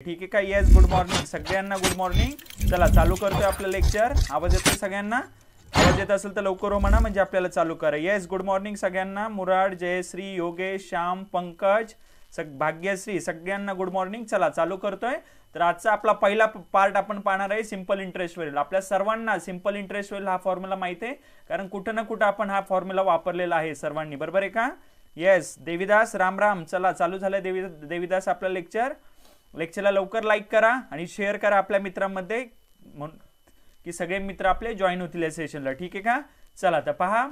ठीक आहे का? येस, गुड मॉर्निंग सगळ्यांना, गुड मॉर्निंग. चला चालू करतोय आपलं लेक्चर. आवाज येतोय सगळ्यांना? आवाज येत असेल तर लवकर हो म्हणा, म्हणजे आपल्याला चालू करा. येस, गुड मॉर्निंग सगळ्यांना. मुराड, जयश्री, योगेश, श्याम, पंकज, भाग्यश्री, सगळ्यांना गुड मॉर्निंग. चला चालू करतोय. तर आजचा आपला पहिला पार्ट आपण पाहणार आहे सिंपल इंटरेस्ट वरील. आपल्या सर्वांना सिंपल इंटरेस्ट वरील हा फॉर्म्युला माहिती आहे, कारण कुठं ना कुठं आपण हा फॉर्म्युला वापरलेला आहे सर्वांनी, बरोबर आहे का? येस, देवीदास, राम राम. चला चालू झालंय देवीदास आपलं लेक्चर. लेक्चरला लवकर लाईक करा आणि शेअर करा आपल्या मित्रांमध्ये, की सगळे मित्र आपले जॉईन होतील या सेशनला. ठीक आहे का? चला तर पहा,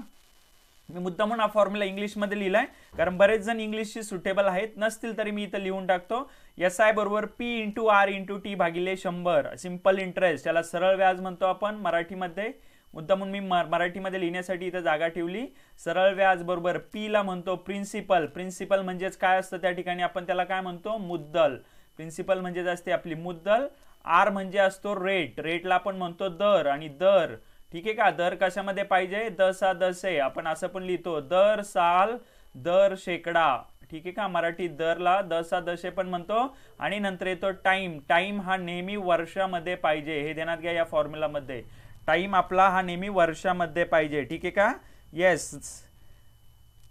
मी मुद्दामून हा फॉर्म्युला इंग्लिशमध्ये लिहिलाय, कारण बरेच जण इंग्लिशशी सुटेबल आहेत, नसतील तरी मी इथं लिहून टाकतो. SI बरोबर P × R × T भागिले 100. सिंपल इंटरेस्ट, याला सरळ व्याज म्हणतो आपण मराठीमध्ये. मुद्दामून मी मराठीमध्ये लिहिण्यासाठी इथं जागा ठेवली. सरळ व्याज बरोबर P ला म्हणतो प्रिन्सिपल. प्रिन्सिपल म्हणजेच काय असतं त्या ठिकाणी, आपण त्याला काय म्हणतो? मुद्दल. प्रिन्सिपल म्हणजे असते आपली मुद्दल. R म्हणजे असतो रेट. रेटला आपण म्हणतो दर आणि दर. ठीक आहे का? दर कशामध्ये पाहिजे? दसा दसे, आपण असं पण लिहितो दर साल, दर शेकडा. ठीक आहे का? मराठी दरला दसा दशे पण म्हणतो. आणि नंतर येतो टाइम. टाइम हा नेहमी वर्षामध्ये पाहिजे, हे ध्यानात घ्या या फॉर्म्युलामध्ये. टाइम आपला हा नेहमी वर्षामध्ये पाहिजे. ठीक आहे का? Yes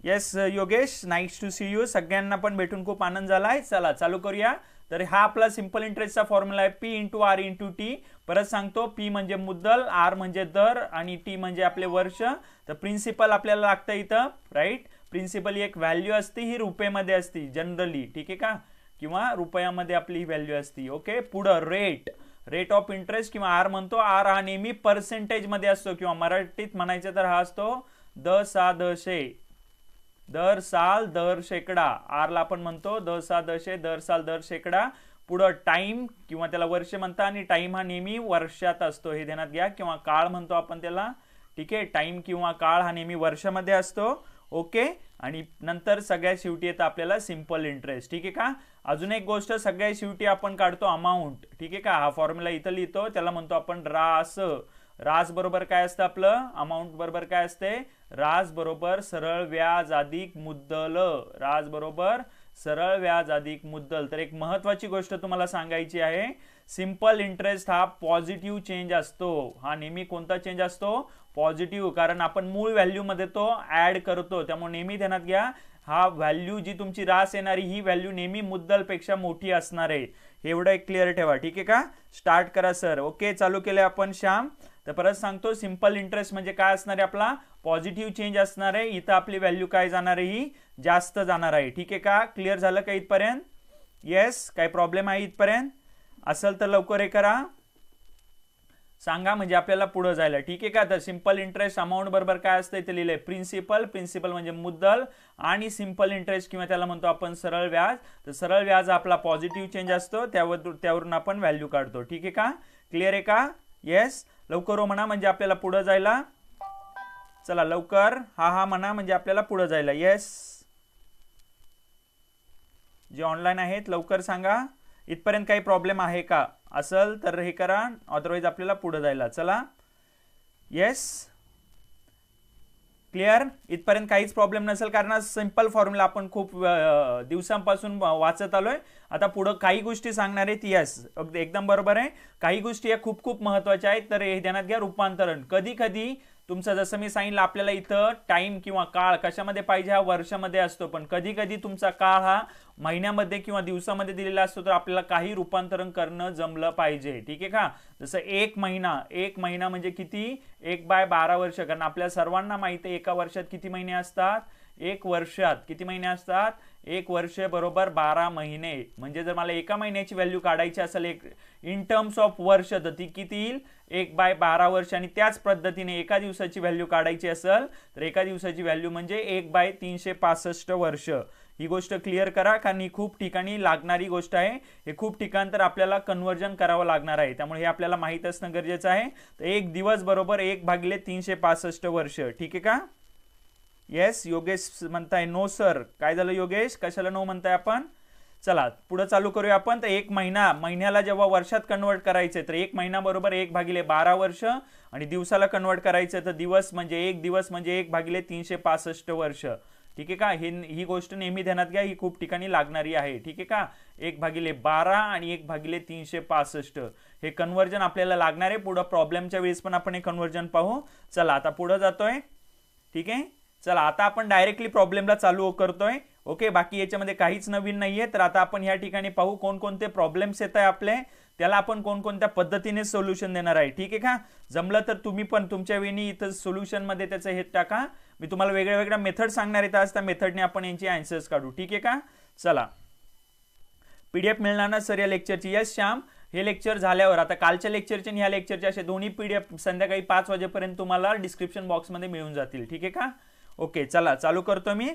yes Yogesh, nice to see you. सगळ्यांना पण भेटून खूप आनंद झालाय. चला चालू करूया. तर हा आपला सिंपल इंटरेस्टचा फॉर्म्युला आहे, P × R × T. परत सांगतो, P म्हणजे मुद्दल, R म्हणजे दर आणि T म्हणजे आपले वर्ष. तर प्रिन्सिपल आपल्याला लागतं इथं, राईट? प्रिन्सिपल ही एक व्हॅल्यू असते, ही रुपयामध्ये असते जनरली. ठीक आहे का? किंवा रुपयामध्ये आपली ही व्हॅल्यू असते. ओके, पुढं रेट. रेट ऑफ इंटरेस्ट किंवा R म्हणतो. R हा नेहमी पर्सेंटेज मध्ये असतो, किंवा मराठीत म्हणायचं तर हा असतो दसा दशे. दर साल, दर शेकडा. R ला आपण म्हणतो दसा दशे, दर साल, दर शेकडा. पुढं टाइम किंवा त्याला वर्ष म्हणतात, आणि टाइम हा नेहमी वर्षात असतो, हे ध्यानात घ्या. किंवा काळ म्हणतो आपण त्याला. ठीक आहे, टाइम किंवा काळ हा नेहमी वर्षामध्ये असतो. ओके, आणि नंतर सगळ्यात शेवटी येतं आपल्याला सिंपल इंटरेस्ट. ठीक आहे का? अजून एक गोष्ट, सगळ्यात शेवटी आपण काढतो अमाऊंट. ठीक आहे का? हा फॉर्म्युला इथं लिहितो, त्याला म्हणतो आपण रास. रास बरोबर काय असतं आपलं? अमाऊंट बरोबर काय असते? रास बरोबर सरळ व्याज अधिक मुद्दल. रास बरोबर सरळ व्याज अधिक मुद्दल. तर एक महत्वाची गोष्ट तुम्हाला सांगायची आहे, सिंपल इंटरेस्ट हा पॉझिटिव्ह चेंज असतो. हा नेहमी कोणता चेंज असतो? पॉझिटिव्ह. कारण आपण मूळ व्हॅल्यू मध्ये तो ऍड करतो, त्यामुळे नेहमी ध्यानात घ्या, हा व्हॅल्यू जी तुमची रास येणारी, ही व्हॅल्यू नेहमी मुद्दल पेक्षा मोठी असणार आहे. एवढं एक क्लिअर ठेवा. ठीक आहे का? स्टार्ट करा सर. ओके, चालू केले आपण. श्याम, तर परत सांगतो, सिंपल इंटरेस्ट म्हणजे काय असणार आहे? आपला पॉझिटिव्ह चेंज असणार आहे. इथं आपली व्हॅल्यू काय जाणार आहे? ही जास्त जाणार आहे. ठीक आहे का? क्लिअर झालं का इथपर्यंत? येस, काही प्रॉब्लेम आहे इथपर्यंत? असेल तर लवकर हे करा, सांगा, म्हणजे आपल्याला पुढे जायला. ठीक आहे का? तर सिंपल इंटरेस्ट अमाऊंट बरोबर काय असतं इथे लिहिलंय? प्रिन्सिपल. प्रिन्सिपल म्हणजे मुद्दल, आणि सिंपल इंटरेस्ट किंवा त्याला म्हणतो आपण सरळ व्याज. तर सरळ व्याज आपला पॉझिटिव्ह चेंज असतो, त्यावरून आपण व्हॅल्यू काढतो. ठीक आहे का? क्लिअर आहे का? येस, लवकर हो म्हणा, म्हणजे आपल्याला पुढे जायला. चला लवकर हा म्हणा, म्हणजे आपल्याला पुढे जायला. येस, जे ऑनलाईन आहेत लवकर सांगा, इथपर्यंत काही प्रॉब्लेम आहे का? असेल तर हे करा, अदरवाईज आपल्याला पुढे जायला. चला. Yes, clear? इथपर्यंत काहीच प्रॉब्लेम नसेल, कारण सिंपल फॉर्म्युला आपण खूप दिवसांपासून वाचत आलोय. आता पुढे काही गोष्टी सांगणार आहेत. येस, एकदम बरोबर आहे. काही गोष्टी या खूप खूप महत्वाच्या आहेत, तर हे ध्यानात घ्या. रूपांतरण कधी कधी तुमचं, जसं मी सांगितलं, आपल्याला इथं टाइम किंवा काळ कशामध्ये पाहिजे? हा वर्षामध्ये असतो, पण कधी कधी तुमचा काळ हा महिन्यामध्ये किंवा दिवसामध्ये दिलेला असतो, तर आपल्याला काही रूपांतरण करणं जमलं पाहिजे. ठीक आहे का? जसं एक महिना म्हणजे किती? 1/12 वर्ष. कारण आपल्या सर्वांना माहिती आहे, एका वर्षात किती महिने असतात? एक वर्षात किती महिने असतात? एक वर्ष बरोबर 12 महिने. म्हणजे जर मला एका महिन्याची व्हॅल्यू काढायची असेल इन टर्म्स ऑफ वर्ष, तर ती किती येईल? 1/12 वर्ष. आणि त्याच पद्धतीने एका दिवसाची व्हॅल्यू काढायची असेल, तर एका दिवसाची व्हॅल्यू म्हणजे 1/365 वर्ष. ही गोष्ट क्लिअर करा, कारण ही खूप ठिकाणी लागणारी गोष्ट आहे. हे खूप ठिकाण आपल्याला कन्व्हर्जन करावं लागणार आहे, त्यामुळे हे आपल्याला माहित असणं गरजेचं आहे. तर एक दिवस बरोबर 1/365 वर्ष. ठीक आहे का? येस, योगेश म्हणताय नो सर. काय झालं योगेश? कशाला नो म्हणताय आपण? चला पुढे चालू करूया आपण. तर एक महिन्याला जेव्हा वर्षात कन्वर्ट करायचे, तर एक महिना बरोबर 1/12 वर्ष, आणि दिवसाला कन्वर्ट करायचं तर दिवस म्हणजे 1 दिवस म्हणजे 1/365 वर्ष. ठीक आहे का, ही गोष्ट नेहमी ध्यानात घ्या, ही खूप ठिकाणी लागणारी आहे. ठीक आहे का, 1/12 आणि 1/365 हे कन्वर्जन आपल्याला लागणार आहे. पुढे प्रॉब्लेमच्या वेळेस पण आपण हे कन्वर्जन पाहू. चला आता पुढे जातोय. ठीक आहे, चला आता आपण डायरेक्टली प्रॉब्लेमला चालू करतोय. ओके, बाकी याच्यामध्ये काहीच नवीन नाहीये. तर आता आपण या ठिकाणी पाहू कोणकोणते प्रॉब्लेम्स येत आहे आपले, त्याला आपण कोणकोणत्या पद्धतीने सोल्युशन देणार आहे. ठीक आहे का, जमलं तर तुम्ही पण तुमच्या वेळी इथं सोल्युशन मध्ये त्याचं हे टाका. मी तुम्हाला वेगळ्या वेगळ्या मेथड सांगणार आहेत आज, त्या मेथडने आपण यांची आन्सर्स काढू. ठीक आहे का, चला पीडीएफ मिळणार ना सर या लेक्चरची? यस श्याम, हे लेक्चर झाल्यावर आता कालच्या लेक्चरचे आणि ह्या लेक्चरचे असे दोन्ही पीडीएफ संध्याकाळी 5 वाजेपर्यंत तुम्हाला डिस्क्रिप्शन बॉक्समध्ये मिळून जातील. ठीक आहे का, ओके चला चालू करतो मी.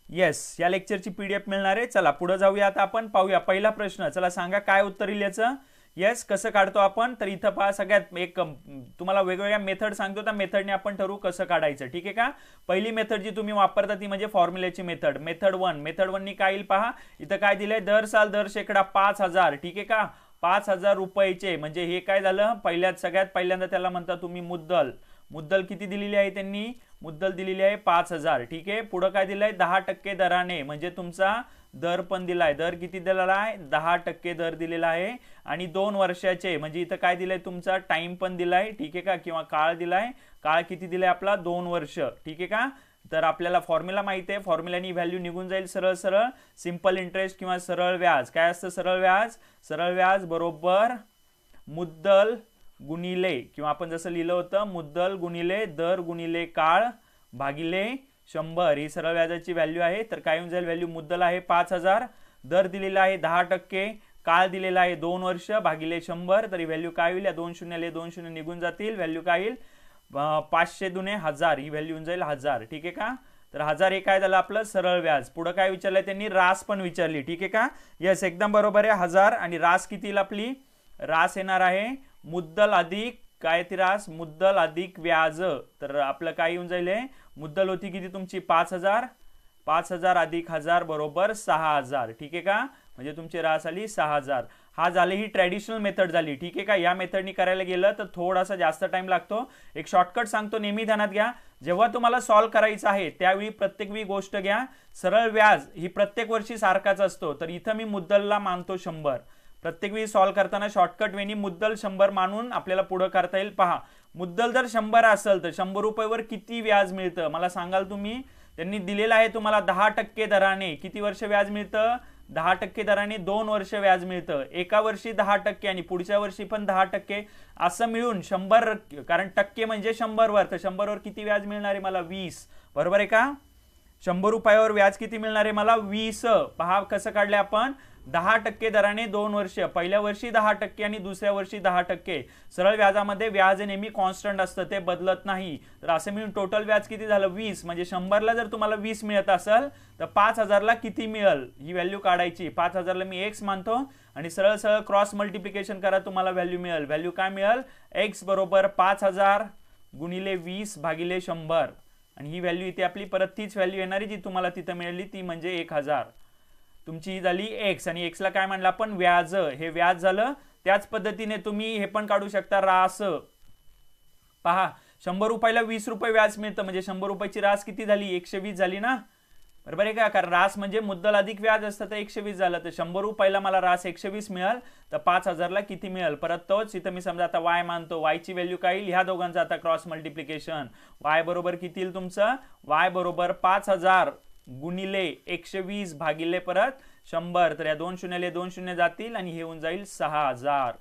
येस, या लेक्चरची पीडीएफ मिळणार आहे. चला पुढे जाऊया. आता आपण पाहूया पहिला प्रश्न. चला सांगा काय उत्तर येईल याचं. येस, कसं काढतो आपण, तर इथं पहा सगळ्यात एक तुम्हाला वेगवेगळ्या मेथड सांगतो, त्या मेथडने आपण ठरवू कसं काढायचं. ठीक आहे का, पहिली मेथड जी तुम्ही वापरता ती म्हणजे फॉर्म्युल्याची मेथड. मेथड 1 नी काय येईल पहा, इथं काय दिलंय, दर साल दर शेकडा 5000. ठीक आहे का, 5000 रुपयाचे, म्हणजे हे काय झालं, सगळ्यात पहिल्यांदा त्याला म्हणता तुम्ही मुद्दल. मुद्दल किती दिलेली आहे त्यांनी, मुद्दल दिलेली आहे 5000. ठीक आहे, पुढे काय दिलंय, 10% दराने, म्हणजे तुमचा दर पण दिलाय. दर किती दिलेला आहे, 10% दर दिलेला आहे. आणि 2 वर्षाचे, म्हणजे इथं काय दिलंय, तुमचा टाइम पण दिलाय. ठीक आहे का, किंवा काळ दिलाय. काळ किती दिलाय आपला, 2 वर्ष. ठीक आहे का, तर आपल्याला फॉर्म्युला माहिती आहे, फॉर्म्युलानी व्हॅल्यू निघून जाईल सरळ सरळ. सिंपल इंटरेस्ट किंवा सरळ व्याज. काय असतं सरळ व्याज, सरळ व्याज बरोबर मुद्दल गुणिले, किंवा आपण जसं लिहिलं होतं मुद्दल गुणिले दर गुणिले काळ भागिले 100, ही सरळ व्याजाची व्हॅल्यू आहे. तर काय येऊन जाईल व्हॅल्यू, मुद्दल आहे 5000, दर दिलेला आहे 10%, काळ दिलेला आहे 2 वर्ष भागिले 100. तरी व्हॅल्यू काय होईल, या 2 शून्याले 2 शून्य निघून जातील. व्हॅल्यू काय येईल, 500 दुने 1000, ही व्हॅल्यू येऊन जाईल 1000. ठीक आहे का, तर 1000 हे काय झालं आपलं सरळ व्याज. पुढे काय विचारलंय त्यांनी, रास पण विचारली. ठीक आहे का, यस एकदम बरोबर आहे 1000. आणि रास किती येईल आपली, रास येणार आहे मुद्दल अधिक काय ती रास, मुद्दल अधिक व्याज. तर आपलं काय येऊन जाईल, मुद्दल होती किती तुमची 5000, 5000 अधिक 1000 बरोबर 6000. ठीक आहे का, म्हणजे तुमची रास आली 6000. हा झाली ही ट्रॅडिशनल मेथड झाली. ठीक आहे का, या मेथडनी करायला गेलं तर थोडासा जास्त टाइम लागतो. एक शॉर्टकट सांगतो, नेहमी ध्यानात घ्या, जेव्हा तुम्हाला सॉल्व्ह करायचं आहे त्यावेळी प्रत्येक वेळी गोष्ट घ्या, सरळ व्याज ही प्रत्येक वर्षी सारखाच असतो. तर इथं मी मुद्दलला मानतो 100. प्रत्येक वेळी सॉल्व्ह करताना शॉर्टकट वेनी मुद्दल 100 मानून आपल्याला पुढे करता येईल. पहा, मुद्दल जर 100 असेल तर 100 रुपयावर किती व्याज मिळतं मला सांगाल तुम्ही. त्यांनी दिलेलं आहे तुम्हाला 10% दराने. किती वर्ष व्याज मिळतं, 10% दराने 2 वर्ष व्याज मिळतं. एका वर्षी 10% आणि पुढच्या वर्षी पण 10%, असं मिळून 100, कारण टक्के म्हणजे 100 वर, तर 100 वर किती व्याज मिळणार आहे मला, 20. बरोबर आहे का, 100 रुपयावर व्याज किती मिळणार आहे मला, 20. पहा कसं काढले आपण, 10% दराने 2 वर्ष, पहिल्या वर्षी 10% आणि दुसऱ्या वर्षी 10%. सरळ व्याजामध्ये व्याज नेहमी कॉन्स्टंट असतं, ते बदलत नाही. तर असं मिळून टोटल व्याज किती झालं 20. म्हणजे 100ला जर तुम्हाला 20 मिळत असेल तर 5000ला किती मिळेल ही व्हॅल्यू काढायची. 5000ला मी x मानतो आणि सरळ सरळ क्रॉस मल्टिप्लिकेशन करा, तुम्हाला व्हॅल्यू मिळेल. व्हॅल्यू काय मिळेल, x बरोबर 5000 गुणिले 20 भागिले 100. आणि ही व्हॅल्यू इथे आपली परत तीच व्हॅल्यू येणारी जी तुम्हाला तिथं मिळाली, ती म्हणजे 1000. तुमची ही झाली x, आणि x ला काय म्हणलं आपण, व्याज. हे व्याज झालं. त्याच पद्धतीने तुम्ही हे पण काढू शकता, रास. पहा 100 रुपयाला 20 रुपये व्याज मिळतं, म्हणजे 100 रुपयाची रास किती झाली, 120 झाली ना. बरोबर आहे का, कारण रास म्हणजे मुद्दल अधिक व्याज असतं, तर 120 झालं. तर 100 रुपयाला मला रास 120 मिळेल, तर 5000ला किती मिळेल. परत तोच इथं मी समजा आता y मानतो, y ची व्हॅल्यू काय येईल, ह्या दोघांचं आता क्रॉस मल्टिप्लिकेशन. y बरोबर किती येईल तुमचं, y बरोबर 5000 गुणिले 120 भागिले परत 100. तर या 2 शून्याले 2 शून्य जातील आणि हे होऊन जाईल 6000.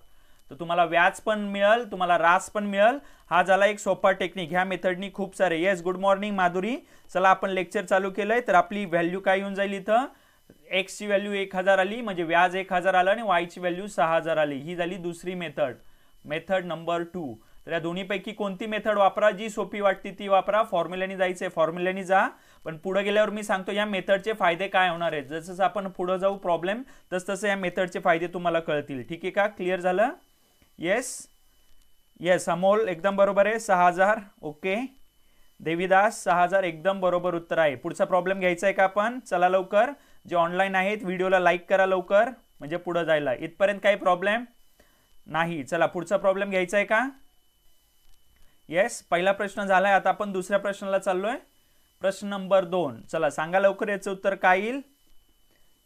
तर तुम्हाला व्याज पण मिळेल, तुम्हाला रास पण मिळेल. हा झाला एक सोपा टेक्निक. ह्या मेथडनी खूप सारे. Yes good morning Madhuri. चला आपण लेक्चर चालू केलंय. तर आपली व्हॅल्यू काय येऊन जाईल, इथं x ची व्हॅल्यू 1000 आली, म्हणजे व्याज 1000 आलं, आणि y ची व्हॅल्यू 6000 आली. ही झाली दुसरी मेथड, मेथड नंबर 2. तर या दोन्हीपैकी कोणती मेथड वापरा, जी सोपी वाटते ती वापरा. फॉर्म्युल्यानी जायचंय, फॉर्म्युल्यानी जा. पण पुढे गेल्यावर मी सांगतो या मेथडचे फायदे काय होणार आहेत. जसं आपण पुढे जाऊ प्रॉब्लेम, तसं या मेथडचे फायदे तुम्हाला कळतील. ठीक आहे का, क्लिअर झालं. येस येस अमोल एकदम बरोबर आहे, 6000. ओके देवीदास 6000 एकदम बरोबर उत्तर आहे. पुढचा प्रॉब्लेम घ्यायचा आहे का आपण, चला लवकर. जे ऑनलाईन आहेत व्हिडिओला लाईक करा लवकर, म्हणजे पुढे जायला. इथपर्यंत काही प्रॉब्लेम नाही. चला पुढचा प्रॉब्लेम घ्यायचा आहे का. येस पहिला प्रश्न झालाय, आता आपण दुसऱ्या प्रश्नाला चाललोय. प्रश्न नंबर 2, चला सांगा लवकर याचं उत्तर काय येईल.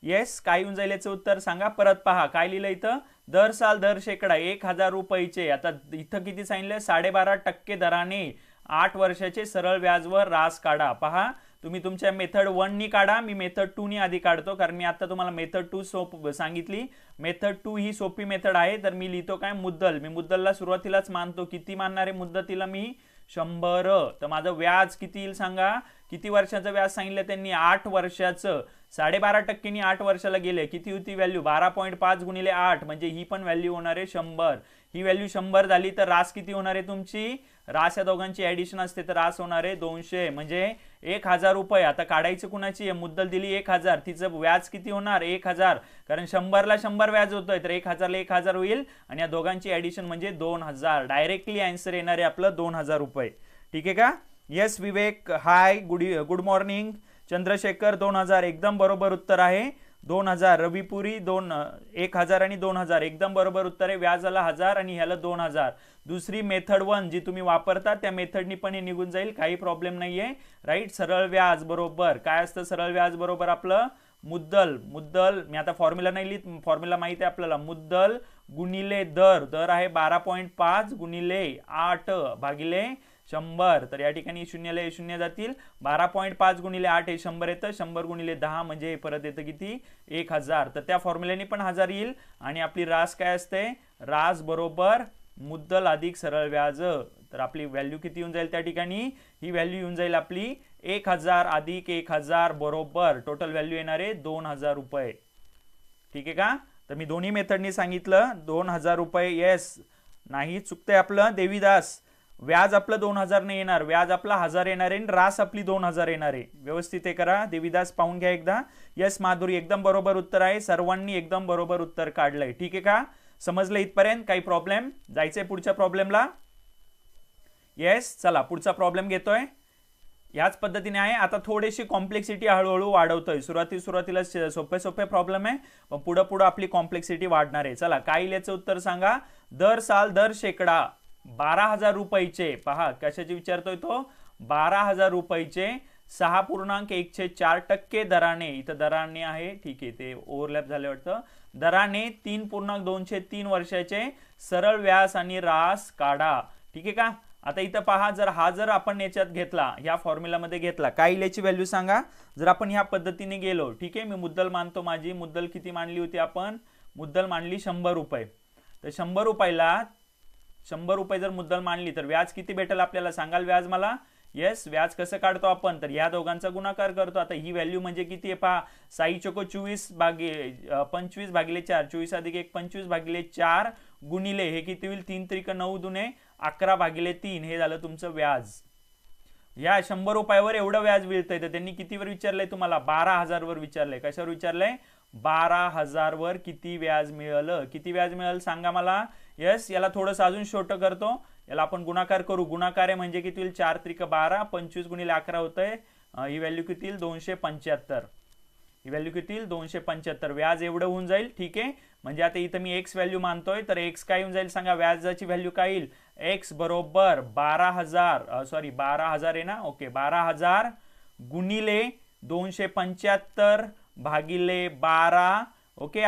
येस, काय येऊन जाईल याचं उत्तर सांगा. परत पहा काय लिहिलं इथं, दर साल दर शेकडा 1000 रुपयाचे. आता इथं किती सांगितलं, 12.5% दराने 8 वर्षाचे सरळ व्याजवर रास काढा. पहा तुम्ही तुमच्या मेथड 1 नी काढा, मी मेथड 2 नी आधी काढतो, कारण मी आता तुम्हाला मेथड 2 सांगितली. मेथड 2 ही सोपी मेथड आहे. तर मी लिहितो काय, मुद्दल. मी मुद्दलला सुरुवातीलाच मानतो. किती मानणार आहे मुद्दतीला मी, 100. तर माझं व्याज किती येईल सांगा. किती वर्षाचं व्याज सांगितलं त्यांनी, 8 वर्षाचं. 12.5% 8 वर्षाला गेले, किती होती व्हॅल्यू, 12.5 गुणिले 8, म्हणजे ही पण व्हॅल्यू होणार आहे 100. ही व्हॅल्यू 100 झाली तर रास किती होणार आहे तुमची, रास या दोघांची ऍडिशन असते तर रास होणार आहे 200, म्हणजे 1000 रुपये. आता काढायचं कुणाची, मुद्दल दिली 1000, तिचं व्याज किती होणार 1000, कारण 100ला 100 व्याज होतोय, तर 1000ला 1000 होईल, आणि या दोघांची ऍडिशन म्हणजे 2000. डायरेक्टली आन्सर येणार आहे आपलं 2000 रुपये. ठीक आहे का. येस विवेक, हाय, गुड मॉर्निंग. चंद्रशेखर 2000 एकदम बरोबर उत्तर आहे. 2000. रविपुरी 1000 आणि 2000 एकदम बरोबर उत्तर आहे. व्याजाला 1000 आणि ह्याला 2000. दुसरी मेथड 1 जी तुम्ही वापरता त्या मेथडनी पण हे निघून जाईल, काही प्रॉब्लेम नाहीये. राईट, सरळ व्याज बरोबर काय असतं, सरळ व्याज बरोबर आपलं मुद्दल. मी आता फॉर्म्युला नाही लिहित, फॉर्म्युला माहिती आहे आपल्याला. मुद्दल गुणिले दर आहे 12.5 गुणिले 8 भागिले 100. तर या ठिकाणी शून्यला हे शून्य जातील. 12.5 गुणिले 8 हे 100 येतं. 100 गुणिले 10 म्हणजे परत येतं किती, 1000. तर त्या फॉर्म्युल्याने पण 1000 येईल. आणि आपली रास काय असते, रास बरोबर मुद्दल अधिक सरळ व्याज. तर आपली व्हॅल्यू किती येऊन जाईल त्या ठिकाणी, ही व्हॅल्यू येऊन जाईल आपली 1000 अधिक 1000 बरोबर टोटल व्हॅल्यू येणार आहे 2000 रुपये. ठीक आहे का. तर मी दोन्ही मेथडनी सांगितलं 2000 रुपये. येस, नाही चुकतंय आपलं देवीदास. व्याज आपलं 2000 नाही येणार, व्याज आपला 1000 येणार आहे, रास आपली 2000 येणार आहे. व्यवस्थित हे करा देवीदास, पाहून घ्या एकदा. यस माधुरी एकदम बरोबर उत्तर आहे. सर्वांनी एकदम बरोबर उत्तर काढलंय. ठीक आहे का, समजलं इथपर्यंत, काही प्रॉब्लेम. जायचंय पुढच्या प्रॉब्लेमला. येस, चला पुढचा प्रॉब्लेम घेतोय. याच पद्धतीने आहे. आता थोडीशी कॉम्प्लेक्सिटी हळूहळू वाढवतोय. सुरुवातीला सोपे प्रॉब्लेम आहे, पण पुढे आपली कॉम्प्लेक्सिटी वाढणार आहे. चला काय याचं उत्तर सांगा. दर साल दर शेकडा 12,000 रुपयाचे. पहा कशाची विचारतोय तो, 12,000 रुपयाचे 6.1/4% दराने. इथं दराने आहे, ठीक आहे, ते ओव्हरलॅप झाले वाटतं. दराने 3.203 वर्षाचे सरळ व्यास आणि रास काढा. ठीक आहे का. आता इथं पहा, जर आपण याच्यात घेतला, ह्या फॉर्म्युलामध्ये घेतला, काय याची व्हॅल्यू सांगा. जर आपण ह्या पद्धतीने गेलो, ठीक आहे, मी मुद्दल मानतो. माझी मुद्दल किती मांडली होती आपण, मुद्दल मांडली 100 रुपये. तर 100 रुपयाला 100 रुपये जर मुद्दल मांडली तर व्याज किती भेटेल आपल्याला, सांगाल व्याज मला. येस, व्याज कसं काढतो आपण, तर या दोघांचा गुणाकार करतो. आता ही व्हॅल्यू म्हणजे किती आहे पहा, 6 चोको 24 भागिले 25 भागिले 4, 24 अधिक 1 25 भागिले 4 गुणिले हे किती होईल, 3 त्रिक 9 दुने 11 भागिले 3. हे झालं तुमचं व्याज. या 100 रुपयावर एवढं व्याज मिळतंय. तर त्यांनी कितीवर विचारलंय तुम्हाला, 12,000 वर विचारलंय. कशावर विचारलंय, 12,000 वर किती व्याज मिळालं, किती व्याज मिळालं सांगा मला. यस, याला थोडंसं अजून छोटं करतो, याला आपण गुणाकार करू. गुणाकार आहे म्हणजे किती होईल, 4 त्रिक 12, 25 गुणिले 11 होतंय. ही व्हॅल्यू किती येईल, 275. ही व्हॅल्यू किती येईल, 275. व्याज एवढं होऊन जाईल. ठीक आहे, म्हणजे आता इथं मी एक्स व्हॅल्यू मानतोय, तर एक्स काय होऊन जाईल सांगा, व्याजाची व्हॅल्यू काय येईल. एक्स बरोबर 12,000 आहे ना, ओके, 12,000 गुणिले 275 भागिले 12. ओके,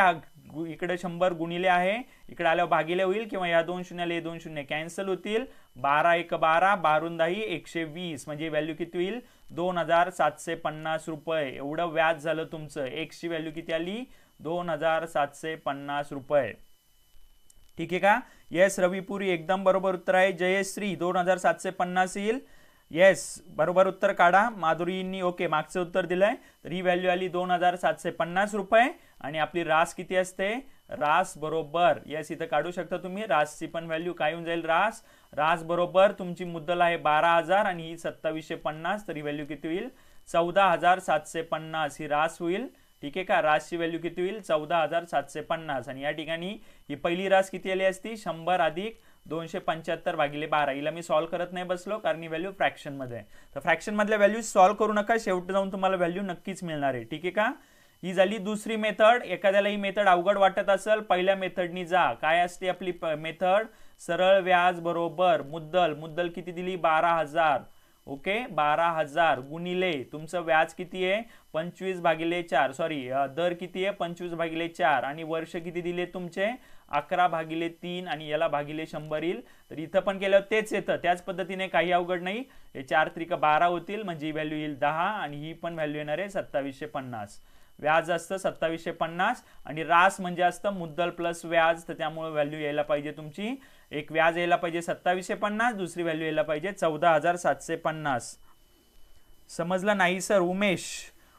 इकडे 100 गुणिले आहे, इकडे आल्यावर भागिले होईल, किंवा या 2 शून्याला 2 शून्य कॅन्सल होतील. 12 1 12, 12 10 120, म्हणजे व्हॅल्यू किती होईल, 2,750 रुपये. एवढं व्याज झालं तुमचं. एक्स ची व्हॅल्यू किती आली, 2,750 रुपये. ठीक आहे का. येस रविपुरी एकदम बरोबर उत्तर आहे. जयश्री 2,750 येईल. येस, बरोबर उत्तर काढा. माधुरींनी ओके मागचं उत्तर दिलंय. तर ही व्हॅल्यू आली 2,750 रुपये. आणि आपली रास किती असते, रास बरोबर, येस इथं काढू शकता तुम्ही, रासची पण व्हॅल्यू काय होऊन जाईल, रास बरोबर तुमची मुद्दल आहे 12,000 आणि ही 2750. तर ही व्हॅल्यू किती होईल, 14,750 ही रास होईल. ठीक आहे का. रासची व्हॅल्यू किती होईल, 14,750. आणि या ठिकाणी ही पहिली रास किती आली असती, 100 अधिक 275 भागिले 12. हिला मी सॉल्व्ह करत नाही बसलो, कारण ही व्हॅल्यू फ्रॅक्शन मध्ये आहे. तर फ्रॅक्शन मधल्या व्हॅल्यू सॉल्व्ह करू नका, शेवटी जाऊन तुम्हाला व्हॅल्यू नक्कीच मिळणार आहे. ठीक आहे का. ही झाली दुसरी मेथड. एखाद्याला ही मेथड अवघड वाटत असेल, पहिल्या मेथडनी जा. काय असते आपली मेथड, सरळ व्याज बरोबर मुद्दल. मुद्दल किती दिली, 12,000. ओके 12,000 गुणिले तुमचं व्याज किती आहे 25/4 सॉरी दर किती आहे 25/4 आणि वर्ष किती दिले तुमचे 11/3 आणि याला भागिले 100 येईल. तर इथं पण केलं तेच येतं त्याच पद्धतीने काही अवघड नाही. हे 4 त्रिक 12 होतील म्हणजे ही व्हॅल्यू येईल 10 आणि ही पण व्हॅल्यू येणार आहे 2750. व्याज असतं 2750 आणि रास म्हणजे असतं मुद्दल प्लस व्याज. तर त्यामुळे व्हॅल्यू यायला पाहिजे तुमची एक व्याज यायला पाहिजे 2750 दुसरी व्हॅल्यू यायला पाहिजे 14,750. समजलं नाही सर?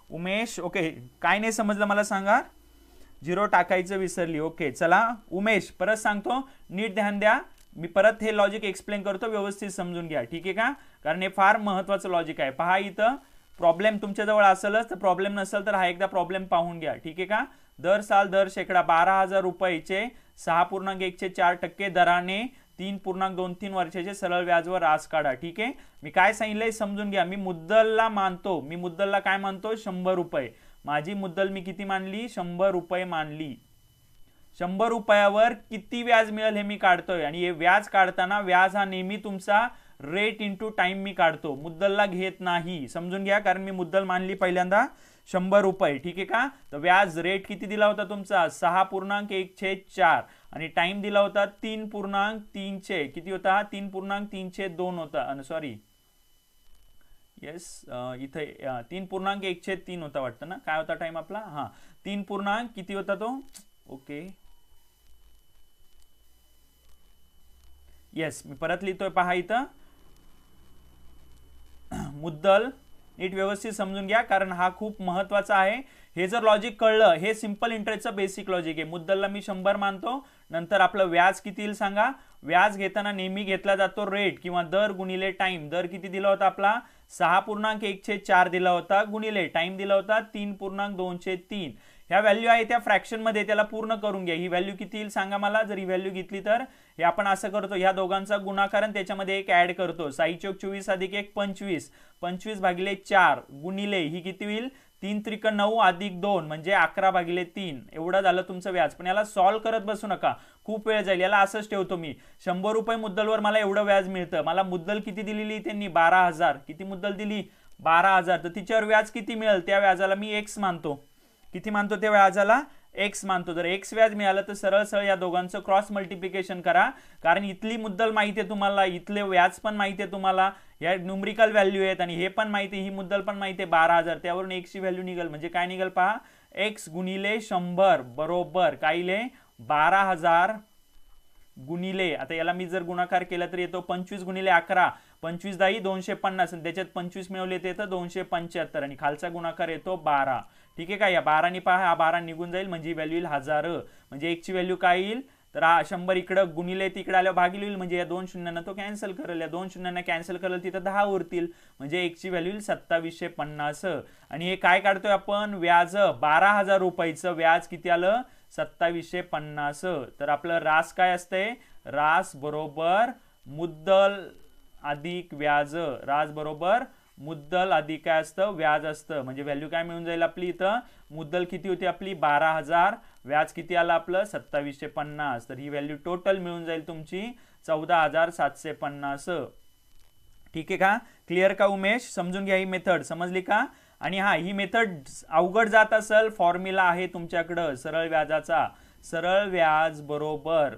उमेश ओके काय नाही समजलं मला सांगा. 0 टाकायचं विसरली. ओके चला उमेश परत सांगतो नीट ध्यान द्या. मी परत हे लॉजिक एक्सप्लेन करतो व्यवस्थित समजून घ्या ठीक आहे का. कारण हे फार महत्वाचं लॉजिक आहे. पहा इथं प्रॉब्लेम तुमच्याजवळ असेलच तर प्रॉब्लेम नसेल तर हा एकदा प्रॉब्लेम पाहून घ्या ठीक आहे का. दर साल दर शेकडा 12,000 रुपयाचे 6.1% दराने 3.23 वर्षाचे सरळ व्याजवर रास काढा. ठीक आहे मी काय सांगितलंय समजून घ्या. मी मुद्दलला मानतो. मी मुद्दलला काय मानतो 100 रुपये. माझी मुद्दल मी किती मानली 100 रुपये मानली. 100 रुपयावर किती व्याज मिळेल हे मी काढतोय आणि हे व्याज काढताना व्याज हा नेहमी तुमचा रेट इंटू टाइम मी काढतो मुद्दलला घेत नाही. समजून घ्या कारण मी मुद्दल मानली पहिल्यांदा 100 रुपये ठीक आहे का. तर व्याज रेट किती दिला होता तुमचा 6.1/4 आणि टाइम दिला होता 3.3 किती होता 3.302 होता सॉरी येस इथे 3.1/3 होता वाटतं ना. काय होता टाइम आपला हा 3 किती होता तो ओके येस मी परत लिहितोय पहा इथं मुद्दल नीट व्यवस्थित समजून घ्या कारण हा खूप महत्वाचा आहे. हे जर लॉजिक कळलं हे सिंपल इंटरेस्टचं बेसिक लॉजिक आहे. मुद्दलला मी 100 मानतो नंतर आपलं व्याज किती येईल सांगा. व्याज घेताना नेहमी घेतला जातो रेट किंवा दर गुणिले टाइम. दर किती दिला होता आपला 6.1/4 दिला होता गुणिले टाइम दिला होता 3.203. ह्या व्हॅल्यू आहे त्या फ्रॅक्शन मध्ये त्याला पूर्ण करून घ्या. ही व्हॅल्यू किती येईल सांगा मला. जर ही व्हॅल्यू घेतली तर हे आपण असं करतो ह्या दोघांचा गुणाकार आणि त्याच्यामध्ये एक ऍड करतो. 6 × 24 + 1 25 25/4 गुणिले ही किती होईल 3 त्रिक 9 + 2 म्हणजे 11/3 एवढं झालं तुमचं व्याज. पण याला सॉल्व करत बसू नका खूप वेळ जाईल. याला असंच ठेवतो मी 100 रुपये मुद्दलवर मला एवढं व्याज मिळतं. मला मुद्दल किती दिलेली त्यांनी 12,000. किती मुद्दल दिली 12,000. तर तिच्यावर व्याज किती मिळेल त्या व्याजाला मी x मानतो. किती मानतो त्या व्याजाला x मानतो. जर x व्याज मिळालं तर सरळ सरळ या दोघांचं क्रॉस मल्टिप्लिकेशन करा कारण इथली मुद्दल माहिती आहे तुम्हाला इथले व्याज पण माहिती आहे तुम्हाला. या न्यूमरिकल व्हॅल्यू आहेत आणि हे पण माहिती ही मुद्दल पण माहिती आहे 12,000. त्यावरून x ची व्हॅल्यू निघेल म्हणजे काय निघेल पहा x गुणिले 100 बरोबर काय येईल 12,000 गुणिले आता याला मी जर गुणाकार केला तर येतो 25 गुणिले 11 25 × 10 250 आणि त्याच्यात 25 मिळवले ते येतं 275 आणि खालचा गुणाकार येतो 12. ठीक आहे का. या 12 ने पहा हा 12 निघून जाईल म्हणजे व्हॅल्यू येईल 1000. म्हणजे x ची व्हॅल्यू काय येईल तर हा 100 इकडं गुणिले तिकडे आल्यावर भागिले होईल म्हणजे या 2 शून्यांना तो कॅन्सल करेल. या 2 शून्यांना कॅन्सल करेल तिथं 10 उरतील म्हणजे x ची व्हॅल्यू येईल 2750. आणि हे काय काढतोय आपण व्याज 12,000 रुपयाचं व्याज किती आलं 2750. तर आपलं रास काय असतंय रास बरोबर मुद्दल अधिक व्याज. रास बरोबर मुद्दल अधिक काय असतं व्याज असतं. म्हणजे व्हॅल्यू काय मिळून जाईल आपली इथं मुद्दल किती होती आपली 12,000 व्याज किती आलं आपलं 2750. तर ही व्हॅल्यू टोटल मिळून जाईल तुमची 14,750. ठीक आहे का. क्लिअर का उमेश. समजून घ्या ही मेथड समजली का. आणि हा ही मेथड अवघड जात असेल फॉर्म्युला आहे तुमच्याकडं सरळ व्याजाचा. सरळ व्याज बरोबर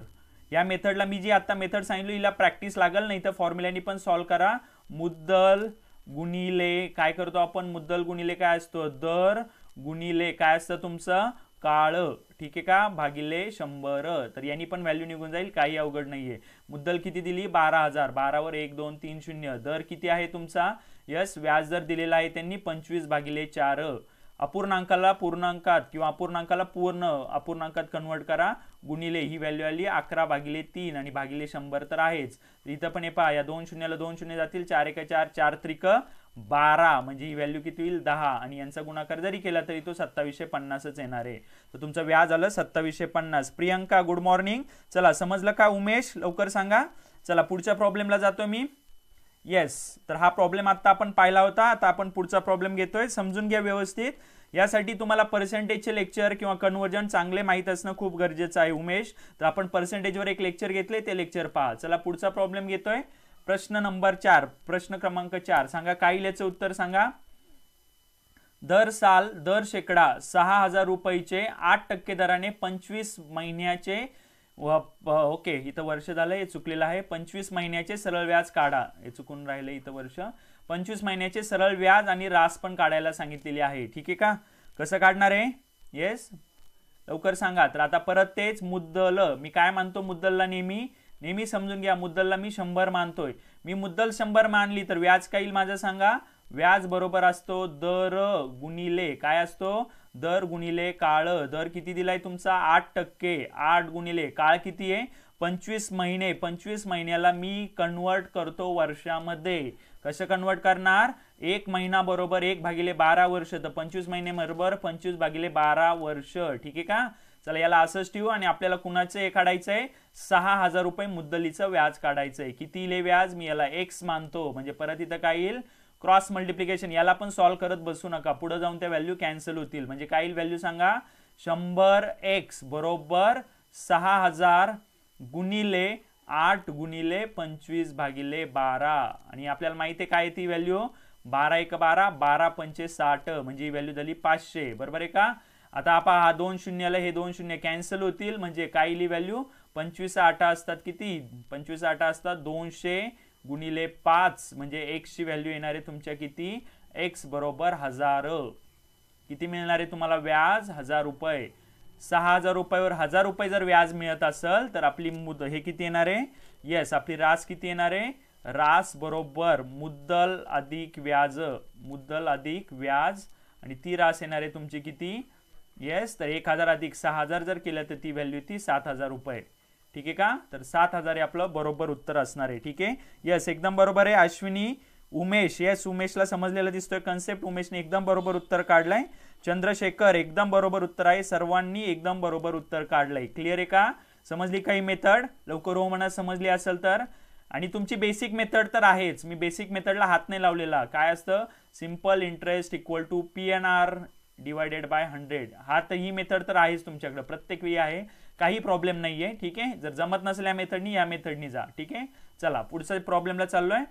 या मेथडला मी जी आता मेथड सांगितली हिला प्रॅक्टिस लागल नाही तर फॉर्म्युलानी पण सॉल्व्ह करा. मुद्दल गुणिले काय करतो आपण मुद्दल गुणिले काय असतो दर गुणिले काय असतं तुमचं काळ. ठीक आहे का भागिले 100. तर यांनी पण व्हॅल्यू निघून जाईल काही अवघड नाहीये. मुद्दल किती दिली 12,000. 12 वर 1 2 3 0. दर किती आहे तुमचा यस व्याज दर दिलेला आहे त्यांनी 25/4. अपूर्णांकाला पूर्णांकात किंवा अपूर्णांकाला पूर्ण अपूर्णांकात कन्वर्ट करा गुणिले ही व्हॅल्यू आली 11/3 आणि भागिले 100 तर आहेच. इथं पण हे पहा या 2 शून्याला 2 शून्य जातील 4 × 4 4 त्रिक 12 म्हणजे ही व्हॅल्यू किती होईल 10 आणि यांचा गुणाकार जरी केला तरी तो 2750च येणार आहे. तर तुमचं व्याज आलं 2750. Priyanka good morning. चला समजलं का उमेश लवकर सांगा. चला पुढच्या प्रॉब्लेमला जातो मी. येस तर हा प्रॉब्लेम आता आपण पाहिला होता. आता आपण पुढचा प्रॉब्लेम घेतोय समजून घ्या व्यवस्थित. यासाठी तुम्हाला पर्सेंटेजचे लेक्चर किंवा कन्वर्जन चांगले माहित असणं खूप गरजेचं आहे उमेश. तर आपण पर्सेंटेजवर एक लेक्चर घेतले ते लेक्चर पहा. चला पुढचा प्रॉब्लेम घेतोय. प्रश्न नंबर 4, प्रश्न क्रमांक 4 सांगा. काय येईल याचं उत्तर सांगा. दर साल दर शेकडा 6,000 रुपयाचे 8% दराने 25 महिन्याचे ओके इथं वर्ष झालं हे चुकलेलं आहे. 25 महिन्याचे सरळ व्याज काढा. हे चुकून राहिलं इथं वर्ष. 25 महिन्याचे सरळ व्याज आणि रास पण काढायला सांगितलेली आहे. ठीक आहे का. कसं काढणार आहे. येस लवकर सांगा. तर आता परत तेच मुद्दल. मी काय मानतो मुद्दलला नेहमी समजून घ्या. मुद्दलला मी 100 मानतोय. मी मुद्दल 100 मानली तर व्याज काय येईल माझं सांगा. व्याज बरोबर असतो दर गुणिले काय असतो दर गुणिले काळ. दर किती दिलाय तुमचा 8%. 8 गुणिले काळ किती आहे 25 महिने. 25 महिन्याला मी कन्वर्ट करतो वर्षामध्ये. कसं कन्वर्ट करणार. 1 महिना बरोबर 1/12 वर्ष. तर 25 महिने बरोबर 25/12 वर्ष. ठीक आहे का. चला याला असंच ठेवू आणि आपल्याला कुणाचं हे काढायचंय 6,000 रुपये मुद्दलीचं व्याज काढायचंय. किती येईल व्याज. मी याला x मानतो. म्हणजे परत इथं काय येईल क्रॉस मल्टिप्लिकेशन. याला पण सॉल्व्ह करत बसू नका. पुढे जाऊन त्या व्हॅल्यू कॅन्सल होतील. म्हणजे काय येईल व्हॅल्यू सांगा. 100x बरोबर 6,000 गुणिले 8 गुणिले 25/12. आणि आपल्याला माहिती आहे काय ती व्हॅल्यू 12 1 12 12 5 60 म्हणजे ही व्हॅल्यू झाली 500. बरोबर आहे का. आता आपण हा 2 शून्याला हे 2 शून्य कॅन्सल होतील. म्हणजे काय येईल व्हॅल्यू 25 8 असतात किती 25 8 असतात 200 गुणिले 5 म्हणजे x ची व्हॅल्यू येणार आहे तुमच्या किती x बरोबर 1000. किती मिळणार आहे तुम्हाला व्याज 1000 रुपये. 6,000 रुपयावर 1000 रुपये जर व्याज मिळत असेल तर आपली हे किती येणार आहे. येस आपली रास किती येणार आहे. रास बरोबर मुद्दल अधिक व्याज. मुद्दल अधिक व्याज आणि ती रास येणार आहे तुमची किती. येस तर 1000 अधिक 6,000 जर केलं तर ती व्हॅल्यू ती 7,000 रुपये. ठीक आहे का. तर 7,000 हे आपलं बरोबर उत्तर असणार आहे. ठीक आहे. येस एकदम बरोबर आहे. अश्विनी उमेश. येस उमेशला समजलेलं दिसतोय कन्सेप्ट. उमेशने एकदम बरोबर उत्तर काढलंय. चंद्रशेखर एकदम बरोबर उत्तर आहे. सर्वांनी एकदम बरोबर उत्तर काढलंय. क्लिअर आहे का. समजली काही मेथड. लवकर हो म्हणा समजली असेल तर. आणि तुमची बेसिक मेथड तर आहेच. मी बेसिक मेथडला हात नाही लावलेला. काय असतं simple interest equal to PNR divided by 100. हा तर ही मेथड तर आहेच तुमच्याकडे प्रत्येक वेळी आहे. काही प्रॉब्लेम नाहीये. ठीक आहे. जर जमत नसेल या मेथडनी या मेथडनी जा. ठीक आहे. चला पुढच्या प्रॉब्लेमला चाललोय.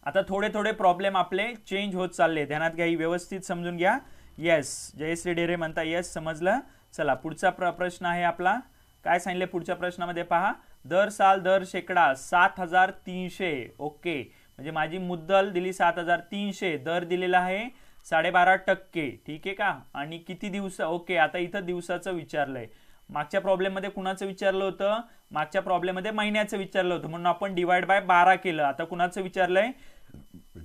आता थोडे थोडे प्रॉब्लेम आपले चेंज होत चालले. ध्यानात घ्या. व्यवस्थित समजून घ्या. येस जयश्री डेरे म्हणता येस समजलं. चला पुढचा प्रश्न आहे आपला. काय सांगितले पुढच्या प्रश्नामध्ये पहा. दर साल दर शेकडा 7,300. ओके म्हणजे माझी मुद्दल दिली 7,300. दर दिलेला आहे 12.5%. ठीक आहे का. आणि किती दिवस. ओके आता इथं दिवसाचं विचारलंय. मागच्या प्रॉब्लेम मध्ये कुणाचं विचारलं होतं. मागच्या प्रॉब्लेम मध्ये महिन्याचं विचारलं होतं म्हणून आपण डिवाइड बाय 12 केलं. आता कुणाचं विचारलंय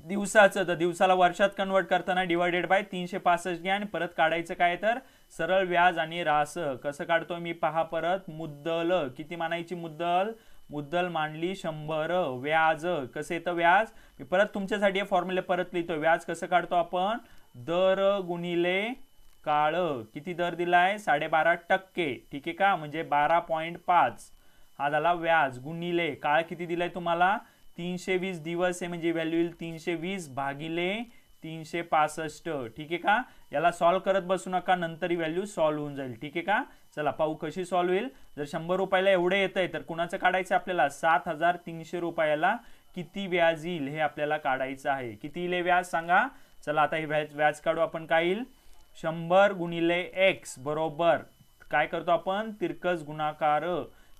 दिवसाचं. तर दिवसाला वर्षात कन्वर्ट करताना डिवायडेड बाय 365 घ्या आणि परत काढायचं काय तर सरळ व्याज आणि रास. कसं काढतोय मी पहा परत. मुद्दल किती मानायची मुद्दल. मुद्दल मांडली 100. व्याज कसं येतं व्याज. मी परत तुमच्यासाठी हे फॉर्म्युले परत लिहितोय. व्याज कसं काढतो आपण दर गुणिले काळ. किती दर दिलाय 12.5%. ठीक आहे का. म्हणजे 12.5 हा झाला व्याज गुणिले काळ किती दिलाय तुम्हाला 320 दिवस आहे. म्हणजे व्हॅल्यू येईल 320 भागिले 365. ठीक आहे का. याला सॉल्व्ह करत बसू नका. नंतर ही व्हॅल्यू सॉल्व्ह होऊन जाईल. ठीक आहे का. चला पाहू कशी सॉल्व्ह होईल. जर 100 रुपयाला एवढे येतंय तर कुणाचं काढायचं आपल्याला 7,300 रुपयाला किती व्याज येईल हे आपल्याला काढायचं आहे. किती येईल व्याज सांगा. चला आता हे व्याज काढू आपण. काय येईल 100 गुणिले x बरोबर काय करतो आपण तिरकस गुणाकार.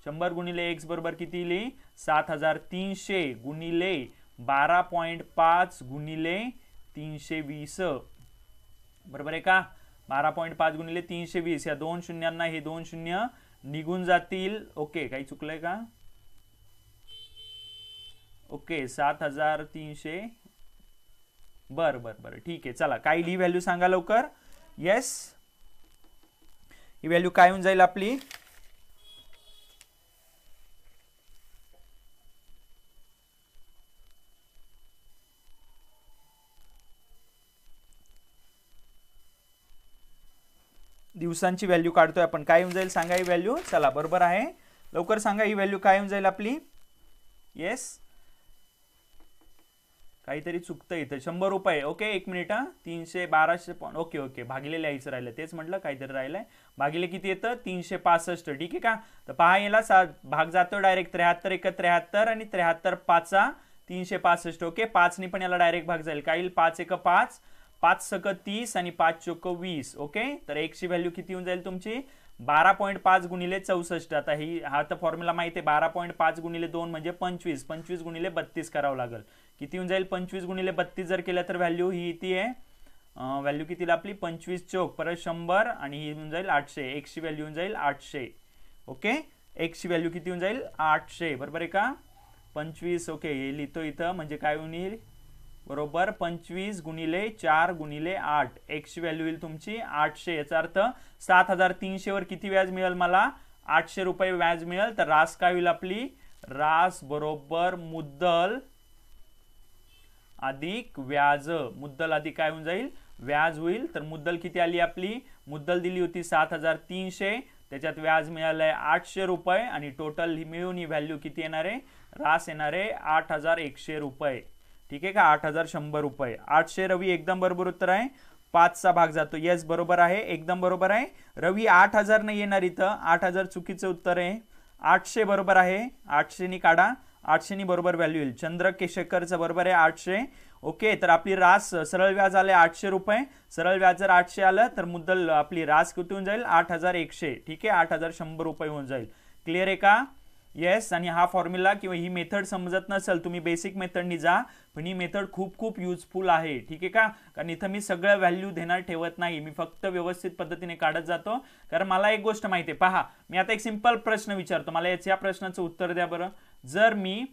100 गुणिले x बरोबर किती येईल 7,300 गुणिले 12.5 गुणिले 320. बरोबर आहे का. 12.5 गुणिले 320. या 2 शून्यांना हे 2 शून्य निघून जातील. ओके काही चुकलंय का. ओके 7,300. बर ठीक आहे. चला काय ही व्हॅल्यू सांगा लवकर. येस ही व्हॅल्यू काय होऊन जाईल आपली. दिवसांची व्हॅल्यू काढतोय आपण. काय होऊन जाईल सांगा ही व्हॅल्यू. चला बरोबर आहे. लवकर सांगा ही व्हॅल्यू काय होऊन जाईल आपली. येस काहीतरी चुकतं इथं. 100 रुपये. Okay, 1 minute. 300 1200 ओके ओके, भागिले लिहायचं राहिलं, तेच म्हटलं काहीतरी राहिलंय. भागिले किती येतं? 365. ठीक आहे का? तर पहा, याला भाग जातो डायरेक्ट. 73 1 73 आणि 73 5 365. ओके, 5 ने पण याला डायरेक्ट भाग जाईल. काय येईल? 5 1 5, 5 6 30 आणि 5 चोक 20. ओके, तर x ची व्हॅल्यू किती येऊन जाईल तुमची? 12.5 गुणिले 64. आता हा तर फॉर्म्युला माहिती आहे. 12.5 गुणिले 2 म्हणजे 25. 25 गुणिले 32 करावं लागेल. किती येऊन जाईल? 25 गुणिले 32 जर केलं तर व्हॅल्यू ही किती आहे? व्हॅल्यू किती आपली? 25 चौक परत 100 आणि ही येऊन जाईल 800. x ची व्हॅल्यू येऊन जाईल 800. ओके, x ची व्हॅल्यू किती येऊन जाईल? 800. बरोबर आहे का? 25. ओके, हे लिहितो इथं, म्हणजे काय होईल? बरोबर 25 गुणिले 4 गुणिले 8. x ची व्हॅल्यू येईल तुमची 800. याचा अर्थ 7300 वर किती व्याज मिळेल मला? 800 रुपये व्याज मिळेल. तर रास काय होईल आपली? रास बरोबर मुद्दल अधिक व्याज. मुद्दल अधिक काय होऊन जाईल? व्याज होईल. तर मुद्दल किती आली आपली? मुद्दल दिली होती 7300, त्याच्यात व्याज मिळालंय 800 रुपये आणि टोटल मिळून ही व्हॅल्यू किती येणार आहे? रास येणार आहे 8100 रुपये. ठीक आहे का? 8100 रुपये. 800 रवी एकदम बरोबर उत्तर आहे. 5 चा भाग जातो. येस बरोबर आहे, एकदम बरोबर आहे. रवी 8000 नाही येणार इथं. 8000 चुकीचं उत्तर आहे. 800 बरोबर आहे. 800 नी काढा. 800 नी बरोबर व्हॅल्यू येईल. चंद्रकेशकरचं बरोबर आहे 800. ओके, तर आपली रास सरळ व्याज आले 800 रुपये. सरळ व्याज जर 800 आलं तर मुद्दल आपली रास किती होऊन जाईल? 8100. ठीक आहे, 8100 रुपये होऊन जाईल. क्लिअर आहे का? येस. आणि हा फॉर्म्युला किंवा ही मेथड समजत नसेल, तुम्ही बेसिक मेथडनी जा, पण ही मेथड खूप खूप युजफुल आहे. ठीक आहे का? कारण इथं मी सगळं व्हॅल्यू देणार ठेवत नाही, मी फक्त व्यवस्थित पद्धतीने काढत जातो. कारण मला एक गोष्ट माहिती आहे. पहा, मी आता एक सिंपल प्रश्न विचारतो, मला या प्रश्नाचं उत्तर द्या बरं. जर मी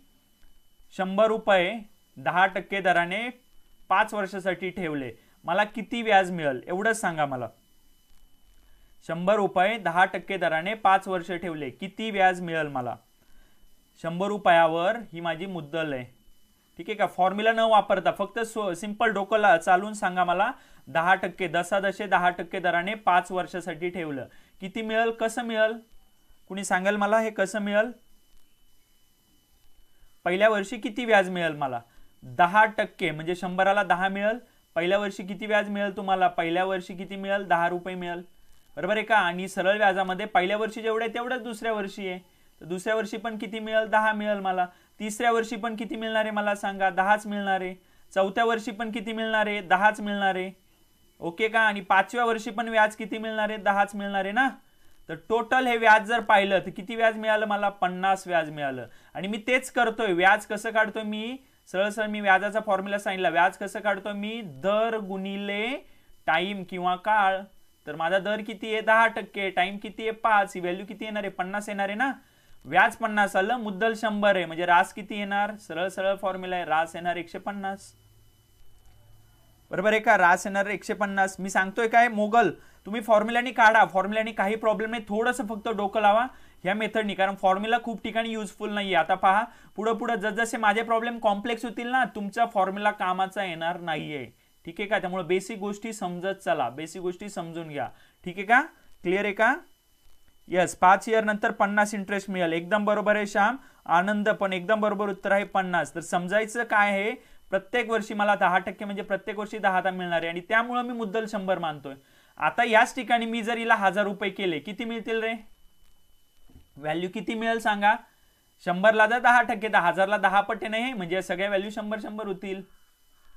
100 रुपये 10% दराने 5 वर्षासाठी ठेवले, मला किती व्याज मिळेल? एवढंच सांगा मला. 100 रुपये 10% दराने 5 वर्ष ठेवले, किती व्याज मिळेल मला? 100 रुपयावर ही माझी मुद्दल आहे. ठीक आहे का? फॉर्म्युला न वापरता फक्त सिंपल डोकं चालून सांगा मला. 10% 10% दराने 5 वर्षासाठी ठेवलं, किती मिळेल? कसं मिळेल? कुणी सांगेल मला हे कसं मिळेल? पहिल्या वर्षी किती व्याज मिळेल मला? 10% म्हणजे 100ला 10 मिळेल. पहिल्या वर्षी किती व्याज मिळेल तुम्हाला? पहिल्या वर्षी किती मिळेल? 10 रुपये मिळेल. बरोबर आहे का? आणि सरळ व्याजामध्ये पहिल्या वर्षी जेवढं आहे तेवढंच दुसऱ्या वर्षी आहे. तर दुसऱ्या वर्षी पण किती मिळेल? 10 मिळेल मला. तिसऱ्या वर्षी पण किती मिळणार आहे मला सांगा? 10च मिळणार आहे. चौथ्या वर्षी पण किती मिळणार आहे? 10च मिळणार आहे. ओके का? आणि 5व्या वर्षी पण व्याज किती मिळणार आहे? 10च मिळणार आहे ना. तर टोटल हे व्याज जर पाहिलं तर किती व्याज मिळालं मला? 50 व्याज मिळालं. आणि मी तेच करतोय. व्याज कसं काढतोय मी? सरळ मी व्याजाचा फॉर्म्युला सांगितला. व्याज कसं काढतोय मी? दर गुणिले टाइम किंवा काळ. तर माझा दर किती आहे? 10%. टाइम किती आहे? 5. ही व्हॅल्यू किती येणार आहे? 50 येणार आहे ना. व्याज 50 आलं, मुद्दल 100 आहे, म्हणजे रास किती येणार? सरळ फॉर्म्युला आहे. रास येणार 150. बरोबर आहे का? रास येणार 150. मी सांगतोय काय मोगल, तुम्ही फॉर्म्युलानी काढा. फॉर्म्युलानी काही प्रॉब्लेम नाही, थोडंसं फक्त डोकं लावा ह्या मेथडनी, कारण फॉर्म्युला खूप ठिकाणी युजफुल नाहीये. आता पहा, पुढे जसजसे माझे प्रॉब्लेम कॉम्प्लेक्स होतील ना, तुमचा फॉर्म्युला कामाचा येणार नाहीये. ठीक आहे का? त्यामुळे बेसिक गोष्टी समजत चला, बेसिक गोष्टी समजून घ्या. ठीक आहे का? क्लिअर आहे का? यस. 5 इयर नंतर 50 इंटरेस्ट मिळेल. एकदम बरोबर आहे श्याम. आनंद पण एकदम बरोबर उत्तर आहे 50. तर समजायचं काय आहे? प्रत्येक वर्षी मला 10% म्हणजे प्रत्येक वर्षी 10 मिळणार आहे आणि त्यामुळे मी मुद्दल 100 मानतोय. आता याच ठिकाणी मी जर हिला 1000 रुपये केले, किती मिळतील रे? व्हॅल्यू किती मिळेल सांगा? 100ला 10%, 1000ला 10 पट नाही, म्हणजे सगळ्या व्हॅल्यू 100 होतील.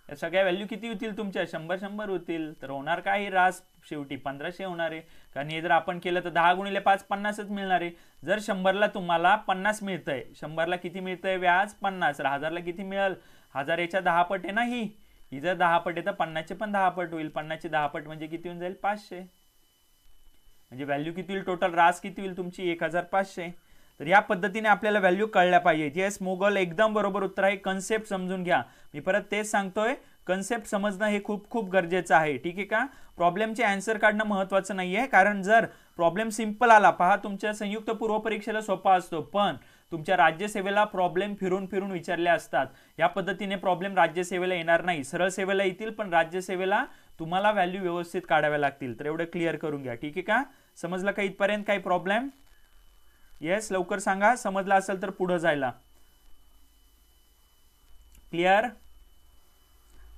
या सगळ्या व्हॅल्यू किती होतील तुमच्या? 100 होतील. तर होणार काय? रास शेवटी 1500 होणार आहे. कारण हे जर आपण केलं तर 10 गुणिले 5 50च मिळणार आहे. जर 100ला तुम्हाला 50 मिळतंय, 100ला किती मिळतंय व्याज? 50. 1000ला किती मिळेल? 1000 याच्या 10 पट आहे ना ही जर 10 पट आहे तर 50चे पण 10 पट होईल. 50चे 10 पट म्हणजे किती होऊन जाईल? 500. म्हणजे व्हॅल्यू किती होईल टोटल? रास किती होईल तुमची? 1500. तर या पद्धतीने आपल्याला व्हॅल्यू कळल्या पाहिजे. येस मोगल, एकदम बरोबर उत्तर आहे. कन्सेप्ट समजून घ्या. मी परत तेच सांगतोय, कन्सेप्ट समजणं हे खूप खूप गरजेचं आहे. ठीक आहे का? प्रॉब्लेमचे आन्सर काढणं महत्त्वाचं नाहीये, कारण जर प्रॉब्लेम सिंपल आला, पहा तुमच्या संयुक्त पूर्व परीक्षेला सोपा असतो, पण तुमच्या राज्यसेवेला प्रॉब्लेम फिरून फिरून विचारले असतात. या पद्धतीने प्रॉब्लेम राज्यसेवेला येणार नाही. सरळ सेवेला येतील, पण राज्यसेवेला तुम्हाला व्हॅल्यू व्यवस्थित काढाव्या लागतील. तर एवढं क्लिअर करून घ्या. ठीक आहे का? समजलं का इथपर्यंत? काही प्रॉब्लेम? येस, लवकर सांगा समजलं असेल तर पुढे जायला. क्लिअर?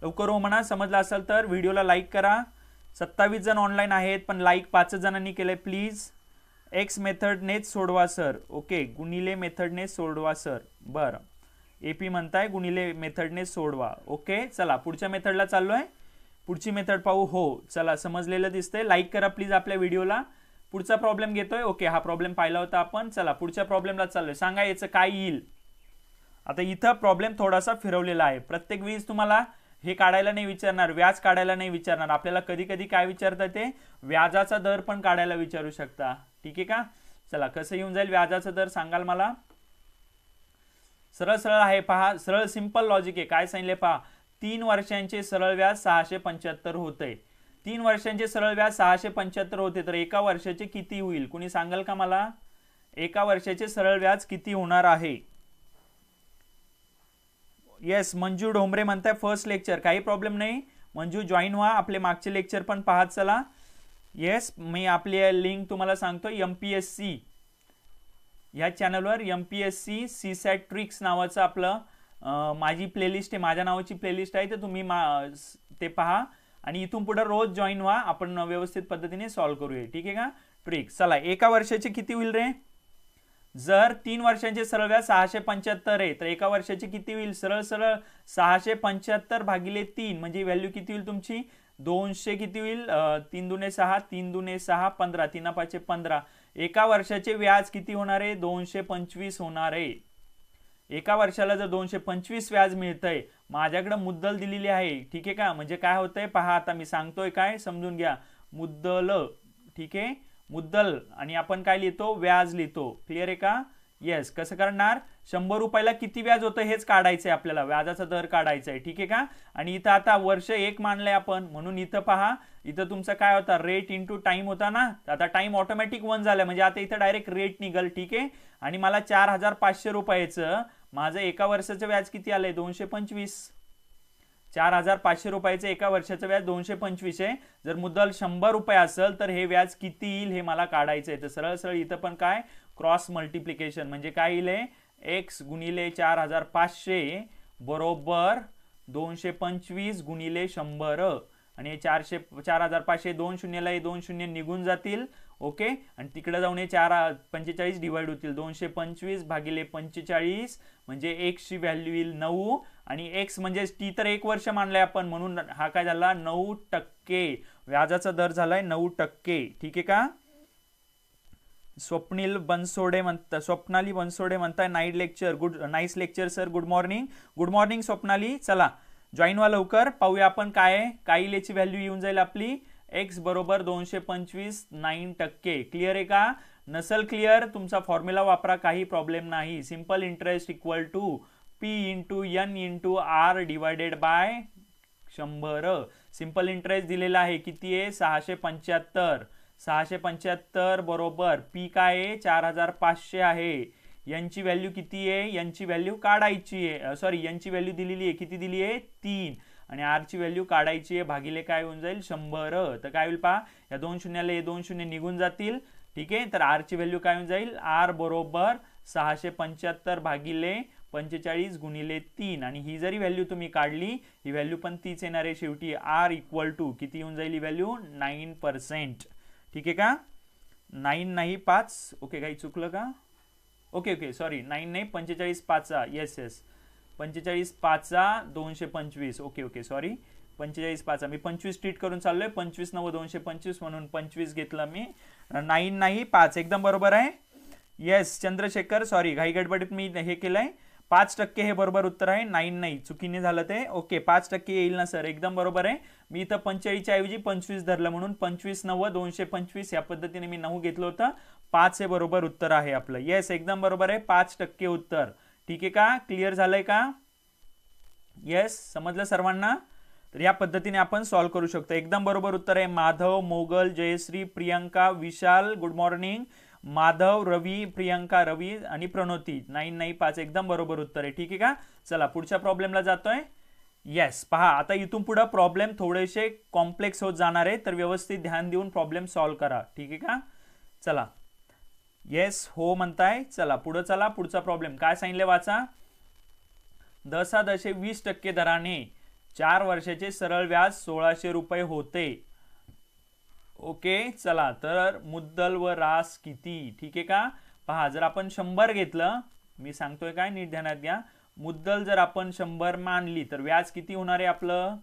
लवकर हो म्हणा. समजलं असेल तर व्हिडिओला लाईक करा. 27 जण ऑनलाईन आहेत पण लाईक 5 जणांनी केलंय. प्लीज एक्स मेथडनेच सोडवा सर. ओके, गुणिले मेथडने सोडवा सर. बरं, एपी म्हणताय गुणिले मेथडने सोडवा. ओके, चला पुढच्या मेथडला चाललोय. पुढची मेथड पाहू. हो, चला समजलेलं दिसतंय. लाईक करा प्लीज आपल्या व्हिडिओला. पुढचा प्रॉब्लेम घेतोय. ओके, हा प्रॉब्लेम पाहिला होता आपण. चला पुढच्या प्रॉब्लेमला चाललोय. सांगा याचं काय येईल. आता इथं प्रॉब्लेम थोडासा फिरवलेला आहे. प्रत्येक वेळेस तुम्हाला हे काढायला नाही विचारणार, व्याज काढायला नाही विचारणार. आपल्याला कधी कधी काय विचारतात ते व्याजाचा दर पण काढायला विचारू शकता. ठीक आहे का. चला कसं येऊन जाईल व्याजाचा दर सांगाल मला. सरळ सरळ आहे पहा, सरळ सिंपल लॉजिक आहे. काय सांगितले पहा, 3 वर्षांचे सरळ व्याज 675 होते. 3 वर्षांचे सरळ व्याज 675 होते तर एका वर्षाचे किती होईल. कुणी सांगाल का मला. एका वर्षाचे सरळ व्याज किती होणार आहे. येस, मंजू डोंबरे म्हणताय फर्स्ट लेक्चर. काही प्रॉब्लेम नाही मंजू, जॉईन व्हा. आपले मागचे लेक्चर पण पाहत चला. येस, मी आपली लिंक तुम्हाला सांगतो. MPSC या चॅनलवर MPSC CSAT ट्रिक्स नावाचं आपलं माझी प्लेलिस्ट आहे, माझ्या नावाची प्लेलिस्ट आहे. तर तुम्ही ते पहा आणि इथून पुढे रोज जॉईन व्हा. आपण व्यवस्थित पद्धतीने सॉल्व्ह करूया. ठीक आहे का. ट्रिक्स. चला एका वर्षाचे किती होईल रे. जर 3 वर्षांचे सरळ व्याज 675 आहे तर एका वर्षाची किती होईल. सरळ सरळ 675 भागिले 3 म्हणजे व्हॅल्यू किती होईल तुमची 200. किती होईल 3 दुने 6, 3 दुने 6, 15, 3 5 15. एका वर्षाचे व्याज किती होणार आहे 225 होणार आहे. एका वर्षाला जर 225 व्याज मिळतंय, माझ्याकडे मुद्दल दिलेली आहे. ठीक आहे का. म्हणजे काय होतंय पहा, आता मी सांगतोय काय समजून घ्या. मुद्दल, ठीक आहे, मुद्दल आणि आपण काय लिहितो व्याज लिहितो. क्लिअर आहे का. येस, कसं करणार 100 रुपयाला किती व्याज होतं हेच काढायचंय आपल्याला, व्याजाचा दर काढायचा आहे. ठीक आहे का. आणि इथं आता वर्ष 1 मानलंय आपण म्हणून इथं पहा, इथं तुमचा काय होता रेट इंटू टाइम होता ना. आता टाइम ऑटोमॅटिक 1 झाला म्हणजे आता इथं डायरेक्ट रेट निघल. ठीक आहे. आणि मला 4500 रुपयाचं माझं एका वर्षाचं व्याज किती आलंय 225. 4500 रुपयाचं एका वर्षाचं व्याज 225 आहे. जर मुद्दल 100 रुपये असेल तर हे व्याज किती येईल हे मला काढायचंय. तर सरळ सरळ इथं पण काय क्रॉस मल्टिप्लिकेशन म्हणजे काय येईल x गुणिले 4500 बरोबर 225 गुणिले 100 आणि 4500 2 शून्यला 2 शून्य निघून जातील. ओके, आणि तिकडे जाऊन 45 डिवाइड होतील. 225 भागिले 45 म्हणजे x ची व्हॅल्यू येईल 9 आणि x म्हणजे टी तर 1 वर्ष मानलंय आपण म्हणून हा काय झाला 9%. व्याजाचा दर झालाय 9%. ठीक आहे का. स्वप्नाली बनसोडे म्हणताय night lecture. Good, nice lecture sir. Good morning. Good morning Swapnali. चला जॉईन व्हा लवकर. पाहूया आपण काय याची व्हॅल्यू येऊन जाईल आपली x बरोबर 225 9%. क्लिअर आहे का. नसल क्लिअर तुमचा फॉर्म्युला वापरा, काही प्रॉब्लेम नाही. Simple interest equal to P into N into R divided by 100. Simple interest दिलेला आहे किती आहे 675. 675 बरोबर P काय आहे 4500 आहे. यांची व्हॅल्यू किती आहे, यांची व्हॅल्यू काढायची आहे. सॉरी, यांची व्हॅल्यू दिलेली आहे किती दिली आहे 3 आणि R ची व्हॅल्यू काढायची आहे भागिले काय होऊन जाईल 100. तर काय होईल पहा, या 2 शून्याला 2 शून्य निघून जातील. ठीक आहे. तर R ची व्हॅल्यू काय होऊन जाईल R बरोबर 675 भागिले 45 गुणिले 3 आणि ही जरी व्हॅल्यू तुम्ही काढली ही व्हॅल्यू पण तीच येणार आहे शेवटी. R इक्वल टू किती येऊन जाईल ही व्हॅल्यू 9%. ठीक आहे का. 9 नाही 5. ओके, काही चुकलं का. ओके सॉरी 9 नाही 45 5. येस 45 5 225. Okay sorry 45 5. मी 25 ट्रीट करून चाललोय. 25 9 225 म्हणून 25 घेतला मी. 9 नाही 5 एकदम बरोबर आहे. येस चंद्रशेखर, सॉरी घाई गडबडीत मी हे केलंय. 5% हे बरोबर उत्तर आहे. 9 नाही, चुकीने झालं ते. ओके 5% येईल ना सर, एकदम बरोबर आहे. मी इथं 45 ऐवजी 25 धरलं म्हणून 25 9 225 या पद्धतीने मी 9 घेतलं होतं. 5 हे बरोबर उत्तर आहे आपलं. येस एकदम बरोबर आहे 5% उत्तर. ठीक आहे का. क्लिअर झालंय का. येस समजलं सर्वांना. तर या पद्धतीने आपण सॉल्व्ह करू शकतो. एकदम बरोबर उत्तर आहे. माधव, मोगल, जयश्री, प्रियंका, विशाल गुड मॉर्निंग. माधव, रवी, प्रियंका, रवी आणि प्रणोती. 9 नाही 5 एकदम बरोबर उत्तर आहे. ठीक आहे का. चला पुढच्या प्रॉब्लेमला जातोय. येस पहा, आता इथून पुढे प्रॉब्लेम थोडेसे कॉम्प्लेक्स होत जाणार आहे तर व्यवस्थित ध्यान देऊन प्रॉब्लेम सॉल्व्ह करा. ठीक आहे का. चला येस हो म्हणताय. चला पुढे चला. पुढचा प्रॉब्लेम काय सांगितले वाचा. 10 20% दराने 4 वर्षाचे सरळ व्याज 1600 रुपये होते. ओके, चला तर मुद्दल व रास किती, ठीक आहे का. पहा, जर आपण 100 घेतलं, मी सांगतोय काय नीट ध्यानात घ्या, मुद्दल जर आपण 100 मानली तर व्याज किती होणार आहे आपलं,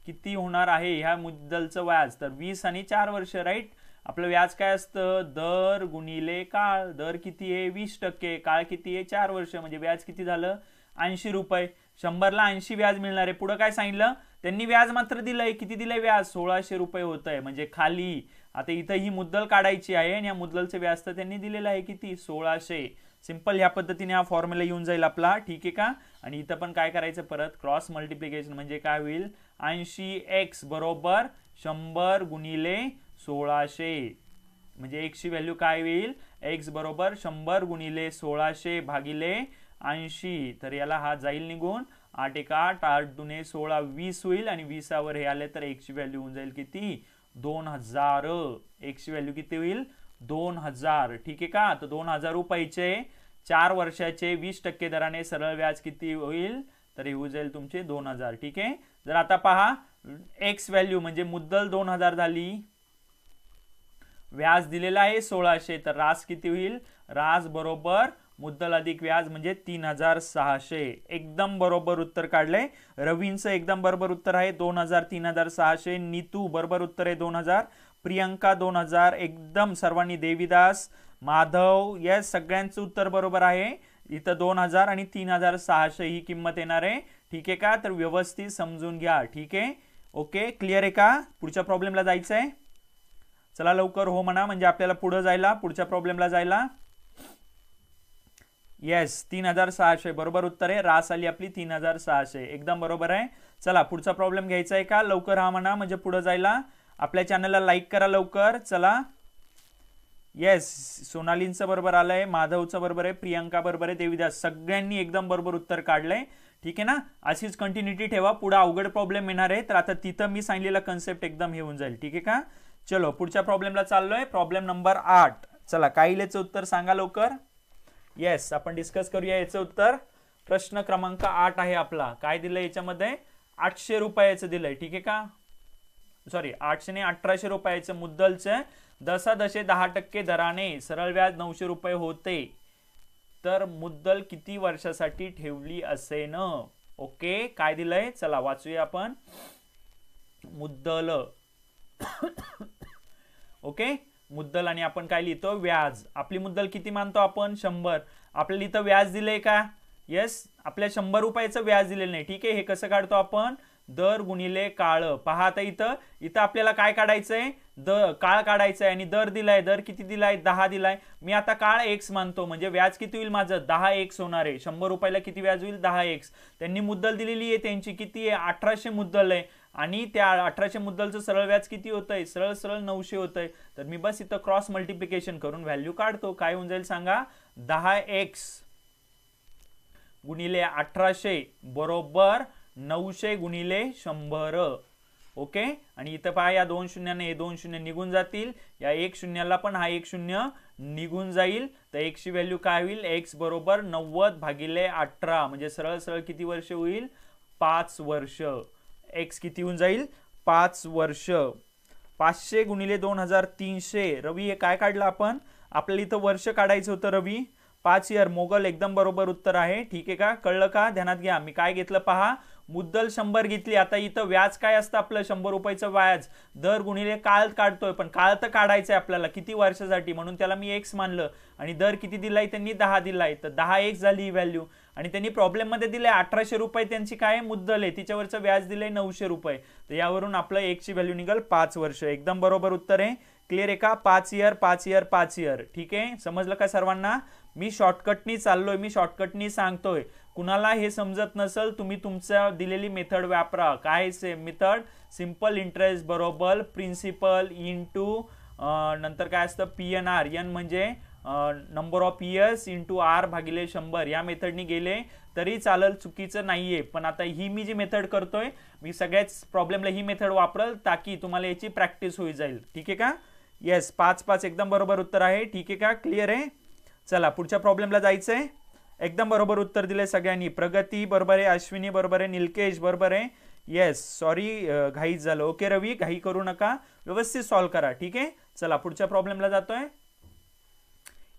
किती होणार आहे ह्या मुद्दलचं व्याज, तर 20 आणि 4 वर्ष, राईट. आपलं व्याज काय असतं, दर गुणिले काळ. दर किती आहे, 20%, काळ किती आहे, 4 वर्ष, म्हणजे व्याज किती झालं, 80 रुपये. 100ला 80 व्याज मिळणार आहे. पुढे काय सांगितलं त्यांनी, व्याज मात्र दिलंय, किती दिलंय व्याज, 1600 रुपये होत आहे. म्हणजे खाली आता इथं ही मुद्दल काढायची आहे आणि या मुद्दलचे व्याज तर त्यांनी दिलेलं आहे किती, 1600. सिंपल ह्या पद्धतीने हा फॉर्म्युला येऊन जाईल आपला, ठीक आहे का. आणि इथं पण काय करायचं, परत क्रॉस मल्टिप्लिकेशन, म्हणजे काय होईल, 80x बरोबर 100 गुणिले 1600, म्हणजे x ची व्हॅल्यू काय होईल, x बरोबर 100 गुणिले 1600 भागिले 80. तर याला हा जाईल निघून, 8 1 8, 8 2 16, 20 होईल. आणि 20वर हे आले तर x ची व्हॅल्यू होऊन जाईल किती, 2000. x ची व्हॅल्यू किती होईल, 2000, ठीक आहे का. तर 2000 रुपयाचे 4 वर्षाचे 20% दराने सरळ व्याज किती होईल, तर हे होऊन जाईल तुमचे 2000, ठीक आहे. जर आता पहा, x व्हॅल्यू म्हणजे मुद्दल 2000 झाली, व्याज दिलेला आहे 1600, तर रास किती होईल, रास बरोबर मुद्दल अधिक व्याज म्हणजे 3600. एकदम बरोबर उत्तर काढलंय. रवींचं एकदम बरोबर उत्तर आहे 2000, 3600. नीतू बरोबर उत्तर आहे 2000. प्रियंका 2000. एकदम सर्वांनी, देवीदास, माधव, यस, सगळ्यांचं उत्तर बरोबर आहे. इथं 2000 आणि 3600 ही किंमत येणार आहे, ठीक आहे का. तर व्यवस्थित समजून घ्या, ठीक आहे. ओके, क्लिअर आहे का. पुढच्या प्रॉब्लेमला जायचंय, चला लवकर हो म्हणा, म्हणजे आपल्याला पुढे जायला, पुढच्या प्रॉब्लेमला जायला. येस, 3600 बरोबर उत्तर आहे. रास आली आपली 3600, एकदम बरोबर आहे. चला पुढचा प्रॉब्लेम घ्यायचा आहे का, लवकर हा म्हणा म्हणजे पुढे जायला. आपल्या चॅनलला लाईक करा लवकर, चला. येस, सोनालींचं बरोबर आलंय, माधवचं बरोबर आहे, प्रियंका बरोबर आहे, देवीदास, सगळ्यांनी एकदम बरोबर उत्तर काढलंय, ठीक आहे ना. अशीच कंटिन्युटी ठेवा, पुढे अवघड प्रॉब्लेम येणार आहे, तर आता तिथं मी सांगितलेला कन्सेप्ट एकदम हे होऊन जाईल, ठीक आहे का. चलो पुढच्या प्रॉब्लेमला चाललोय, प्रॉब्लेम नंबर 8. चला, काय याचं उत्तर सांगा लवकर. येस, आपण डिस्कस करूया याचं उत्तर. प्रश्न क्रमांक 8 आहे आपला. काय दिलंय याच्यामध्ये, 800 रुपयाचं दिलंय, ठीक आहे का. सॉरी, 800 ने 1800 रुपयाचं मुद्दलचं दशादशे 10% दराने सरळ व्याज 900 रुपये होते, तर मुद्दल किती वर्षासाठी ठेवली असेन. ओके, काय दिलंय, चला वाचूया आपण. मुद्दल, ओके, मुद्दल आणि आपण काय लिहितो, व्याज. आपली मुद्दल किती मानतो आपण, 100. आपल्याला इथं व्याज दिलंय का, येस, आपल्या 100 रुपयाचं व्याज दिलेलं नाही, ठीक आहे. हे कसं काढतो आपण, दर गुणिले काळ. पहा आता इथं आपल्याला काय काढायचंय, काळ काढायचंय आणि दर दिलाय, दर किती दिलाय, 10 दिलाय. मी आता काळ x मानतो, म्हणजे व्याज किती होईल माझं, 10x होणार आहे. 100 रुपयाला किती व्याज होईल, 10x. त्यांनी मुद्दल दिलेली आहे, त्यांची किती आहे, 1800 मुद्दल आहे, आणि त्या 1800 मुद्दलचं सरळ व्याज किती होतंय, सरळ सरळ 900 होतंय. तर मी बस इथं क्रॉस मल्टिप्लिकेशन करून व्हॅल्यू काढतो. काय होऊन जाईल सांगा, 10x गुणिले 1800 बरोबर 900 गुणिले 100. ओके, आणि इथं पहा, या 2 शून्याने हे 2 शून्य निघून जातील, या 1 शून्याला पण हा 1 शून्य निघून जाईल. तर x ची व्हॅल्यू काय होईल, x बरोबर 90 भागिले 18, म्हणजे सरळ सरळ किती वर्ष होईल, 5 वर्ष. x किती होऊन जाईल, 5 वर्ष. 500 गुणिले 2300. रवी, हे काय काढलं आपण, आपल्याला इथं वर्ष काढायचं होतं रवी. 5 इयर. मोगल एकदम बरोबर उत्तर आहे, ठीक आहे का. कळलं का, ध्यानात घ्या. मी काय घेतलं पहा, मुद्दल 100 घेतली. आता इथं व्याज काय असतं आपलं, 100 रुपयाचं व्याज. दर गुणिले काळ काढतोय, पण काळ तर काढायचंय आपल्याला किती वर्षासाठी, म्हणून त्याला मी x मानलं. आणि दर किती दिलाय त्यांनी, 10 दिलाय, तर 10x झाली ही व्हॅल्यू. आणि त्यांनी प्रॉब्लेम मध्ये दिले 1800 रुपये त्यांची काय मुद्दल आहे, तिच्यावरचं व्याज दिलंय 900 रुपये. तर यावरून आपलं x ची व्हॅल्यू निघाल 5 वर्ष. एकदम बरोबर उत्तर आहे. क्लिअर आहे का, 5 इयर 5 इयर 5 इयर, ठीक आहे. समजलं का सर्वांना. मी शॉर्टकटनी चाललोय, मी शॉर्टकटनी सांगतोय. कुणाला हे समजत नसेल, तुम्ही तुमच्या दिलेली मेथड वापरा. काय मेथड, सिंपल इंटरेस्ट बरोबर प्रिन्सिपल इंटू नंतर काय असतं, PNR. एन म्हणजे number of years into R भागिले 100. या मेथडनी गेले तरी चालेल, चुकीचं नाहीये. पण आता ही मी जी मेथड करतोय, मी सगळ्याच प्रॉब्लेमला ही मेथड वापरल, ताकी तुम्हाला याची प्रॅक्टिस होई जाईल, ठीक आहे का. येस, 5 एकदम बरोबर उत्तर आहे, ठीक आहे का. क्लिअर आहे. चला पुढच्या प्रॉब्लेमला जायचंय. एकदम बरोबर उत्तर दिले सगळ्यांनी. प्रगती बरोबर आहे, अश्विनी बरोबर आहे, निलकेश बरोबर आहे, येस सॉरी घाई झालं. ओके रवी, घाई करू नका, व्यवस्थित सॉल्व्ह करा. ठीक आहे, चला पुढच्या प्रॉब्लेमला जातोय.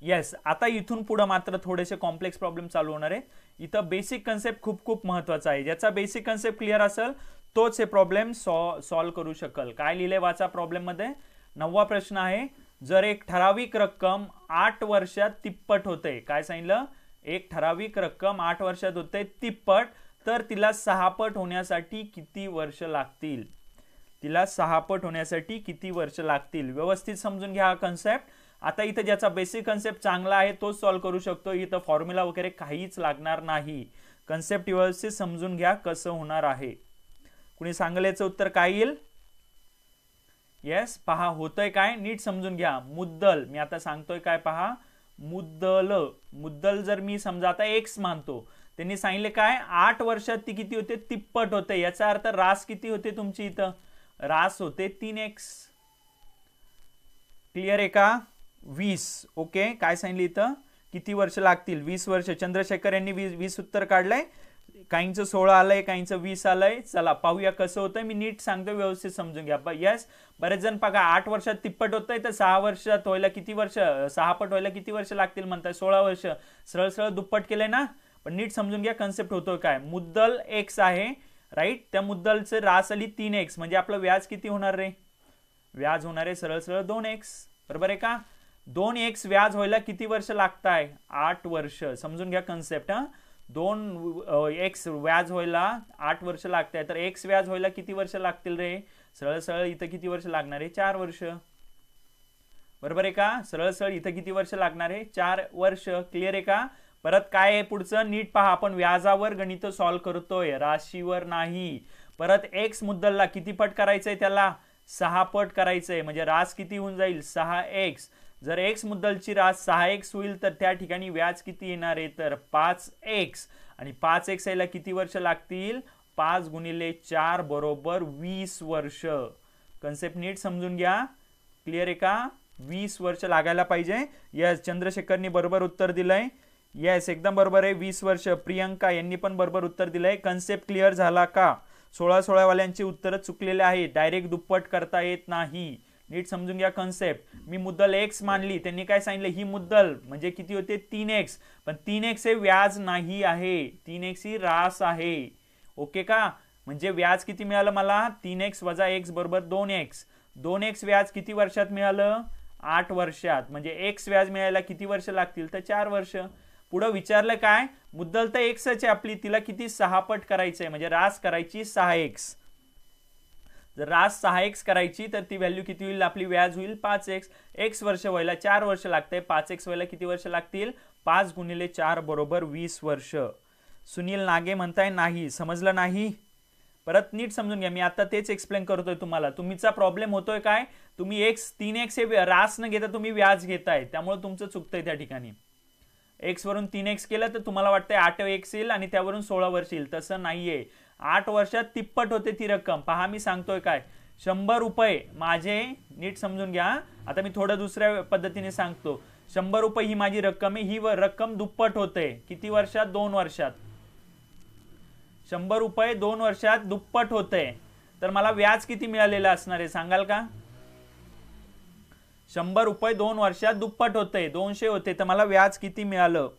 येस, आता इथून पुढे मात्र थोडेसे कॉम्प्लेक्स प्रॉब्लेम चालू होणार आहे. इथं बेसिक कन्सेप्ट खूप खूप महत्वाचा आहे. ज्याचा बेसिक कन्सेप्ट क्लिअर असेल तोच हे प्रॉब्लेम सॉल्व्ह करू शकेल. काय लिहिलंय वाचा प्रॉब्लेम मध्ये. 9वा प्रश्न आहे, जर एक ठराविक रक्कम 8 वर्षात तिप्पट होते. काय सांगितलं, एक ठराविक रक्कम 8 वर्षात होते तिप्पट, तर तिला 6 पट होण्यासाठी किती वर्ष लागतील. तिला 6 पट होण्यासाठी किती वर्ष लागतील. व्यवस्थित समजून घ्या हा कन्सेप्ट. आता इथं ज्याचा बेसिक कन्सेप्ट चांगला आहे तोच सॉल्व्ह करू शकतो. इथं फॉर्म्युला वगैरे काहीच लागणार नाही. कन्सेप्ट व्यवस्थित समजून घ्या कसं होणार आहे. कुणी सांगेल याचं उत्तर काय येईल. येस, पहा होतंय काय, नीट समजून घ्या. मुद्दल मी आता सांगतोय काय पहा. मुद्दल जर मी समजा आता एक्स मानतो, त्यांनी सांगितले काय 8 वर्षात ती किती होते तिप्पट होते. याचा अर्थ रास किती होते तुमची इथं, रास होते 3x. क्लिअर आहे का. 20. ओके, काय सांगितलं इथं किती वर्ष लागतील 20 वर्ष. चंद्रशेखर यांनी 20 उत्तर काढलंय. काहींचं 16 आलंय, काहींचं 20 आलंय. चला पाहूया कसं होतंय. मी नीट सांगतो, व्यवस्थित समजून घ्या. येस, बरेच जण बघा 8 वर्षात तिप्पट होतंय तर 6 वर्षात व्हायला किती वर्ष, 6 पट व्हायला किती वर्ष लागतील म्हणताय. 16 वर्ष. सरळ सरळ दुप्पट केलंय ना. पण नीट समजून घ्या कन्सेप्ट होतोय काय. मुद्दल x आहे राईट, त्या मुद्दलचे रास आली 3x, म्हणजे आपलं व्याज किती होणार रे. व्याज होणार आहे सरळ सरळ 2x. बरोबर आहे का. 2x व्याज व्हायला किती वर्ष लागताय 8 वर्ष. समजून घ्या कन्सेप्ट. 2x व्याज व्हायला 8 वर्ष लागताय, तर x व्याज व्हायला किती वर्ष लागतील रे. सरळ सरळ इथं किती वर्ष लागणार आहे 4 वर्ष. बरोबर आहे का. सरळ सरळ इथं किती वर्ष लागणार आहे 4 वर्ष. क्लिअर आहे का. परत काय आहे पुढचं नीट पहा. आपण व्याजावर गणित सॉल्व्ह करतोय, राशीवर नाही. परत x मुद्दलला किती पट करायचंय, त्याला 6 पट करायचंय, म्हणजे रास किती होऊन जाईल 6x. जर x मुद्दलची रास 6x होईल तर त्या ठिकाणी व्याज किती येणार आहे तर 5x. आणि 5x यायला किती वर्ष लागतील 5 गुणिले 4 बरोबर 20 वर्ष. कन्सेप्ट नीट समजून घ्या. क्लिअर आहे का. 20 वर्ष लागायला पाहिजे. यस, चंद्रशेखरनी बरोबर उत्तर दिलंय. येस, एकदम बरोबर आहे 20 वर्ष. प्रियंका यांनी पण बरोबर उत्तर दिलंय. कन्सेप्ट क्लिअर झाला का. 16 वाल्यांची उत्तर चुकलेले आहे. डायरेक्ट दुप्पट करता येत नाही. नीट समजून घ्या कन्सेप्ट. मी मुद्दल x मानली, त्यांनी काय सांगितलं ही मुद्दल म्हणजे किती होते 3x, पण 3x हे व्याज नाही आहे, 3x ही रास आहे. ओके का. म्हणजे व्याज किती मिळालं मला 3x वजा x बरोबर 2x. 2x व्याज किती वर्षात मिळालं 8 वर्षात. म्हणजे x व्याज मिळायला किती वर्ष लागतील तर 4 वर्ष. पुढे विचारलं काय मुद्दल तर x आहे आपली, तिला किती 6 पट करायचंय, म्हणजे रास करायची 6x. जर रास 6x करायची तर ती व्हॅल्यू किती होईल आपली, व्याज होईल 5x. x वर्ष व्हायला 4 वर्ष लागते, 5x व्हायला किती वर्ष लागतील 5 गुणिले 4 बरोबर 20 वर्ष. सुनील नागे म्हणताय नाही, समजलं नाही. परत नीट समजून घ्या. मी आता तेच एक्सप्लेन करतोय तुम्हाला. तुमचा प्रॉब्लेम होतोय काय, तुम्ही 3x हे रास न घेता तुम्ही व्याज घेताय, त्यामुळे तुमचं चुकतंय त्या ठिकाणी. x वरून 3x केलं तर तुम्हाला वाटतंय 8x येईल आणि त्यावरून 16 वर्ष येईल. तसं नाहीये. 8 वर्षात तिप्पट होते ती रक्कम. पहा मी सांगतोय काय 100 रुपये माझे, नीट समजून घ्या. आता मी थोडं दुसऱ्या पद्धतीने सांगतो. 100 रुपये ही माझी रक्कम आहे, ही रक्कम दुप्पट होते किती वर्षात 2 वर्षात. 100 रुपये 2 वर्षात दुप्पट होते, तर मला व्याज किती मिळालेलं असणार आहे सांगाल का. 100 रुपये 2 वर्षात दुप्पट होते, 200 होते, तर मला व्याज किती मिळालं.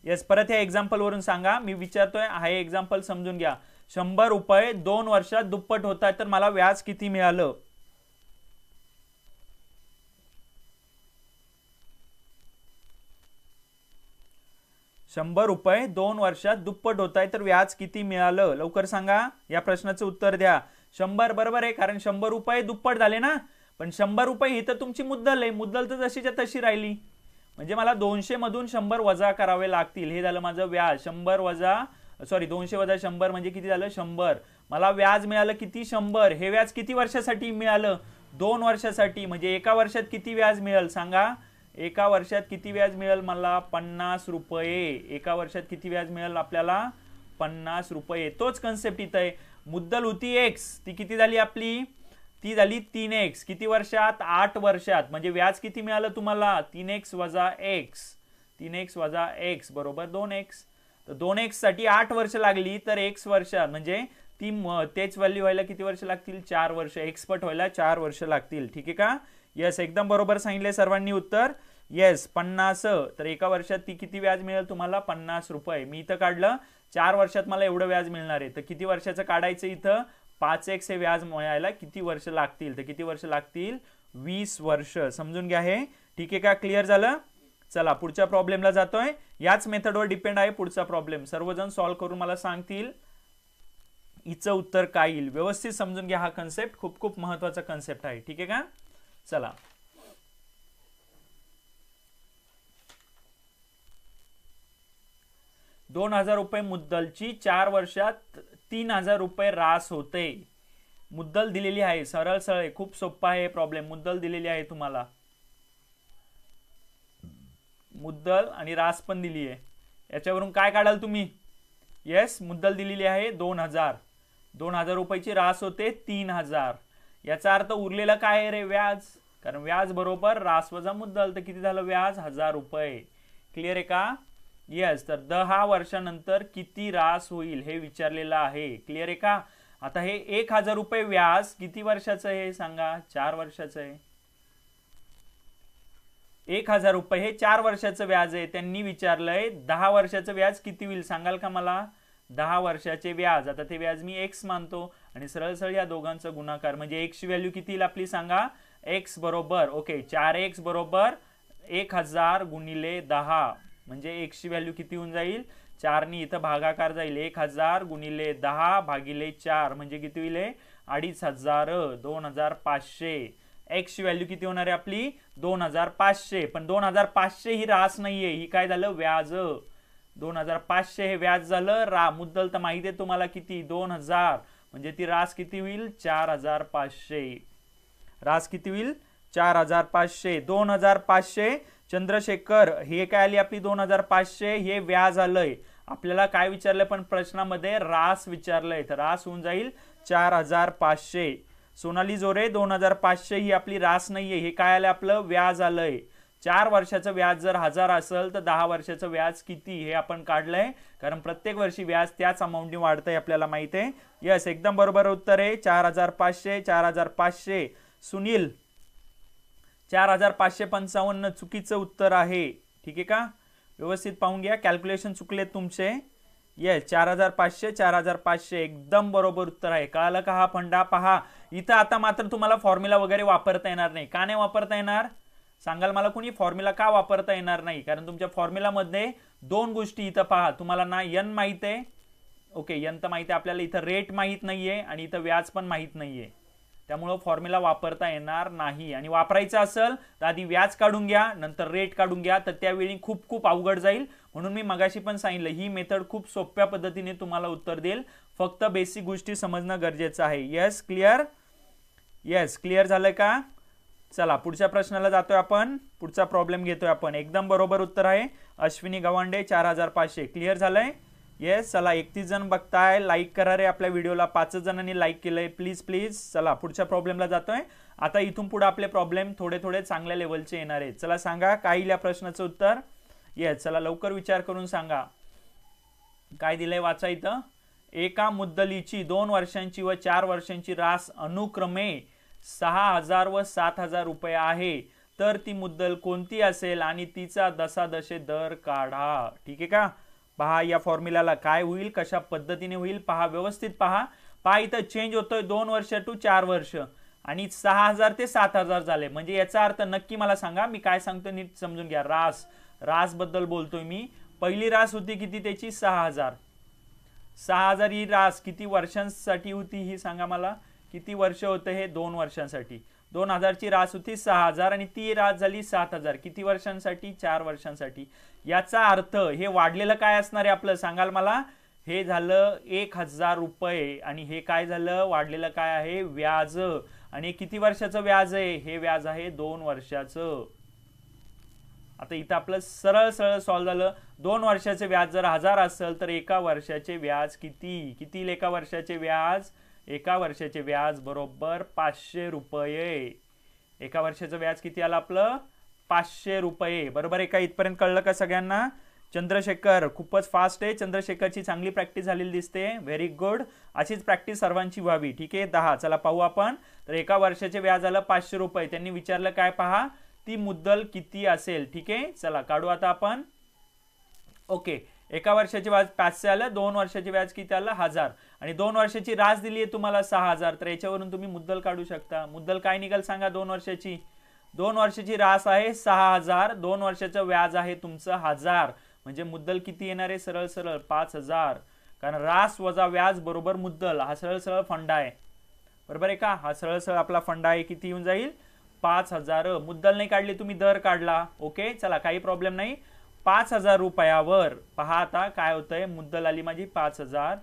येस, परत या एक्झाम्पल वरून सांगा. मी विचारतोय हे एक्झाम्पल समजून घ्या. 100 रुपये 2 वर्षात दुप्पट होतात, तर मला व्याज किती मिळालं. ₹100 2 वर्षात दुप्पट होत आहे, तर व्याज किती मिळालं लवकर सांगा. या प्रश्नाचं उत्तर द्या. 100 बरोबर आहे, कारण 100 रुपये दुप्पट झाले ना. पण 100 रुपये ही तर तुमची मुद्दल आहे, मुद्दल तर जशीच्या तशी राहिली. म्हणजे मला 200 मधून 100 वजा करावे लागतील. हे झालं माझं व्याज. 200 वजा 100 म्हणजे किती झालं 100. मला व्याज मिळालं किती 100. हे व्याज किती वर्षासाठी मिळालं 2 वर्षासाठी. म्हणजे एका वर्षात किती व्याज मिळेल सांगा. एका वर्षात किती व्याज मिळेल मला 50 रुपये. एका वर्षात किती व्याज मिळेल आपल्याला 50 रुपये. तोच कन्सेप्ट इथं आहे. मुद्दल होती x, ती किती झाली आपली, ती झाली 3x. किती वर्षात 8 वर्षात. म्हणजे व्याज किती मिळालं तुम्हाला 3x वजा x. 3x वजा x बरोबर 2x. तर 2x साठी 8 वर्ष लागली, तर x वर्षात म्हणजे तेच व्हॅल्यू व्हायला किती वर्ष लागतील? 4 वर्ष. एक्सपर्ट व्हायला 4 वर्ष लागतील. ठीक आहे का? येस, एकदम बरोबर सांगितले सर्वांनी उत्तर. येस, 50. तर एका वर्षात ती किती व्याज मिळेल तुम्हाला? 50 रुपये. मी इथं काढलं 4 वर्षात मला एवढं व्याज मिळणार आहे. तर किती वर्षाचं काढायचं इथं? 5x हे व्याज मिळायला किती वर्ष लागतील? तर किती वर्ष लागतील? 20 वर्ष. समजून घ्या हे. ठीक आहे का? क्लिअर झालं? चला पुढच्या प्रॉब्लेमला जातोय. याच मेथडवर डिपेंड आहे पुढचा प्रॉब्लेम. सर्वजण सॉल्व्ह करून मला सांगतील हिचं उत्तर काय येईल. व्यवस्थित समजून घ्या हा कन्सेप्ट. खूप खूप महत्वाचा कन्सेप्ट आहे. ठीक आहे का? चला, ₹2000 मुद्दलची 4 वर्षात 3000 रुपये रास होते. मुद्दल दिलेली आहे. सरळ सरळ खूप सोपा आहे प्रॉब्लेम. मुद्दल दिलेली आहे तुम्हाला. मुद्दल आणि रास पण दिली आहे. याच्यावरून काय काढाल तुम्ही? येस, मुद्दल दिलेली आहे 2000. 2000 रुपयाची रास होते 3000. याचा अर्थ उरलेला काय आहे रे? व्याज. कारण व्याज बरोबर रास वजा मुद्दल. तर किती झालं व्याज? 1000 रुपये. क्लिअर आहे का? येस. तर 10 वर्षानंतर किती रास होईल हे विचारलेलं आहे. क्लिअर आहे का? आता हे 1000 रुपये व्याज किती वर्षाचं आहे सांगा? 4 वर्षाचं आहे. 1000 रुपये हे 4 वर्षाचं व्याज आहे. त्यांनी विचारलंय 10 वर्षाचं व्याज किती होईल सांगाल का मला? 10 वर्षाचे व्याज. आता ते व्याज मी x मानतो आणि सरळ सरळ या दोघांचा गुणाकार म्हणजे x ची व्हॅल्यू किती येईल आपली सांगा? x बरोबर ओके 4x बरोबर 1000 गुणिले 10 म्हणजे x ची व्हॅल्यू किती होऊन जाईल? 4 नी इथं भागाकार जाईल. 1000 गुणिले 10 भागिले 4 म्हणजे किती होईल? 2500. 2500. x ची व्हॅल्यू किती होणार आहे आपली? 2500. पण 2500 ही रास नाहीये. ही काय झालं? व्याज. 2500 हे व्याज झालं. मुद्दल तर माहिती आहे तुम्हाला किती? 2000. म्हणजे ती रास किती होईल? 4500. रास किती होईल? 4500. 2500. चंद्रशेखर हे काय आली आपली? 2500 हे व्याज आलंय. आपल्याला काय विचारलंय पण प्रश्नामध्ये? रास विचारलंय. तर रास होऊन जाईल 4500. सोनाली जोरे 2500 ही आपली रास नाहीये. हे काय आलंय आपलं? व्याज आलंय. 4 वर्षाचं व्याज जर 1000 असेल तर 10 वर्षाचं व्याज किती हे आपण काढलंय. कारण प्रत्येक वर्षी व्याज त्याच अमाऊंटने वाढतंय आपल्याला माहिती आहे. यस, एकदम बरोबर उत्तर आहे 4500. 4500. सुनील 4555 चुकीचं उत्तर आहे. ठीक आहे का? व्यवस्थित पाहून घ्या. कॅल्क्युलेशन चुकले तुमचे. येस, 4500. 4500 एकदम बरोबर उत्तर आहे. कळालं का हा फंडा? पहा इथं आता मात्र तुम्हाला फॉर्म्युला वगैरे वापरता येणार नाही. का नाही वापरता येणार सांगाल मला कोणी? फॉर्म्युला का वापरता येणार नाही? कारण तुमच्या फॉर्म्युलामध्ये 2 गोष्टी इथं पहा. तुम्हाला ना n माहित आहे. ओके, n तर माहिती आहे आपल्याला. इथं रेट माहित नाहीये आणि इथं व्याज पण माहित नाहीये. त्यामुळे फॉर्म्युला वापरता येणार नाही. आणि वापरायचं असेल तर आधी व्याज काढून घ्या, नंतर रेट काढून घ्या. तर त्यावेळी खूप खूप अवघड जाईल. म्हणून मी मगाशी पण सांगितलं ही मेथड खूप सोप्या पद्धतीने तुम्हाला उत्तर देईल. फक्त बेसिक गोष्टी समजणं गरजेचं आहे. Yes, clear? येस, क्लिअर झालं का? चला पुढच्या प्रश्नाला जातोय आपण. पुढचा प्रॉब्लेम घेतोय आपण. एकदम बरोबर उत्तर आहे अश्विनी गवांडे 4500. क्लिअर झालंय? येस. चला 31 जण बघताय. लाईक करा रे आपल्या व्हिडिओला. 5 जणांनी लाईक केलंय. Please please. चला पुढच्या प्रॉब्लेमला जातोय. आता इथून पुढे आपले प्रॉब्लेम थोडे थोडे चांगल्या लेवलचे येणार आहेत. चला सांगा काय येईल या प्रश्नाचं उत्तर? येस, चला लवकर विचार करून सांगा. काय दिलंय वाचा इथं. एका मुद्दलीची 2 वर्षांची व 4 वर्षांची रास अनुक्रमे 6000 व 7000 रुपये आहे. तर ती मुद्दल कोणती असेल आणि तिचा दशादशे दर काढा. ठीक आहे का? पहा या फॉर्म्युलाला काय होईल, कशा पद्धतीने होईल पहा. व्यवस्थित पहा. पहा इथं चेंज होतोय 2 वर्ष टू 4 वर्ष आणि 6000 ते 7000 झाले. म्हणजे याचा अर्थ नक्की मला सांगा. मी काय सांगतो नीट समजून घ्या. रास बद्दल बोलतोय मी. पहिली रास होती किती त्याची? 6000. 6000 ही रास किती वर्षांसाठी होती ही सांगा मला. किती वर्ष होते हे? 2 वर्षांसाठी. 2000 ची रास होती 6000 आणि ती रास झाली 7000. किती वर्षांसाठी? 4 वर्षांसाठी. याचा अर्थ हे वाढलेलं काय असणार आहे आपलं सांगाल मला? हे झालं 1000 रुपये आणि हे काय झालं? वाढलेलं काय आहे? व्याज. आणि किती वर्षाचं व्याज आहे? हे व्याज आहे 2 वर्षाचं. आता इथं आपलं सरळ सरळ सॉल्व्ह झालं. 2 वर्षाचे व्याज जर 1000 असेल तर एका वर्षाचे व्याज किती? किती एका वर्षाचे व्याज? एका वर्षाचे व्याज बरोबर 500 रुपये. एका वर्षाचं व्याज किती आलं आपलं? 500 रुपये. बरोबर आहे का? इथपर्यंत कळलं का सगळ्यांना? चंद्रशेखर खूपच फास्ट आहे, चंद्रशेखरची चांगली प्रॅक्टिस झालेली दिसते, व्हेरी गुड. अशीच प्रॅक्टिस सर्वांची व्हावी. ठीक आहे, 10. चला पाहू आपण. तर एका वर्षाचे व्याज आलं 500 रुपये. त्यांनी विचारलं काय पहा, ती मुद्दल किती असेल. ठीक आहे, चला काढू आता आपण. ओके, एका वर्षाचे व्याज 500 आलं, 2 वर्षाचे व्याज किती आलं 1000 आणि 2 वर्षाची रास दिली आहे तुम्हाला 6000. तर याच्यावरून तुम्ही मुद्दल काढू शकता. मुद्दल काय निघाल सांगा 2 वर्षाची. 2 वर्षाची रास आहे 6000, 2 वर्षाचं व्याज आहे तुमचं 1000, म्हणजे मुद्दल किती येणार आहे सरळ सरळ 5000. कारण रास वजा व्याज बरोबर मुद्दल, हा सरळ सरळ फंडा आहे. बरोबर आहे का, हा सरळ सरळ आपला फंडा आहे. किती येऊन जाईल 5000. मुद्दल नाही काढली तुम्ही, दर काढला. ओके, चला काही प्रॉब्लेम नाही. 5000 रुपयावर पहा आता काय होतंय, मुद्दल आली माझी 5000.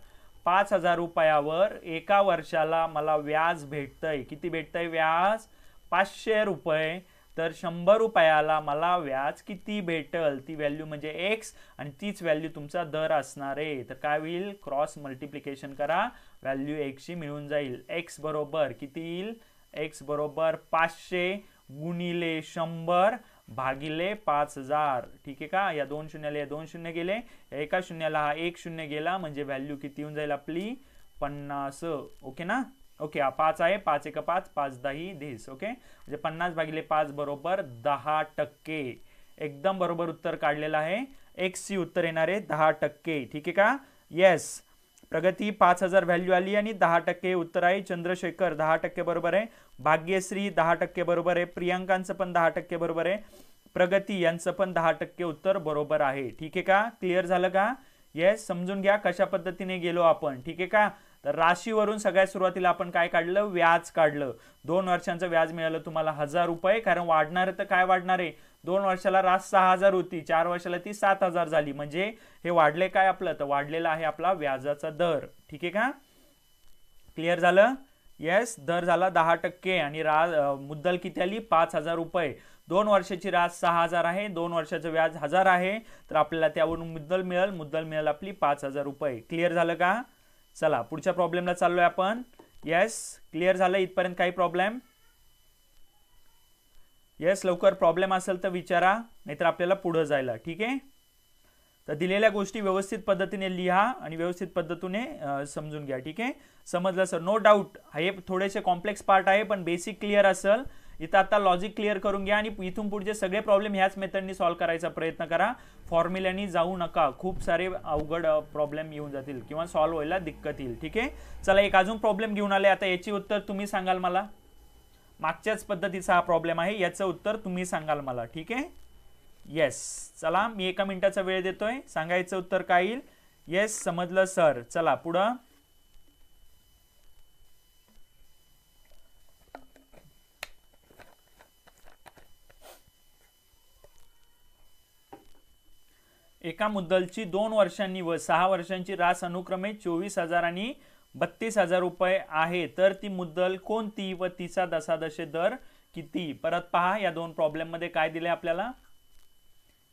5000 रुपयावर एका वर्षाला मला व्याज भेटतंय. किती भेटतंय व्याज 500 रुपये. तर 100 रुपयाला मला व्याज किती भेटल, ती व्हॅल्यू म्हणजे एक्स आणि तीच व्हॅल्यू तुमचा दर असणार आहे. तर काय होईल, क्रॉस मल्टिप्लिकेशन करा, व्हॅल्यू एक्सची मिळून जाईल. एक्स बरोबर किती येईल, एक्स बरोबर 500 गुणिले 100 भागिले 5000. ठीक आहे का, या 2 शून्याला 2 शून्य गेले, या एका शून्याला हा 1 शून्य गेला, म्हणजे व्हॅल्यू किती येऊन जाईल आपली 50. ओके ना. ओके, हा 5 आहे, 5 1 5, 5 10 20. ओके, म्हणजे 50 भागिले 5 बरोबर 10%. एकदम बरोबर उत्तर काढलेलं आहे. एक्स ची उत्तर येणार आहे 10%. ठीक आहे का. येस, प्रगती 5000 व्हॅल्यू आली आणि 10% उत्तर आहे. चंद्रशेखर 10% बरोबर आहे. भाग्यश्री 10% बरोबर आहे. प्रियांकांचं पण 10% बरोबर आहे. प्रगती यांचं पण 10% उत्तर बरोबर आहे. ठीक आहे का, क्लिअर झालं का. येस, समजून घ्या कशा पद्धतीने गेलो आपण. ठीक आहे का. तर राशीवरून सगळ्यात सुरुवातीला आपण काय काढलं, व्याज काढलं. 2 वर्षांचं व्याज मिळालं तुम्हाला 1000 रुपये. कारण वाढणार तर काय वाढणार आहे, 2 वर्षाला रास 6000 होती, 4 वर्षाला ती 7000 झाली, म्हणजे हे वाढले काय आपलं, तर वाढलेला आहे आपला व्याजाचा दर. ठीक आहे का, क्लिअर झालं. येस, दर झाला 10% आणि मुद्दल किती आली 5000 रुपये. 2 वर्षाची रास 6000 आहे, 2 वर्षाचं व्याज 1000 आहे, तर आपल्याला त्यावरून मुद्दल मिळेल आपली 5000 रुपये. क्लिअर झालं का. चला पुढच्या प्रॉब्लेमला चाललोय आपण. येस, क्लिअर झालं इथपर्यंत, काही प्रॉब्लेम. येस, लवकर प्रॉब्लेम असेल तर विचारा, नाहीतर आपल्याला पुढे जायला. ठीक आहे, तर दिलेल्या गोष्टी व्यवस्थित पद्धतीने लिहा आणि व्यवस्थित पद्धतीने समजून घ्या. ठीक आहे, समजलं सर, नो डाऊट. हे थोडेसे कॉम्प्लेक्स पार्ट आहे, पण बेसिक क्लिअर असेल. इथं आता लॉजिक क्लिअर करून घ्या आणि इथून पुढचे सगळे प्रॉब्लेम ह्याच मेथडनी सॉल्व्ह करायचा प्रयत्न करा. फॉर्म्युल्यानी जाऊ नका, खूप सारे अवघड प्रॉब्लेम येऊन जातील किंवा सॉल्व्ह व्हायला दिक्कत येईल. ठीक आहे, चला एक अजून प्रॉब्लेम घेऊन आले. आता याची उत्तर तुम्ही सांगाल मला. मागच्याच पद्धतीचा हा प्रॉब्लेम आहे, याचं उत्तर तुम्ही सांगाल मला. ठीक आहे. येस, चला मी 1 मिनिटाचा वेळ देतोय, सांगायचं उत्तर काय येईल. येस, समजलं सर. चला पुढं. एका मुद्दलची 2 वर्षांनी व 6 वर्षांची रास अनुक्रमे 24,000 आणि 32,000 रुपये आहे, तर ती मुद्दल कोणती व तिचा दशादशे दर किती. परत पहा, या 2 प्रॉब्लेम मध्ये काय दिले आपल्याला.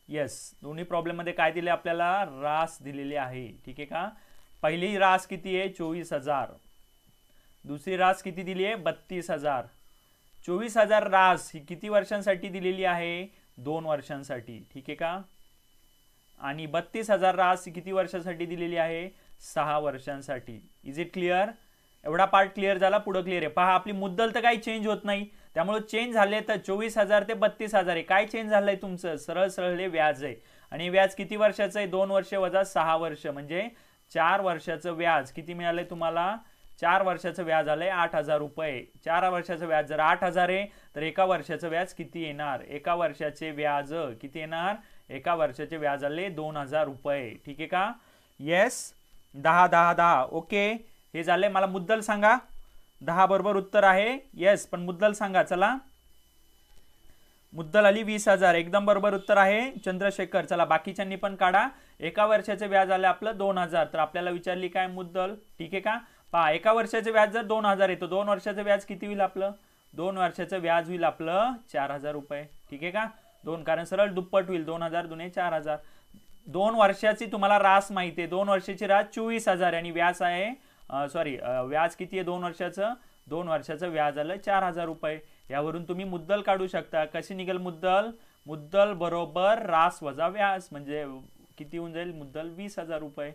येस, दोन्ही प्रॉब्लेम मध्ये काय दिले आपल्याला, रास दिलेली आहे. ठीक आहे का. पहिली रास किती आहे 24,000, दुसरी रास किती दिली आहे 32,000. 24,000 रास ही किती वर्षांसाठी दिलेली आहे, 2 वर्षांसाठी. ठीक आहे का. आणि 32,000 रास किती वर्षासाठी दिलेली आहे, 6 वर्षांसाठी. Is it clear. एवढा पार्ट क्लिअर झाला. पुढे क्लिअर आहे. पहा, आपली मुद्दल तर काही चेंज होत नाही, त्यामुळे चेंज झाले तर 24,000 ते 32,000 आहे. काय चेंज झालंय तुमचं, सरळ सरळ व्याज आहे. आणि व्याज किती वर्षाचं आहे, 2 वर्ष वजा 6 वर्ष, म्हणजे 4 वर्षाचं व्याज किती मिळालंय तुम्हाला. 4 वर्षाचं व्याज आलंय 8,000 रुपये. 4 वर्षाचं व्याज जर 8,000 आहे, तर एका वर्षाचं व्याज किती येणार, एका वर्षाचे व्याज किती येणार, एका वर्षाचे व्याज आले 2,000 रुपये. ठीक आहे का. येस, 10 10 10. ओके, हे झाले. मला मुद्दल सांगा. 10 बरोबर उत्तर आहे. येस, पण मुद्दल सांगा. चला, मुद्दल आली 20,000, एकदम बरोबर उत्तर आहे चंद्रशेखर. चला बाकीच्यांनी पण काढा. एका वर्षाचे व्याज आले आपलं 2,000, तर आपल्याला विचारली काय मुद्दल. ठीक आहे का. पहा, एका वर्षाचे व्याज जर 2,000 येतो, 2 वर्षाचं व्याज किती होईल आपलं, 2 वर्षाचं व्याज होईल आपलं 4,000 रुपये. ठीक आहे का. 2, कारण सरळ दुप्पट होईल, 2,000 दुने 4,000. 2 वर्षाची तुम्हाला रास माहिती आहे, 2 वर्षाची रास 24,000 आणि व्याज आहे व्याज किती आहे 2 वर्षाचं, 2 वर्षाचं व्याज आलं 4,000 रुपये. यावरून तुम्ही मुद्दल काढू शकता. कशी निघेल मुद्दल, मुद्दल बरोबर रास वजा व्याज, म्हणजे किती होऊन जाईल मुद्दल 20,000 रुपये.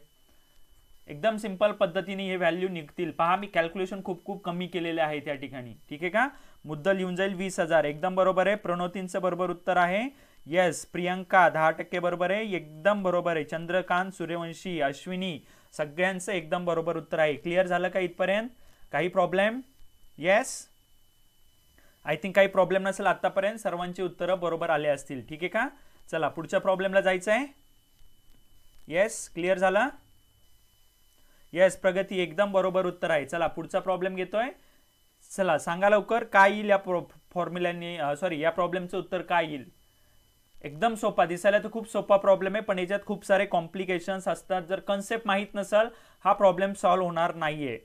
एकदम सिंपल पद्धतीने हे व्हॅल्यू निघतील. पहा मी कॅल्क्युलेशन खूप खूप कमी केलेले आहे त्या ठिकाणी. ठीक आहे का. मुद्दल येऊन जाईल 20,000. एकदम बरोबर आहे. प्रणोतींचं बरोबर उत्तर आहे. येस. प्रियंका 10% बरोबर आहे. एकदम बरोबर आहे. चंद्रकांत, सूर्यवंशी, अश्विनी सगळ्यांचं एकदम बरोबर उत्तर आहे. क्लिअर झालं का इथपर्यंत. काही प्रॉब्लेम. येस. आय थिंक काही प्रॉब्लेम नसेल आतापर्यंत. सर्वांची उत्तरं बरोबर आले असतील. ठीक आहे का. चला पुढच्या प्रॉब्लेमला जायचं आहे. येस. क्लिअर झालं. येस. प्रगती एकदम बरोबर उत्तर आहे. चला पुढचा प्रॉब्लेम घेतोय. चला सांगा लवकर काय येईल या फॉर्म्युल्याने. सॉरी या प्रॉब्लेमचं उत्तर काय येईल. एकदम सोपा दिसायला तर खूप सोपा प्रॉब्लेम आहे पण याच्यात खूप सारे कॉम्प्लिकेशन्स असतात. जर कन्सेप्ट माहित नसेल हा प्रॉब्लेम सॉल्व्ह होणार नाहीये.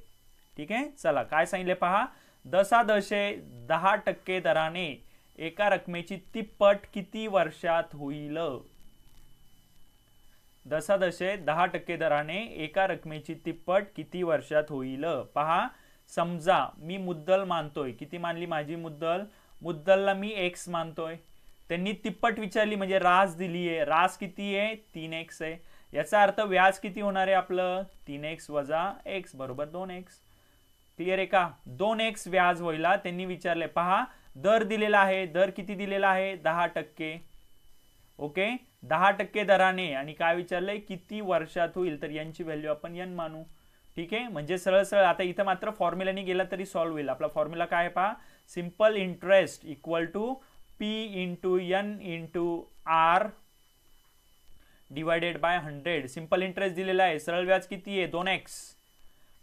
ठीक आहे. चला काय सांगितले पहा. दशादशे 10% दराने एका रकमेची तिप्पट किती वर्षात होईल. दशादशे 10% दराने एका रकमेची तिप्पट किती वर्षात होईल. पहा समजा मी मुद्दल मानतोय. किती मानली माझी मुद्दल. मुद्दलला मी x मानतोय. त्यांनी तिप्पट विचारली म्हणजे रास दिली आहे. रास किती आहे 3x आहे. याचा अर्थ व्याज किती होणार आहे आपलं 3x वजा x बरोबर 2x. क्लिअर आहे का. 2x व्याज होईल. त्यांनी विचारले पहा दर दिलेला आहे. दर किती दिलेला आहे 10%. ओके 10% दराने आणि काय विचारलंय किती वर्षात होईल. तर यांची व्हॅल्यू आपण n मानू. ठीक आहे. म्हणजे सरळ सरळ आता इथं मात्र फॉर्म्युलाने गेला तरी सॉल्व्ह होईल. आपला फॉर्म्युला काय आहे पहा. Simple interest equal to P into n into R divided by 100. Simple interest दिलेला आहे. सरळ व्याज किती आहे 2x.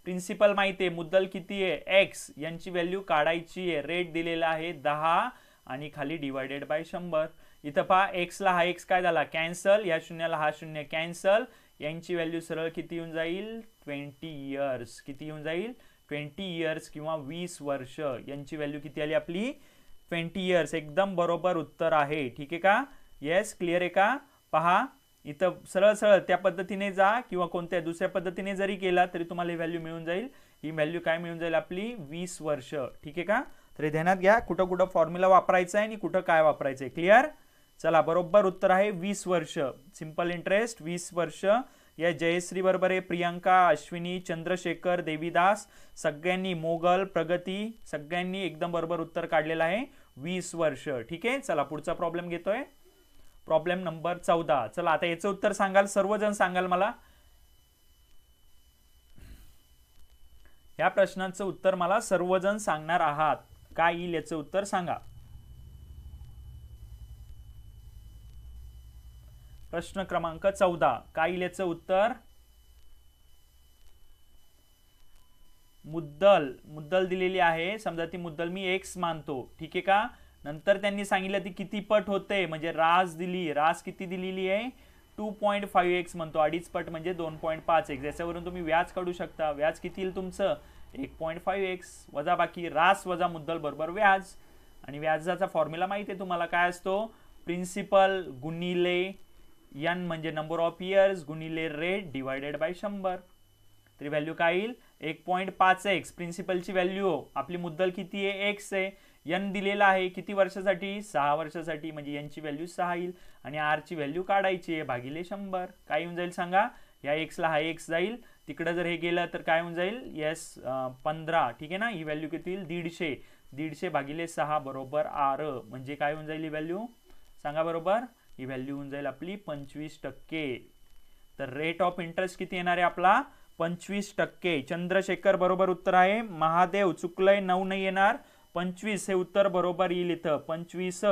प्रिन्सिपल माहिती आहे. मुद्दल किती आहे x. यांची व्हॅल्यू काढायची आहे. रेट दिलेला आहे 10 आणि खाली डिवायडेड बाय 100. इथं पहा x ला हा x काय झाला कॅन्सल. या शून्याला हा शून्य कॅन्सल. यांची व्हॅल्यू सरळ किती येऊन जाईल 20 इयर्स. किती येऊन जाईल 20 इयर्स किंवा 20 वर्ष. यांची व्हॅल्यू किती आली आपली 20 इयर्स. एकदम बरोबर उत्तर आहे. ठीक आहे का. येस. क्लिअर आहे का. पहा इथं सरळ सरळ त्या पद्धतीने जा किंवा कोणत्या दुसऱ्या पद्धतीने जरी केला तरी तुम्हाला ही व्हॅल्यू मिळून जाईल. ही व्हॅल्यू काय मिळून जाईल आपली 20 वर्ष. ठीक आहे का. तर ध्यानात घ्या कुठं कुठं फॉर्म्युला वापरायचा आहे आणि कुठं काय वापरायचंय. क्लिअर. चला बरोबर उत्तर आहे 20 वर्ष. सिंपल इंटरेस्ट 20 वर्ष. या जयश्री बरोबर आहे. प्रियंका, अश्विनी, चंद्रशेखर, देवीदास सगळ्यांनी, मोगल, प्रगती सगळ्यांनी एकदम बरोबर उत्तर काढलेलं आहे 20 वर्ष. ठीक आहे. चला पुढचा प्रॉब्लेम घेतोय. Problem number 14. चला आता याचं उत्तर सांगाल सर्वजण सांगाल मला. या प्रश्नाचं उत्तर मला सर्वजण सांगणार आहात. काय येईल याचं उत्तर सांगा. प्रश्न क्रमांक 14. काय येईल याचं उत्तर. मुद्दल दिलेली आहे. समजा ती मुद्दल मी x मानतो. ठीक आहे का. नंतर त्यांनी सांगितलं ती किती पट होते म्हणजे रास दिली. रास किती दिलेली आहे 2.5x म्हणतो. 2.5 पट म्हणजे 2.5x. याच्यावरून तुम्ही व्याज काढू शकता. व्याज किती येईल तुमचं 1.5x वजा बाकी रास वजा मुद्दल बरोबर व्याज. आणि व्याजाचा फॉर्म्युला माहिती आहे तुम्हाला काय असतो. प्रिन्सिपल गुणिले n म्हणजे नंबर ऑफ इयर्स गुणिले रेट डिवायडेड बाय 100. तरी व्हॅल्यू काय येईल 1.5x. प्रिन्सिपलची व्हॅल्यू आपली मुद्दल किती आहे x आहे. n दिलेला आहे किती वर्षासाठी 6 वर्षासाठी म्हणजे यांची व्हॅल्यू 6 येईल. आणि r ची व्हॅल्यू काढायची आहे भागिले 100. काय येऊन जाईल सांगा. या x ला हा x जाईल. तिकडे जर हे गेलं तर काय होऊन जाईल येस 15. ठीक आहे ना. ही व्हॅल्यू किती येईल 150. 150 भागिले 6 बरोबर r. म्हणजे काय होऊन जाईल ही व्हॅल्यू सांगा बरोबर. ही व्हॅल्यू होऊन जाईल आपली 25%. तर रेट ऑफ इंटरेस्ट किती येणार आहे आपला 25%. चंद्रशेखर बरोबर उत्तर आहे. महादेव चुकलंय 9 नाही येणार 25 हे उत्तर बरोबर येईल इथं 25.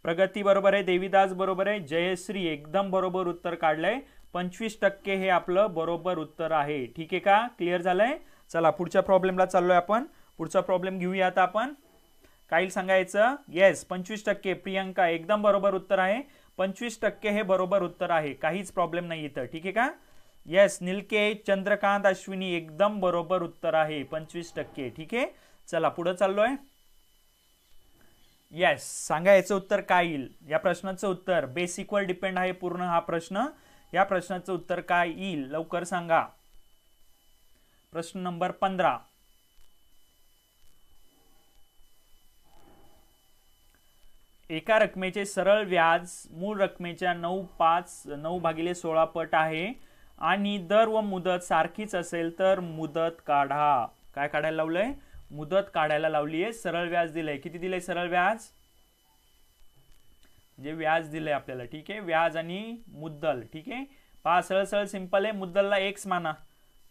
प्रगती बरोबर आहे. देवीदास बरोबर आहे. जयश्री एकदम बरोबर उत्तर काढलंय 25% हे आपलं बरोबर उत्तर आहे. ठीक आहे का. क्लिअर झालंय. चला पुढच्या प्रॉब्लेमला चाललोय आपण. पुढचा प्रॉब्लेम घेऊया आता आपण. काय सांगायचं येस 25%. प्रियंका एकदम बरोबर उत्तर आहे. 25% हे बरोबर उत्तर आहे. काहीच प्रॉब्लेम नाही इथं. ठीक आहे का. येस निलके, चंद्रकांत, अश्विनी एकदम बरोबर उत्तर आहे 25%. ठीक आहे. चला पुढे चाललोय. येस सांगा याचं उत्तर काय येईल. या प्रश्नाचं उत्तर बेसिकवर डिपेंड आहे पूर्ण हा प्रश्न. या प्रश्नाचं उत्तर काय येईल लवकर सांगा. प्रश्न नंबर 15. एका रकमेचे सरळ व्याज मूळ रकमेच्या 9/16 पट आहे आणि दर व मुदत सारखीच असेल तर मुदत काढा. काय काढायला लावलंय? मुदत काढायला लावली आहे. सरळ व्याज दिलंय. किती दिलंय सरळ व्याज? म्हणजे व्याज दिलंय आपल्याला. ठीक आहे, व्याज आणि मुद्दल. ठीक आहे, पहा सरळ सरळ सिंपल आहे. मुद्दलला एक्स माना.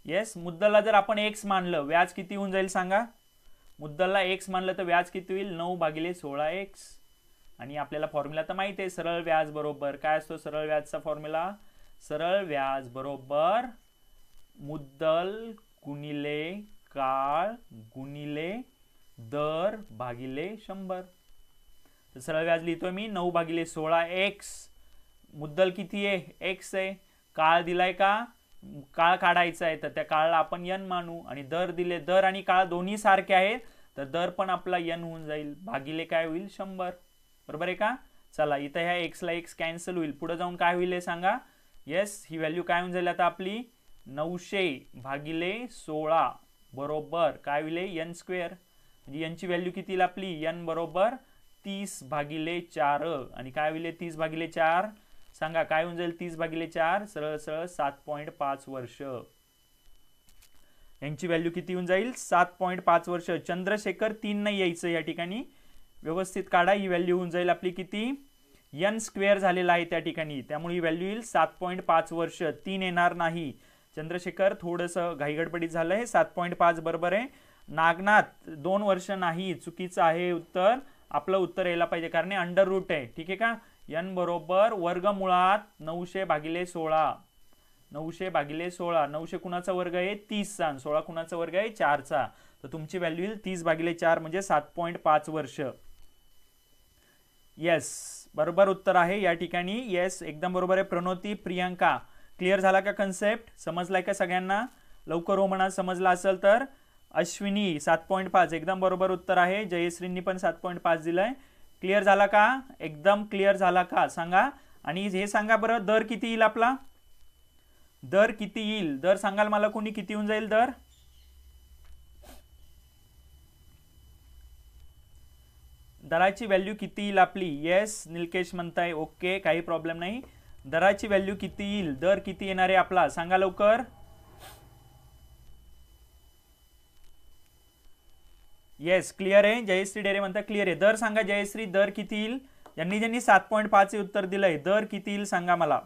येस, मुद्दलला जर आपण एक्स मानलं व्याज किती होऊन जाईल सांगा? मुद्दलला एक्स मानलं तर व्याज किती होईल? 9/16 एक्स. आणि आपल्याला फॉर्म्युला तर माहिती आहे, सरळ व्याज बरोबर काय असतो? सरळ व्याजचा फॉर्म्युला सरळ व्याज बरोबर मुद्दल गुणिले काळ गुणिले दर भागिले 100. तर सरळ व्याज लिहितोय मी 9/16 एक्स. मुद्दल किती आहे? एक्स आहे. काळ दिलाय का? काळ काढायचा आहे तर त्या काळाला आपण n मानू. आणि दर दिले, दर आणि काळ दोन्ही सारखे आहेत तर दर पण आपला n होऊन जाईल. भागिले काय होईल? 100. बरोबर आहे का? चला, इथं ह्या एक्स ला एक्स कॅन्सल होईल. पुढे जाऊन काय होईल सांगा? येस, ही व्हॅल्यू काय होऊन जाईल आता आपली? 900/16 बरोबर काय होईल? n square. म्हणजे n ची व्हॅल्यू किती येईल आपली? n बरोबर 30/4. आणि काय होईल 30/4? सांगा काय होऊन जाईल 30/4? सरळ सरळ 7.5 वर्ष. यांची व्हॅल्यू किती होऊन जाईल? 7.5 वर्ष. चंद्रशेखर 3 नाही यायचं या ठिकाणी. व्यवस्थित काढा. ही व्हॅल्यू होऊन जाईल आपली किती? n स्क्वेअर झालेला आहे त्या ठिकाणी, त्यामुळे ही व्हॅल्यू येईल 7.5 वर्ष. 3 येणार नाही. चंद्रशेखर थोडंसं घाईगडबडीत झालंय. 7.5 बरोबर आहे. नागनाथ 2 वर्ष नाही, चुकीचं आहे उत्तर. आपलं उत्तर यायला पाहिजे कारण अंडर रूट आहे. ठीक आहे का? n बरोबर वर्गमुळात 900/16. 900/16. 900 कुणाचा वर्ग आहे? 30चा. 16 कुणाचा वर्ग आहे? 4चा. तर तुमची व्हॅल्यू येईल 30/4 म्हणजे 7.5 वर्ष. येस, बरोबर उत्तर आहे या ठिकाणी. येस, एकदम बरोबर आहे. प्रणोती, प्रियंका, क्लिअर झाला का कन्सेप्ट? समजलाय का सगळ्यांना? लवकर हो म्हणा समजला असेल तर. अश्विनी 7.5 एकदम बरोबर उत्तर आहे. जयश्रींनी पण 7.5 दिलंय. क्लिअर झाला का? एकदम क्लिअर झाला का सांगा? आणि हे सांगा बरं, दर किती येईल आपला? दर किती येईल? दर सांगाल मला कोणी? किती होऊन जाईल दर? दराची व्हॅल्यू किती येईल आपली? येस, निलकेश म्हणताय. ओके, काही प्रॉब्लेम नाही. दराची व्हॅल्यू किती येईल? दर किती येणार आहे आपला? सांगा लवकर. येस, क्लिअर आहे. जयश्री डेरे म्हणता क्लिअर आहे. दर सांगा जयश्री, दर किती येईल? ज्यांनी ज्यांनी 7.5 चे उत्तर दिलंय दर किती येईल सांगा मला.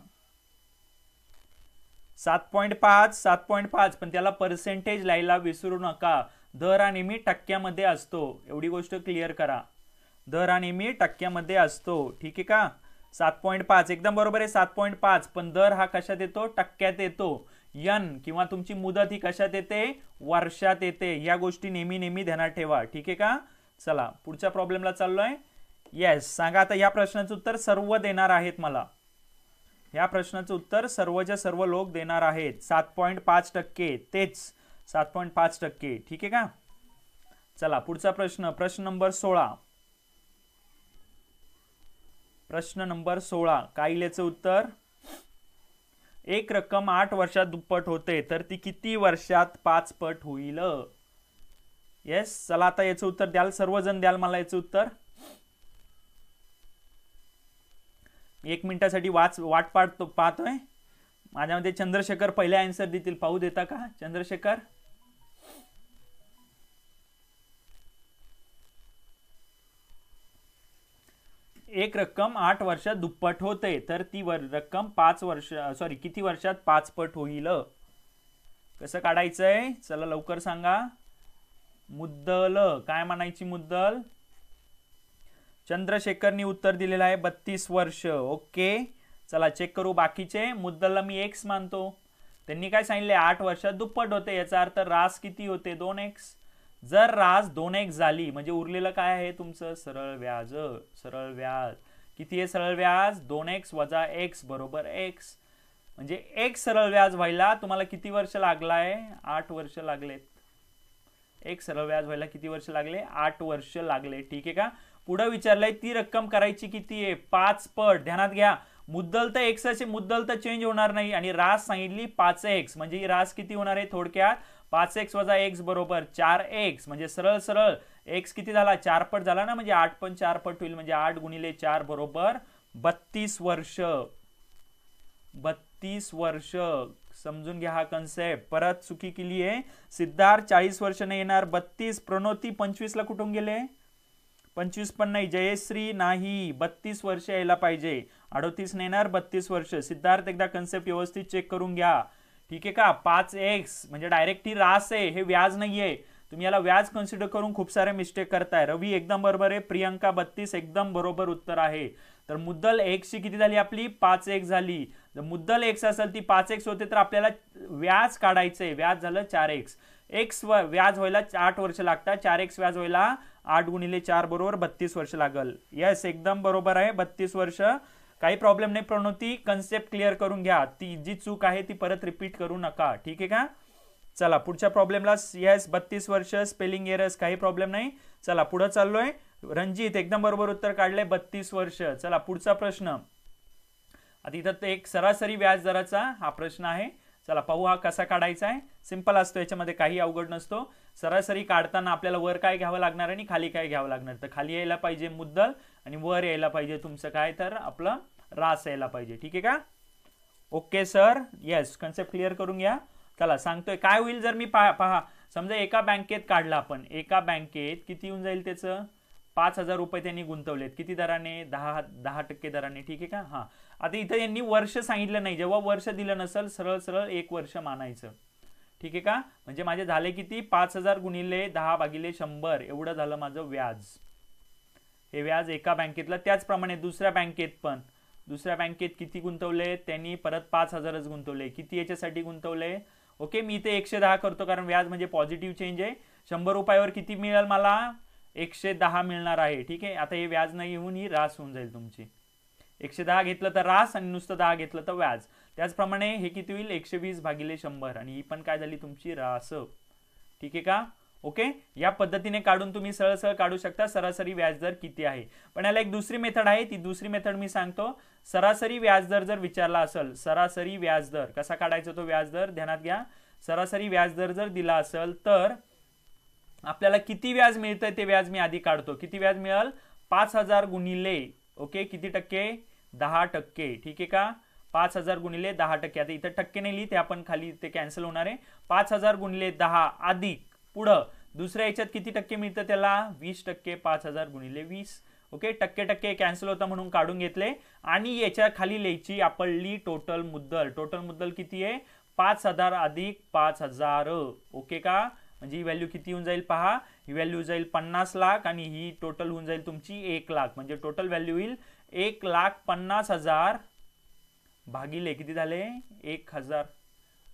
7.5 7.5, पण त्याला पर्सेंटेज लिहायला विसरू नका. दर हा नेहमी टक्क्यामध्ये असतो, एवढी गोष्ट क्लिअर करा. दर हा नेहमी टक्क्यामध्ये असतो. ठीक आहे का? 7.5 एकदम बरोबर आहे. 7.5, पण दर हा कशात येतो? टक्क्यात येतो. n किंवा तुमची मुदत ही कशात येते? वर्षात येते. या गोष्टी नेहमी नेहमी ध्यानात ठेवा. ठीक आहे का? चला पुढच्या प्रॉब्लेमला चाललोय. येस, सांगा आता. या प्रश्नाचं उत्तर सर्व देणार आहेत मला. या प्रश्नाचं उत्तर सर्वच्या सर्व लोक देणार आहेत. 7.5%, तेच 7.5%. ठीक आहे का? चला पुढचा प्रश्न, प्रश्न नंबर 16. प्रश्न नंबर 16 काय याचं उत्तर? एक रक्कम 8 वर्षात दुप्पट होते तर ती किती वर्षात 5 पट होईल? येस, चला आता याचं उत्तर द्याल सर्वजण, द्याल मला याचं उत्तर. 1 मिनिटासाठी वाट पाहतोय. माझ्यामध्ये चंद्रशेखर पहिले आन्सर देतील. पाहू देता का चंद्रशेखर? एक रक्कम 8 वर्षात दुप्पट होते तर ती रक्कम किती वर्षात 5 पट होईल? कसं काढायचंय? चला लवकर सांगा. मुद्दल काय म्हणायची? मुद्दल. चंद्रशेखरनी उत्तर दिलेलं आहे 32 वर्ष. ओके, चला चेक करू बाकीचे. मुद्दलला मी x मानतो. त्यांनी काय सांगितले? 8 वर्षात दुप्पट होते. याचा अर्थ रास किती होते? 2x. जर रास 2x झाली म्हणजे उरलेलं काय आहे तुमचं? सरळ व्याज. सरळ व्याज किती आहे? सरळ व्याज 2x वजा x बरोबर x. म्हणजे x सरळ व्याज व्हायला तुम्हाला किती वर्ष लागलाय? 8 वर्ष लागलेत. एक सरळ व्याज व्हायला किती वर्ष लागले? 8 वर्ष लागले. ठीक आहे का? पुढे विचारलंय ती रक्कम करायची किती आहे? 5 पट. ध्यानात घ्या, मुद्दल तर x चे, मुद्दल तर चेंज होणार नाही. आणि रास सांगितली 5x, म्हणजे ही रास किती होणार आहे? थोडक्यात 5x वजा x बरोबर 4x. म्हणजे सरळ सरळ एक्स किती झाला 4 पट झाला ना, म्हणजे 8 पण 4 पट होईल, म्हणजे 8 गुणिले 4 बरोबर 32 वर्ष. 32 वर्ष समजून घ्या हा कन्सेप्ट. परत चुकी केली आहे. सिद्धार्थ 40 वर्ष नाही येणार, 32. प्रणोती 25 ला कुठून गेले, 25 पण नाही. जयश्री नाही, 32 वर्ष यायला पाहिजे, 38 नाही येणार, 32 वर्ष. सिद्धार्थ एकदा कन्सेप्ट व्यवस्थित चेक करून घ्या, ठीक आहे का. 5x म्हणजे डायरेक्ट ही रास आहे, हे व्याज नाहीये. तुम्ही याला व्याज कन्सिडर करून खूप सारे मिस्टेक करताय. रवी एकदम बरोबर आहे, प्रियंका 32 एकदम बरोबर उत्तर आहे. तर मुद्दल x ची किती झाली आपली, 5x झाली. जर मुद्दल x असेल ती 5x होते, तर आपल्याला व्याज काढायचंय. व्याज झालं 4x. x व्याज व्हायला 8 वर्ष लागतात, 4x व्याज व्हायला 8 गुणिले 4 बरोबर 32 वर्ष लागल. येस एकदम बरोबर आहे, 32 वर्ष. काही प्रॉब्लेम नाही प्रणोती, कन्सेप्ट क्लिअर करून घ्या. ती जी चूक आहे ती परत रिपीट करू नका, ठीक आहे का. चला पुढच्या प्रॉब्लेमला. येस 32 वर्ष, स्पेलिंग एरर्स, काही प्रॉब्लेम नाही. चला पुढे चाललोय. रणजित एकदम बरोबर उत्तर काढले, 32 वर्ष. चला पुढचा प्रश्न. आता इथं एक सरासरी व्याज दराचा हा प्रश्न आहे. चला पाहू हा कसा काढायचा आहे. सिंपल असतो, याच्यामध्ये काही अवघड नसतो. सरासरी काढताना आपल्याला वर काय घ्यावं लागणार आणि खाली काय घ्यावं लागणार. तर खाली यायला पाहिजे मुद्दल आणि वर यायला पाहिजे तुमचं काय, तर आपलं रास यायला पाहिजे, ठीक आहे का. Okay sir, yes concept clear करून घ्या. चला सांगतोय काय होईल जर मी पहा समजा एका बँकेत काढला आपण, एका बँकेत किती येऊन जाईल त्याचं, 5,000 रुपये त्यांनी गुंतवलेत. किती दराने, 10% दराने, ठीक आहे का. हा आता इथं यांनी वर्ष सांगितलं नाही, जेव्हा वर्ष दिलं नसेल सरळ सरळ 1 वर्ष मानायचं, ठीक आहे का. म्हणजे माझे झाले किती, 5,000 गुणिले 10 भागिले 100 एवढं झालं माझं व्याज. हे व्याज एका बँकेतलं. त्याचप्रमाणे दुसऱ्या बँकेत पण, दुसऱ्या बँकेत किती गुंतवले त्यांनी, परत 5,000च गुंतवले. किती याच्यासाठी गुंतवले, ओके. मी इथे 110 करतो कारण व्याज म्हणजे पॉझिटिव्ह चेंज आहे. 100 रुपयावर किती मिळेल मला, 110 मिळणार आहे, ठीक आहे. आता हे व्याज नाही येऊन ही रास होऊन जाईल तुमची. 110 घेतलं तर रास आणि नुसतं 10 घेतलं तर व्याज. त्याचप्रमाणे हे किती होईल, 120 भागिले 100 आणि ही पण काय झाली तुमची रास, ठीक आहे का. ओके, या पद्धतीने काढून तुम्ही सरळ सरळ काढू शकता सरासरी व्याजदर किती आहे. पण याला एक दुसरी मेथड आहे, ती दुसरी मेथड मी सांगतो. सरासरी व्याजदर जर विचारला असेल, सरासरी व्याजदर कसा काढायचा तो व्याजदर ध्यानात घ्या. सरासरी व्याजदर जर दिला असेल तर आपल्याला किती व्याज मिळतंय ते व्याज मी आधी काढतो. किती व्याज मिळेल, 5,000 गुणिले, ओके किती टक्के, 10%, ठीक आहे का. 5,000 गुणिले 10%. आता इथं टक्के नाही लिहित, आपण खाली ते कॅन्सल होणार आहे. 5,000 गुणिले 10 अधिक पुढं दुसऱ्या याच्यात किती टक्के मिळतं त्याला, 20%. 5,000 गुणिले 20, ओके. टक्के टक्के कॅन्सल होता म्हणून काढून घेतले. आणि याच्या खाली लिहायची आपली टोटल मुद्दल. टोटल मुद्दल किती आहे, 5,000 अधिक 5,000, ओके का. म्हणजे ही व्हॅल्यू किती होऊन जाईल पहा, ही व्हॅल्यू जाईल 50 लाख आणि ही टोटल होऊन जाईल तुमची 1 लाख. म्हणजे टोटल व्हॅल्यू येईल 1,50,000 भागिले किती झाले, 1,000,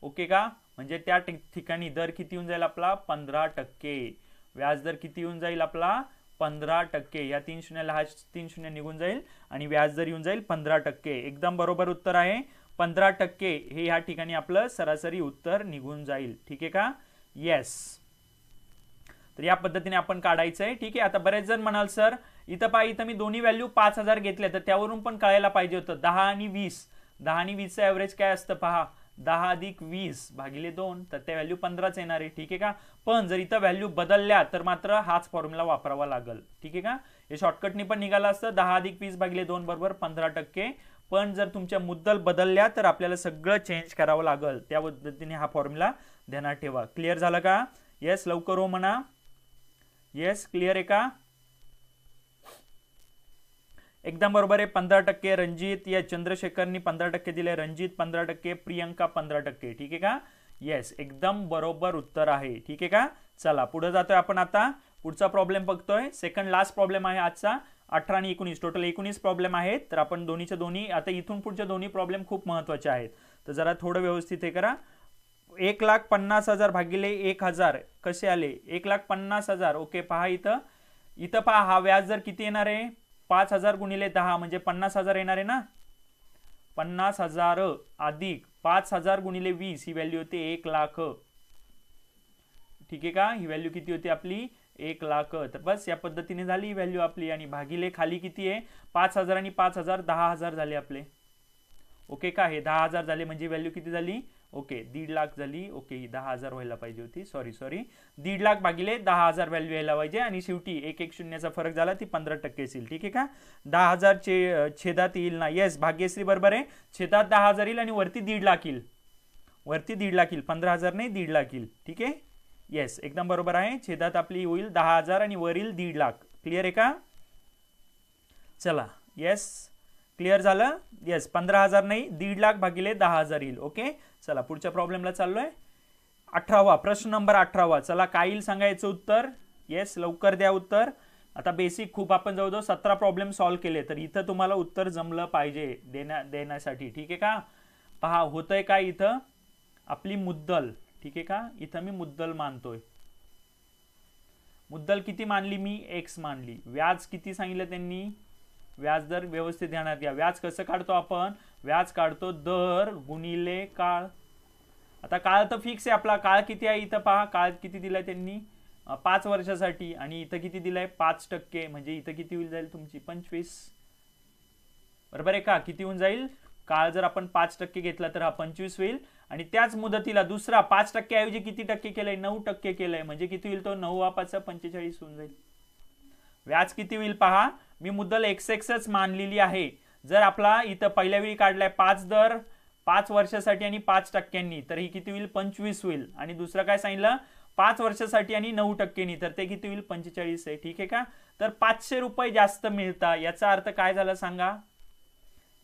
ओके का. म्हणजे त्या ठिकाणी दर किती होऊन जाईल आपला, 15%. व्याजदर किती होऊन जाईल आपला, 15%. या 3 शून्याला हा 3 शून्य निघून जाईल आणि व्याजदर येऊन जाईल 15%. एकदम बरोबर उत्तर आहे 15%. हे या ठिकाणी आपलं सरासरी उत्तर निघून जाईल, ठीक आहे का. येस, तर या पद्धतीने आपण काढायचंय, ठीक आहे. आता बरेच जण म्हणाल सर इथं पहा, इथं मी दोन्ही व्हॅल्यू 5,000 घेतले, तर त्यावरून पण कळायला पाहिजे होतं 10 आणि 20. 10 आणि 20चं ॲव्हरेज काय असतं पहा, 10 अधिक 20 भागिले 2, तर त्या व्हॅल्यू 15च येणार आहे, ठीक आहे का. पण जर इथं व्हॅल्यू बदलल्या तर मात्र हाच फॉर्म्युला वापरावा लागेल, ठीक आहे का. हे शॉर्टकटनी पण निघालं असतं, 10 अधिक 20 भागिले 2 बरोबर 15%. पण जर तुमच्या मुद्दल बदलल्या तर आपल्याला सगळं चेंज करावं लागेल. त्या पद्धतीने हा फॉर्म्युला ध्यानात ठेवा. क्लिअर झालं का. येस लवकर हो म्हणा. येस क्लिअर आहे का. एकदम बरोबर आहे 15%. रणजित या चंद्रशेखरनी 15% दिले, रणजित 15%, प्रियंका 15%, ठीक आहे का. येस एकदम बरोबर उत्तर आहे, ठीक आहे का. चला पुढे जातोय आपण. आता पुढचा प्रॉब्लेम बघतोय. सेकंड लास्ट प्रॉब्लेम आहे आजचा. 18 आणि 19 टोटल 19 प्रॉब्लेम आहेत. तर आपण दोन्हीच्या दोन्ही, आता इथून पुढचे दोन्ही प्रॉब्लेम खूप महत्वाचे आहेत, तर जरा थोडं व्यवस्थित हे करा. 1,50,000 भागिले 1,000 कसे आले, 1,50,000, ओके. पहा इथं, इथं पहा हा व्याज दर किती येणार आहे, 5,000 गुणिले 10 म्हणजे 50,000 येणार आहे ना. 50,000 अधिक 5,000 गुणिले 20 ही व्हॅल्यू होते 1 लाख, ठीक आहे का. ही व्हॅल्यू किती होती आपली, 1 लाख. तर बस या पद्धतीने झाली ही व्हॅल्यू आपली. आणि भागिले खाली किती आहे, 5,000 आणि 5,000 10,000 झाले आपले, ओके का? हे 10,000 झाले म्हणजे व्हॅल्यू किती झाली? ओके 1.5 लाख झाली. ओके ही 10,000 व्हायला पाहिजे होती, सॉरी 1.5 लाख भागिले 10,000 व्हॅल्यू यायला पाहिजे आणि शेवटी एक एक शून्याचा फरक झाला ती 15% येईल. ठीक आहे का? 10,000 छेदात येईल ना? येस भाग्यश्री बरोबर आहे. छेदात 10,000 येईल आणि वरती 1.5 लाख येईल. वरती 1.5 लाख येईल, 15,000 नाही 1.5 लाख येईल. ठीक आहे, येस एकदम बरोबर आहे. छेदात आपली होईल 10,000 आणि वरील 1.5 लाख. क्लिअर आहे का? चला येस क्लिअर झालं. येस 15,000 नाही 1.5 लाख भागिले 10,000 येईल. ओके चला पुढच्या प्रॉब्लेमला चाललोय. 18वा प्रश्न नंबर 18वा. चला काय येईल सांगायचं उत्तर. येस लवकर द्या उत्तर. आता बेसिक खूप आपण जवळजवळ 17 प्रॉब्लेम सॉल्व्ह केले, तर इथं तुम्हाला उत्तर जमलं पाहिजे देण्यासाठी. ठीक आहे का? पहा होतंय काय इथं, आपली मुद्दल. ठीक आहे का? इथं मी मुद्दल मानतोय. मुद्दल किती मानली मी? x मानली. व्याज किती सांगितलं त्यांनी? व्याज दर व्यवस्थित ध्यानात घ्या. व्याज कसं काढतो आपण? व्याज काढतो दर गुणिले काळ. आता काळ तर फिक्स आहे आपला. काळ किती आहे इथं पहा, काळ किती दिलाय त्यांनी? 5 वर्षासाठी. आणि इथं किती दिलाय? 5%. म्हणजे इथं किती होईल जाईल तुमची? 25. बरोबर आहे का? किती होऊन जाईल? काळ जर आपण 5% घेतला तर हा 25 होईल. आणि त्याच मुदतीला दुसरा 5% ऐवजी किती टक्के केलंय? 9% केलंय. म्हणजे किती होईल तो? 9 × 5 = 45 होऊन जाईल. व्याज किती होईल पहा. मी मुद्दल XX मानलेली आहे. जर आपला इथं पहिल्या वेळी काढलाय 5 दर 5 वर्षासाठी आणि 5%नी, तर ही किती होईल? 25 होईल. आणि दुसरं काय सांगितलं? 5 वर्षासाठी आणि 9%नी, तर ते किती होईल? 45 आहे. ठीक आहे का? तर 500 रुपये जास्त मिळतात. याचा अर्थ काय झाला सांगा?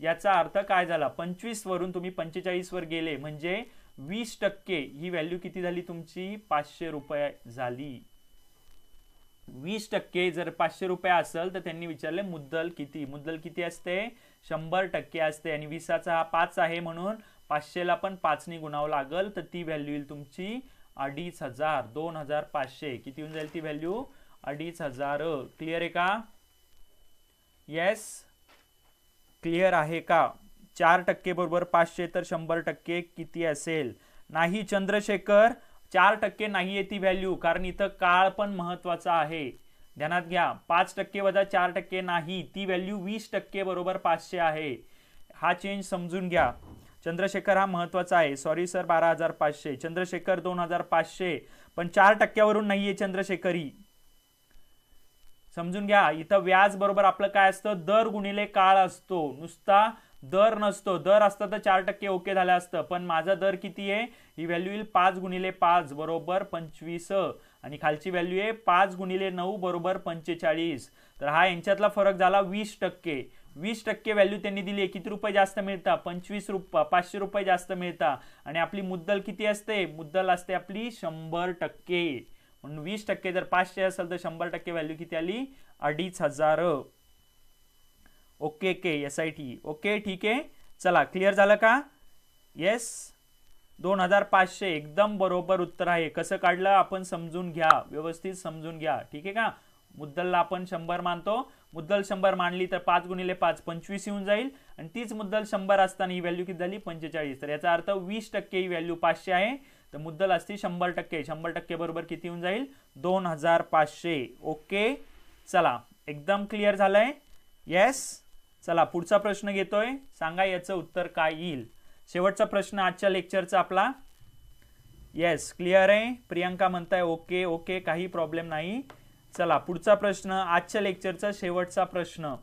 याचा अर्थ काय झाला? 25 वरून तुम्ही 45 वर गेले म्हणजे 20% ही व्हॅल्यू किती झाली तुमची? 500 रुपये झाली. 20% जर 500 रुपये असेल तर त्यांनी विचारले मुद्दल किती? मुद्दल किती असते? 100% असते. आणि 20चा हा 5 आहे म्हणून 500 ला पण 5 ने गुणावं लागल, तर ती व्हॅल्यू येईल तुमची 2,500. 2,500 किती होऊन जाईल ती व्हॅल्यू? 2,500. क्लिअर आहे का? येस क्लिअर आहे का? 4% बरोबर 500 तर 100% किती असेल? नाही चंद्रशेखर 4% नाहीये ती व्हॅल्यू, कारण इथं काळ पण महत्वाचा आहे. ध्यानात घ्या. 5% वजा 4% नाही, ती व्हॅल्यू 20% बरोबर 500 आहे. हा चेंज समजून घ्या. चंद्रशेखर हा महत्वाचा आहे. Sorry sir 12,500. चंद्रशेखर 2,500. पण 4% वरून नाहीये चंद्रशेखरी. समजून घ्या. इथं व्याज बरोबर आपलं काय असतं? दर गुणिले काळ असतो. नुसता दर नसतो. दर असतं तर 4% ओके झालं असतं. पण माझा दर किती आहे? ही व्हॅल्यू येईल 5 × 5 बरोबर 25. आणि खालची व्हॅल्यू आहे 5 × 9 बरोबर 45. तर हा यांच्यातला फरक झाला 20%. 20% व्हॅल्यू त्यांनी दिली. किती रुपये जास्त मिळतात? 25 रुपये. 500 रुपये जास्त मिळतात. आणि आपली मुद्दल किती असते? मुद्दल असते आपली 100%. म्हणून 20% जर 500 असेल तर 100% व्हॅल्यू किती आली? 2,500. ओके के SIT. ओके ठीक आहे. चला क्लिअर झालं का? येस 2,500 एकदम बरोबर उत्तर आहे. कसं काढलं आपण समजून घ्या, व्यवस्थित समजून घ्या. ठीक आहे का? मुद्दलला आपण 100 मानतो. मुद्दल 100 मानली तर 5 × 5 25 येऊन जाईल. आणि तीच मुद्दल 100 असताना ही व्हॅल्यू किती झाली? 45. तर याचा अर्थ 20% ही व्हॅल्यू 500 आहे. तर मुद्दल असते 100%. 100% बरोबर किती होऊन जाईल? 2,500. ओके चला एकदम क्लिअर झालंय. येस चला पुढचा प्रश्न घेतोय. सांगा याचं उत्तर काय येईल? शेवटचा प्रश्न आजच्या लेक्चरचा आपला. येस क्लिअर आहे. प्रियंका म्हणताय ओके ओके काही प्रॉब्लेम नाही. चला पुढचा प्रश्न आजच्या लेक्चरचा शेवटचा प्रश्न.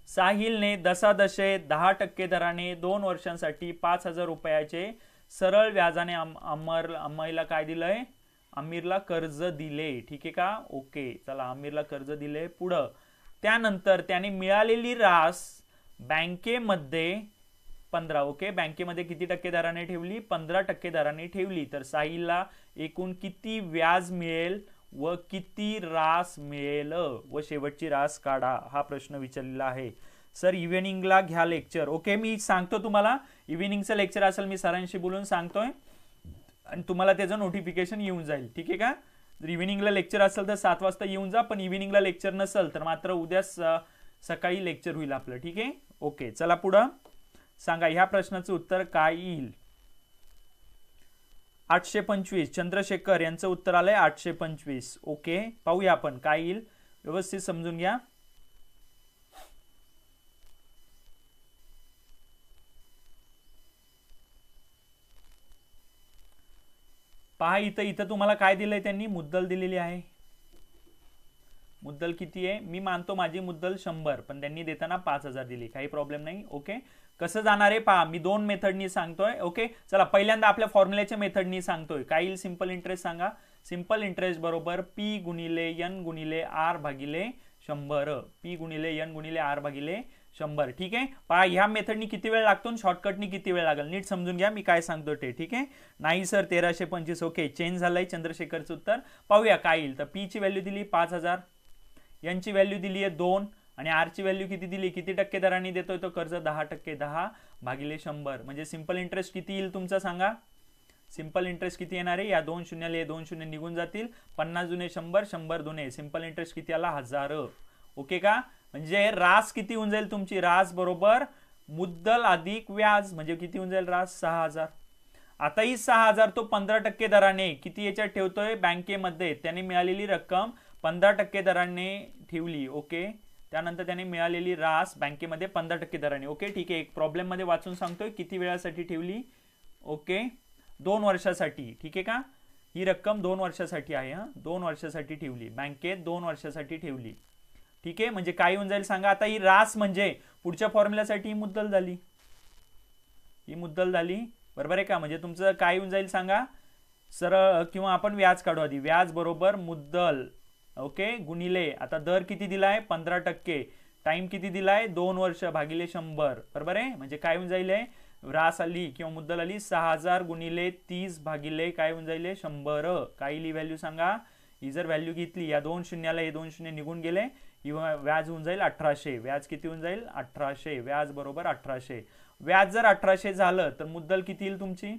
साहिलने दशादशे 10% दराने 2 वर्षांसाठी 5,000 रुपयाचे सरळ व्याजाने अम्माईला काय दिलंय? आमिरला कर्ज दिले. ठीक आहे का? ओके चला आमिरला कर्ज दिले. पुढं त्यानंतर त्याने मिळालेली रास बँकेमध्ये 15. ओके बँकेमध्ये किती टक्के दराने ठेवली? 15% दराने ठेवली. तर साहिलला एकूण किती व्याज मिळेल व किती रास मिळेल व शेवटची रास काढा. हा प्रश्न विचारलेला आहे. सर इव्हिनिंगला घ्या लेक्चर. ओके मी सांगतो तुम्हाला. इव्हिनिंगचं लेक्चर असेल मी सरांशी बोलून सांगतोय आणि तुम्हाला त्याचं नोटिफिकेशन येऊन जाईल. ठीक आहे का? जर इव्हिनिंगला लेक्चर असेल तर 7 वाजता येऊन जा. पण इव्हिनिंगला लेक्चर नसेल तर मात्र उद्या सकाळी लेक्चर होईल आपलं. ठीक आहे? ओके चला पुढं सांगा ह्या प्रश्नाचं उत्तर काय येईल? 825. चंद्रशेखर यांचं उत्तर आलंय 825. ओके पाहूया आपण काय येईल. व्यवस्थित समजून घ्या. पहा इथं इथं तुम्हाला काय दिलंय त्यांनी, मुद्दल दिलेली आहे. मुद्दल किती आहे, मी मानतो माझी मुद्दल 100, पण त्यांनी देताना 5000 दिली, काही प्रॉब्लेम नाही. ओके, कसं जाणार आहे पहा, मी 2 मेथडनी सांगतोय. ओके, चला पहिल्यांदा आपल्या फॉर्म्युल्याच्या मेथडनी सांगतोय. काय येईल सिंपल इंटरेस्ट सांगा. सिंपल इंटरेस्ट बरोबर पी गुणिले एन गुणिले आर भागिले 100. पी गुणिले एन गुणिले आर भागिले 100. ठीक आहे, पहा ह्या मेथडनी किती वेळ लागतो, शॉर्टकटनी किती वेळ लागेल, नीट समजून घ्या मी काय सांगतो ते. ठीक आहे, नाही सर 1325. ओके, चेंज झालंय चंद्रशेखरचं उत्तर. पाहूया काय येईल. तर पी ची व्हॅल्यू दिली 5000, यांची व्हॅल्यू दिली आहे 2, आणि आर ची व्हॅल्यू किती दिली, किती टक्के दराने देतोय तो कर्ज, 10%. 10 भागिले 100 म्हणजे सिंपल इंटरेस्ट किती येईल तुमचा सांगा. सिंपल इंटरेस्ट किती येणार आहे, या 2 शून्याला 2 शून्य निघून जातील. 50 दुने 100, 100 दुने सिंपल इंटरेस्ट किती आला, 1000. ओके का, म्हणजे रास किती होऊन जाईल तुमची, रास बरोबर मुद्दल अधिक व्याज, म्हणजे किती होऊन जाईल रास, 6000. आता ही 6000 तो 15% दराने किती याच्यात ठेवतोय, बँकेमध्ये. त्याने मिळालेली रक्कम 15% दराने ठेवली. ओके, त्यानंतर त्याने मिळालेली रास बँकेमध्ये 15% दराने. ओके, ठीक आहे, एक प्रॉब्लेम मध्ये वाचून सांगतोय किती वेळासाठी ठेवली. ओके, 2 वर्षासाठी. ठीक आहे का, ही रक्कम 2 वर्षासाठी आहे. 2 वर्षासाठी ठेवली बँकेत, 2 वर्षासाठी ठेवली. ठीक आहे, म्हणजे काय होऊन जाईल सांगा. आता ही रास म्हणजे पुढच्या फॉर्म्युल्यासाठी ही मुद्दल झाली, ही मुद्दल झाली, बरोबर आहे का. म्हणजे तुमचं काय होऊन जाईल सांगा, सरळ किंवा आपण व्याज काढू आधी. व्याज बरोबर मुद्दल, ओके, गुणिले आता दर किती दिलाय, 15%, टाइम किती दिलाय, 2 वर्ष भागिले 100, बरोबर आहे. म्हणजे काय होऊन जाईल, रास आली किंवा मुद्दल आली 6000 गुणिले 30 भागिले काय होऊन जाईल 100. काय येईल व्हॅल्यू सांगा. ही जर व्हॅल्यू घेतली, या 2 शून्याला हे 2 शून्य निघून गेले, ही व्याज होऊन जाईल 1800. व्याज किती होऊन जाईल, 1800. व्याज बरोबर 1800. व्याज जर 1800 झालं तर मुद्दल किती येईल तुमची,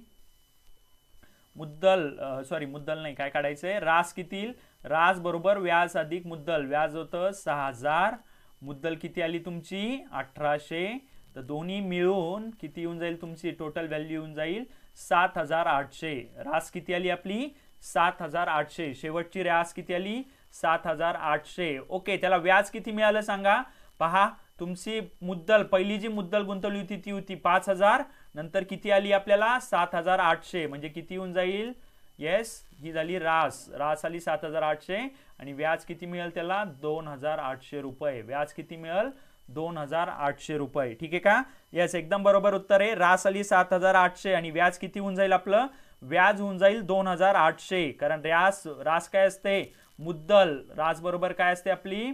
मुद्दल सॉरी मुद्दल नाही, काय काढायचंय, रास किती येईल. रास बरोबर व्याज अधिक मुद्दल. व्याज होतं 6000, मुद्दल किती आली तुमची 1800. तर दोन्ही मिळून किती येऊन जाईल तुमची, टोटल व्हॅल्यू येऊन जाईल 7800. रास किती आली आपली 7800. शेवटची रास किती आली 7800. ओके, त्याला व्याज किती मिळालं सांगा. पहा तुमची मुद्दल, पहिली जी मुद्दल गुंतवली होती ती होती 5000, नंतर किती आली आपल्याला 7800. म्हणजे किती होऊन जाईल, येस, ही झाली रास. रास आली 7800 आणि व्याज किती मिळेल त्याला 2800 रुपये. व्याज किती मिळेल 2800 रुपये. ठीक आहे का, येस, एकदम बरोबर उत्तर आहे. रास आली 7800 आणि व्याज किती होऊन जाईल आपलं, व्याज होऊन जाईल 2800. कारण रास काय असते, मुद्दल. रास बरोबर काय असते आपली,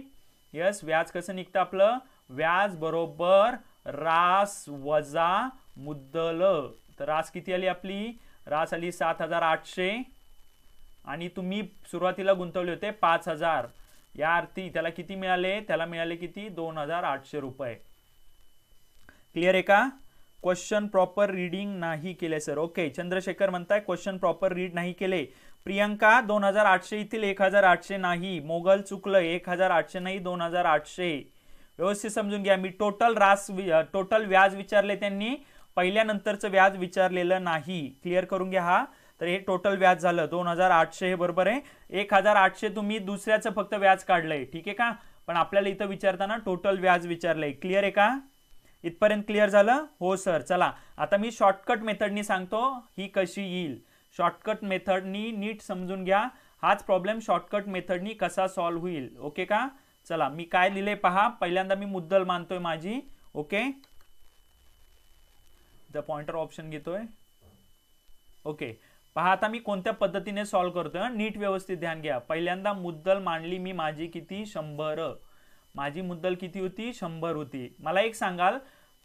यस, व्याज कसं निघतं आपलं, व्याज बरोबर रास वजा मुद्दल. तर रास किती आली आपली, रास आली 7800 आणि तुम्ही सुरुवातीला गुंतवले होते 5000. या अर्थी त्याला किती मिळाले, त्याला मिळाले किती 2800 रुपये. क्लिअर आहे का. क्वेश्चन प्रॉपर रीडिंग नाही केले सर. ओके, चंद्रशेखर म्हणताय क्वेश्चन प्रॉपर रीड नाही केले. प्रियंका 2800 येथील 1800 नाही, मोगल चुकलं, 1800 नाही 2800. व्यवस्थित समजून घ्या, मी टोटल व्याज विचारले त्यांनी, पहिल्यानंतरचं व्याज विचारलेलं नाही. क्लिअर करून घ्या हा. तर हे टोटल व्याज झालं 2800, हे बरोबर आहे. 1800 तुम्ही दुसऱ्याचं फक्त व्याज काढलंय, ठीक आहे का, पण आपल्याला इथं विचारताना टोटल व्याज विचारलंय. क्लिअर आहे का, इथपर्यंत क्लिअर झालं. हो सर. चला आता मी शॉर्टकट मेथडनी सांगतो ही कशी येईल. शॉर्टकट मेथडनी नीट समजून घ्या, हाच प्रॉब्लेम शॉर्टकट मेथडनी कसा सॉल्व्ह होईल. ओके का. चला मी काय लिहिले पहा. पहिल्यांदा मी मुद्दल मानतोय माझी. ओके, द पॉइंटर ऑप्शन घेतोय. ओके, पहा आता मी कोणत्या पद्धतीने सॉल्व्ह करतोय, नीट व्यवस्थित ध्यान घ्या. पहिल्यांदा मुद्दल मांडली मी माझी किती 100. माझी मुद्दल किती होती 100 होती. मला एक सांगाल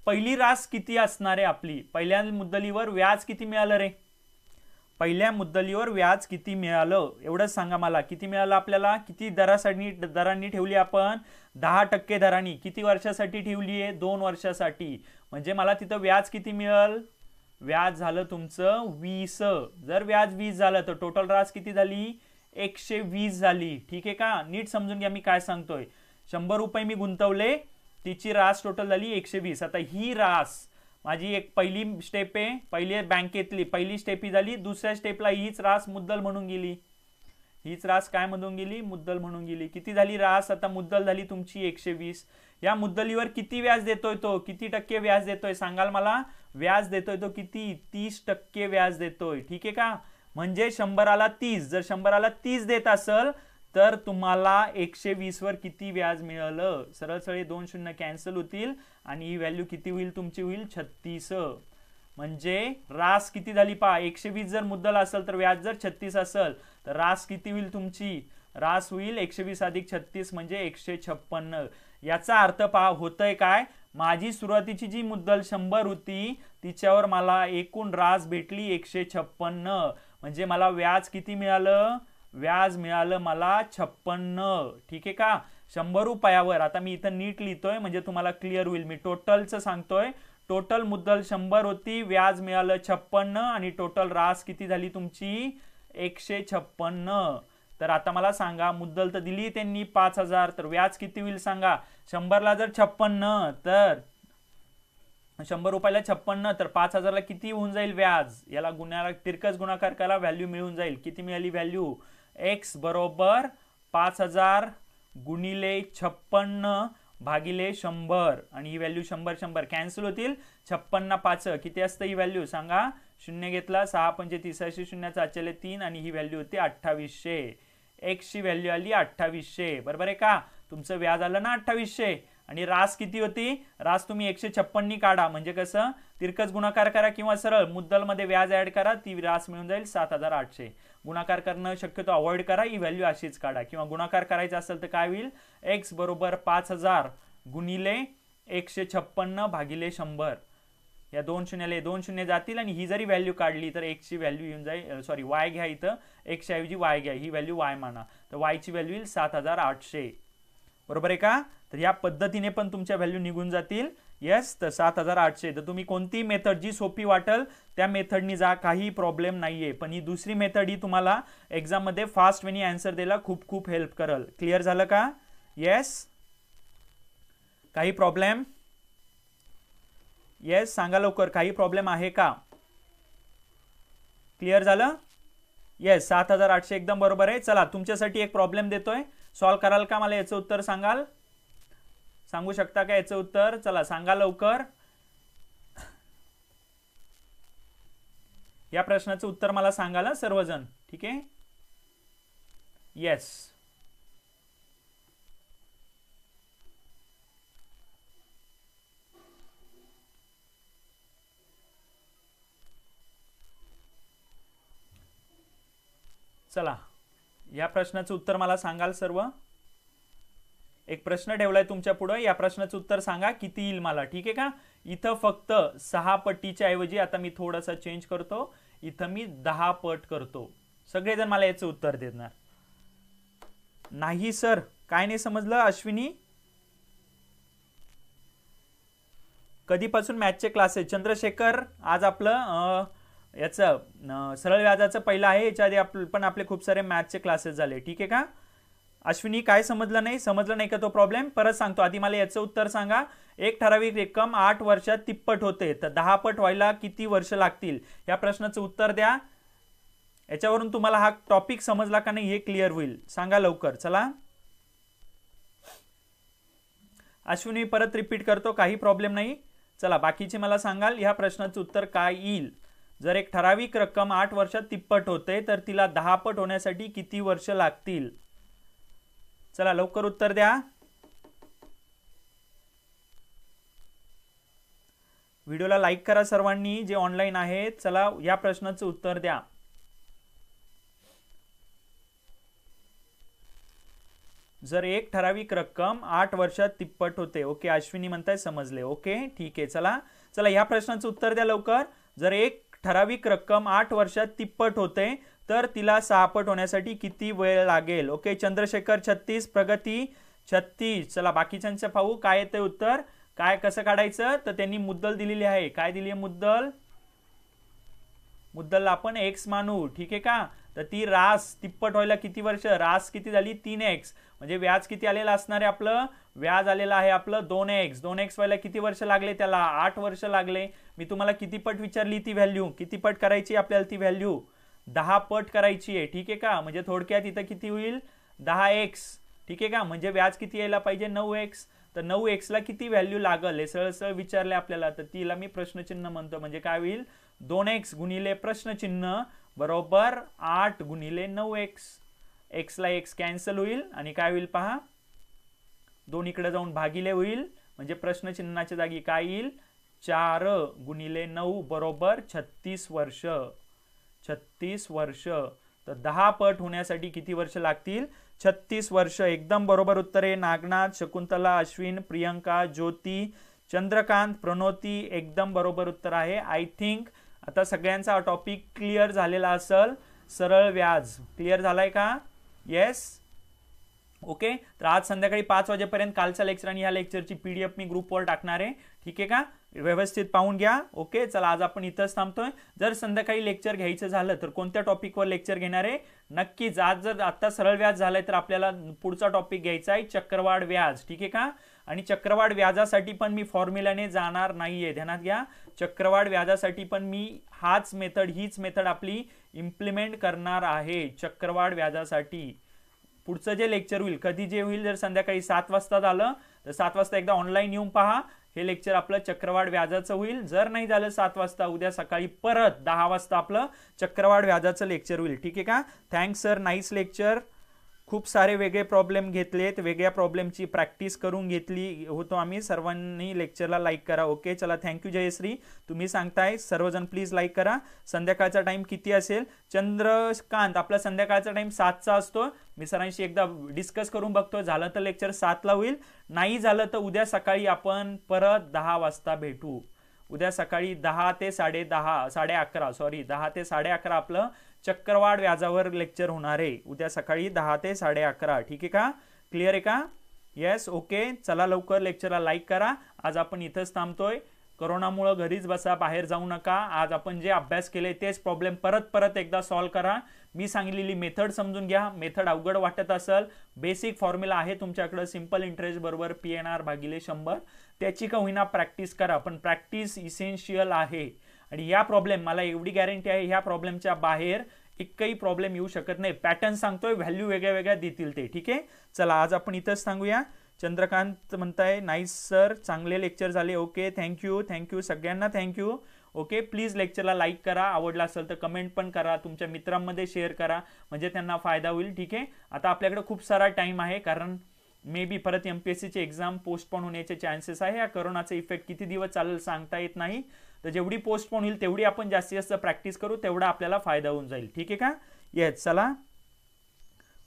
पहिली रास किती असणार आहे आपली. पहिल्या मुद्दलीवर व्याज किती मिळालं रे, पहिल्या मुद्दलीवर व्याज किती मिळालं एवढंच सांगा मला. किती मिळालं आपल्याला, किती दरांनी ठेवली आपण 10% दरांनी. किती वर्षासाठी ठेवली आहे 2 वर्षासाठी. म्हणजे मला तिथं व्याज किती मिळेल, व्याज झालं तुमचं 20. जर व्याज 20 झालं तर टोटल रास किती झाली 120 झाली. ठीक आहे का, नीट समजून घ्या मी काय सांगतोय. 100 रुपये मी गुंतवले, तिची रास टोटल झाली 120. आता ही रास माझी एक पहिली स्टेप आहे, पहिली बँकेतली पहिली स्टेप ही झाली. दुसऱ्या स्टेपला हीच रास मुद्दल म्हणून गेली, हीच रास काय म्हणून गेली मुद्दल म्हणून गेली. किती झाली रास, आता मुद्दल झाली तुमची 120. या मुद्दलीवर किती व्याज देतोय तो, किती टक्के व्याज देतोय सांगाल मला. व्याज देतोय तो किती 30% व्याज देतोय. ठीक आहे का, म्हणजे 100ला 30, जर 100ला 30 देत असेल तर तुम्हाला 120 वर किती व्याज मिळालं? सरळ सरळ 2 शून्य कॅन्सल होतील आणि ही व्हॅल्यू किती होईल तुमची? होईल 36. म्हणजे रास किती झाली पहा, 120 जर मुद्दल असेल तर व्याज जर 36 असेल तर रास किती होईल तुमची? रास होईल 120 अधिक 36 म्हणजे 156. याचा अर्थ पहा होतंय काय, माझी सुरुवातीची जी मुद्दल 100 होती तिच्यावर मला एकूण रास भेटली 156. म्हणजे मला व्याज किती मिळालं? व्याज मिळालं मला 56. ठीक आहे का? 100 रुपयावर. आता मी इथं नीट लिहितोय म्हणजे तुम्हाला क्लिअर होईल. मी टोटलचं सांगतोय. टोटल मुद्दल 100 होती, व्याज मिळालं 56 आणि टोटल रास किती झाली तुमची? 156. तर आता मला सांगा, मुद्दल तर दिली त्यांनी 5000, तर व्याज किती होईल सांगा? 100ला जर 56 तर 100 रुपयाला 56 तर 5000ला किती होऊन जाईल व्याज? याला तिरकस गुणाकार करा, व्हॅल्यू मिळून जाईल. किती मिळाली व्हॅल्यू? x बरोबर 5000 गुणिले 56 भागिले 100 आणि ही व्हॅल्यू 100 100 कॅन्सल होतील. 56 5 किती असतं ही व्हॅल्यू सांगा? शून्य घेतला 6 पंचे 300 शून्याचा आचले 3 आणि ही व्हॅल्यू होती 2800. x ची व्हॅल्यू आली 2800. बरोबर आहे का? तुमचं व्याज आलं ना 2800. आणि रास किती होती? रास तुम्ही 156 नी काढा, म्हणजे कसं तिरकस गुणाकार करा किंवा सरळ मुद्दल मध्ये व्याज ऍड करा, ती रास मिळून जाईल 7800. गुणाकार करणं शक्यतो अवॉइड करा, ही व्हॅल्यू अशीच काढा. किंवा गुणाकार करायचा असेल तर काय होईल? x बरोबर 5000 गुणिले 156 भागिले 100. या 2 शून्याला 2 शून्य जातील आणि ही जरी व्हॅल्यू काढली तर x ची व्हॅल्यू येऊन जाईल, सॉरी y घ्या, इथं x ऐवजी y घ्या, ही व्हॅल्यू y माना, तर y ची व्हॅल्यू येईल 7800. बरोबर आहे का? तर या पद्धतीने पण तुमच्या व्हॅल्यू निघून जातील. येस, तर 7800. तर तुम्ही कोणती मेथड जी सोपी वाटेल त्या मेथडनी जा, काही प्रॉब्लेम नाहीये. पण ही दुसरी मेथड ही तुम्हाला एक्झाम मध्ये फास्ट वेनी आन्सर द्यायला खूप खूप हेल्प करेल. क्लिअर झालं का? येस, काही प्रॉब्लेम? येस सांगा लवकर, काही प्रॉब्लेम आहे का? क्लिअर झालं? येस, 7800 एकदम बरोबर आहे. चला तुमच्यासाठी एक प्रॉब्लेम देतोय, सॉल्व कराल का? मला याचं उत्तर सांगाल? सांगू शकता का याचं उत्तर? चला सांगा लवकर. या प्रश्नाचं उत्तर मला सांगाल सर्वजण. ठीक आहे? येस, चला या प्रश्नाचं उत्तर मला सांगाल सर्व. एक प्रश्न ठेवलाय तुमच्या पुढे, या प्रश्नाचं उत्तर सांगा किती येईल मला. ठीक आहे का? इथं फक्त 6 पटीच्या ऐवजी आता मी थोडासा चेंज करतो, इथं मी 10 पट करतो. सगळेजण मला याचं उत्तर देणार. नाही सर, काय नाही समजलं अश्विनी? कधीपासून मॅथचे क्लासेस? चंद्रशेखर, आज आपलं याचं सरळ व्याजाचं पहिलं आहे, याच्या आधी पण आपले खूप सारे मॅथचे क्लासेस झाले. ठीक आहे का? अश्विनी काय समजलं नाही? समजलं नाही का तो प्रॉब्लेम? परत सांगतो, आधी मला याचं उत्तर सांगा. एक ठराविक रक्कम 8 वर्षात तिप्पट होते, तर 10 पट व्हायला किती वर्ष लागतील? या प्रश्नाचं उत्तर द्या. याच्यावरून तुम्हाला हा टॉपिक समजला का नाही हे क्लिअर होईल. सांगा लवकर. चला अश्विनी परत रिपीट करतो, काही प्रॉब्लेम नाही. चला बाकीचे मला सांगाल या प्रश्नाचं उत्तर काय येईल. जर एक ठराविक रक्कम 8 वर्षात तिप्पट होते तर तिला 10 पट होण्यासाठी किती वर्ष लागतील? चला लवकर उत्तर द्या. व्हिडिओला लाईक करा सर्वांनी जे ऑनलाईन आहेत. चला या प्रश्नाचं उत्तर द्या. जर एक ठराविक रक्कम 8 वर्षात तिप्पट होते. ओके, अश्विनी म्हणताय समजले. ओके ठीक आहे. चला या प्रश्नाचं उत्तर द्या लवकर. जर एक ठराविक रक्कम 8 वर्षात तिप्पट होते तर तिला 6 पट होण्यासाठी किती वेळ लागेल? ओके, चंद्रशेखर 36, प्रगती 36. चला बाकीच्यांचं पाहू काय येते उत्तर. काय कसं काढायचं? तर त्यांनी मुद्दल दिलेली आहे. काय दिली आहे मुद्दल? मुद्दल आपण x मानू. ठीक आहे का? तर ती रास तिप्पट व्हायला किती वर्ष? रास किती झाली? 3x. म्हणजे व्याज किती आलेलं असणार आहे आपलं? व्याज आलेलं आहे आपलं 2x. 2x व्हायला किती वर्ष लागले त्याला? 8 वर्ष लागले. मी तुम्हाला किती पट विचारली ती व्हॅल्यू? किती पट करायची आपल्याला ती व्हॅल्यू? 10 पट करायची आहे. ठीक आहे का? म्हणजे थोडक्यात इथं किती होईल? 10x. ठीक आहे का? म्हणजे व्याज किती यायला पाहिजे? 9x. तर 9x ला किती व्हॅल्यू लागल हे सरळ सरळ विचारले आपल्याला, तर तिला मी प्रश्नचिन्ह म्हणतो. म्हणजे काय होईल? 2x गुणिले प्रश्नचिन्ह बरोबर 8 गुणिले 9x. x ला x कॅन्सल होईल आणि काय होईल पहा, 2 इकडे जाऊन भागिले होईल, म्हणजे प्रश्नचिन्हाच्या जागी काय येईल, 4 गुणिले 9 बरोबर 36 वर्ष. 36 वर्ष. तर 10 पट होण्यासाठी किती वर्ष लागतील, 36 वर्ष. एकदम बरोबर उत्तर आहे. नागनाथ, शकुंतला, अश्विन, प्रियंका, ज्योती, चंद्रकांत, प्रणोती, एकदम बरोबर उत्तर आहे. आय थिंक आता सगळ्यांचा टॉपिक क्लिअर झालेला असेल. सरळ व्याज क्लिअर झालाय का? येस. ओके. तर आज संध्याकाळी 5 वाजेपर्यंत कालचा लेक्चर आणि ह्या लेक्चरची PDF मी ग्रुपवर टाकणार आहे. ठीक आहे का? व्यवस्थित पाहून घ्या. ओके. चला आज आपण इथंच थांबतोय. जर संध्याकाळी लेक्चर घ्यायचं झालं तर कोणत्या टॉपिकवर लेक्चर घेणार आहे, नक्कीच. आज जर आता सरळ व्याज झालंय तर आपल्याला पुढचा टॉपिक घ्यायचा आहे चक्रवाढ व्याज. ठीक आहे का? आणि चक्रवाढ व्याजासाठी पण मी फॉर्म्युलाने जाणार नाहीये, ध्यानात घ्या. चक्रवाढ व्याजासाठी पण मी हीच मेथड आपली इम्प्लिमेंट करणार आहे चक्रवाढ व्याजासाठी. पुढचं जे लेक्चर होईल, कधी जे होईल, जर संध्याकाळी 7 वाजता झालं तर 7 वाजता एकदा ऑनलाईन येऊन पहा. हे लेक्चर आपलं चक्रवाढ व्याजाचं होईल. जर नाही झालं 7 वाजता, उद्या सकाळी परत 10 वाजता आपलं चक्रवाढ व्याजाचं लेक्चर होईल. ठीक आहे का? Thanks sir, nice lecture. खूप सारे वेगळे प्रॉब्लेम घेतलेत, वेगळ्या प्रॉब्लेमची प्रॅक्टिस करून घेतली होतो आम्ही. सर्वांनी लेक्चरला लाईक करा. ओके. चला, थँक्यू जयश्री. तुम्ही सांगताय सर्वजण प्लीज लाईक करा. संध्याकाळचा टाइम किती असेल? चंद्रकांत, आपला संध्याकाळचा टाइम 7चा असतो. मी सरांशी एकदा डिस्कस करून बघतो. झालं तर लेक्चर 7ला होईल, नाही झालं तर उद्या सकाळी आपण परत 10 वाजता भेटू. उद्या सकाळी 10 ते 11:30 सॉरी 10 ते 11:30 आपलं चक्रवाढ व्याजावर लेक्चर होणार आहे. उद्या सकाळी 10 ते 11:30. ठीक आहे का? क्लिअर आहे का? येस. ओके. चला लवकर लेक्चरला लाईक करा. आज आपण इथंच थांबतोय. कोरोनामुळे घरीच बसा, बाहेर जाऊ नका. आज आपण जे अभ्यास केले तेच प्रॉब्लेम परत एकदा सॉल्व्ह करा. मी सांगितलेली मेथड समजून घ्या. मेथड अवघड वाटत असेल, बेसिक फॉर्म्युला आहे तुमच्याकडे, सिंपल इंटरेस्ट बरोबर PNR भागिले 100. त्याची का होईना प्रॅक्टिस करा, पण प्रॅक्टिस इसेन्शियल आहे. आणि या प्रॉब्लेम, मला एवढी गॅरंटी आहे, ह्या प्रॉब्लेमच्या बाहेर एकही प्रॉब्लेम येऊ शकत नाही. पॅटर्न सांगतोय, व्हॅल्यू वेगळ्या वेगळ्या देतील ते. ठीक आहे. चला आज आपण इथंच सांगूया. चंद्रकांत म्हणताय नाईस सर, चांगले लेक्चर झाले. ओके. थँक्यू सगळ्यांना, थँक्यू. ओके. प्लीज लेक्चरला लाईक करा. आवडला असेल तर कमेंट पण करा, तुमच्या मित्रांमध्ये शेअर करा, म्हणजे त्यांना फायदा होईल. ठीक आहे. आता आपल्याकडे खूप सारा टाइम आहे, कारण मे बी परत MPSCची एक्झाम पोस्टपोन होण्याचे चान्सेस आहे. या कोरोनाचा इफेक्ट किती दिवस चालेल सांगता येत नाही. तर जेवढी पोस्टपोन होईल तेवढी आपण जास्तीत जास्त प्रॅक्टिस करू, तेवढा आपल्याला फायदा होऊन जाईल. ठीक आहे का? येस. चला,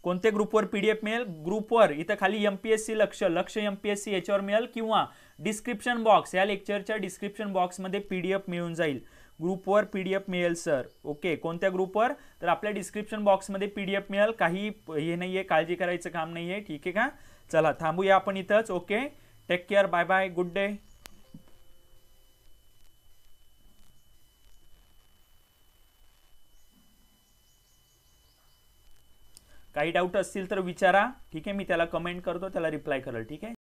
कोणत्या ग्रुपवर PDF मिळेल? ग्रुपवर इथं खाली MPSC लक्ष MPSC याच्यावर मिळेल, किंवा डिस्क्रिप्शन बॉक्स, या लेक्चरच्या डिस्क्रिप्शन बॉक्समध्ये PDF मिळून जाईल. ग्रुपवर PDF मिळेल सर. ओके. कोणत्या ग्रुपवर? तर आपल्या डिस्क्रिप्शन बॉक्समध्ये PDF मिळेल. काही हे नाहीये, काळजी करायचं काम नाहीये. ठीक आहे का? चला थांबूया आपण इथंच. Okay. Take care. Bye bye. Good day. काही डाऊट असतील तर विचारा. ठीक आहे. मी त्याला कमेंट करतो, त्याला रिप्लाय करेल. ठीक आहे.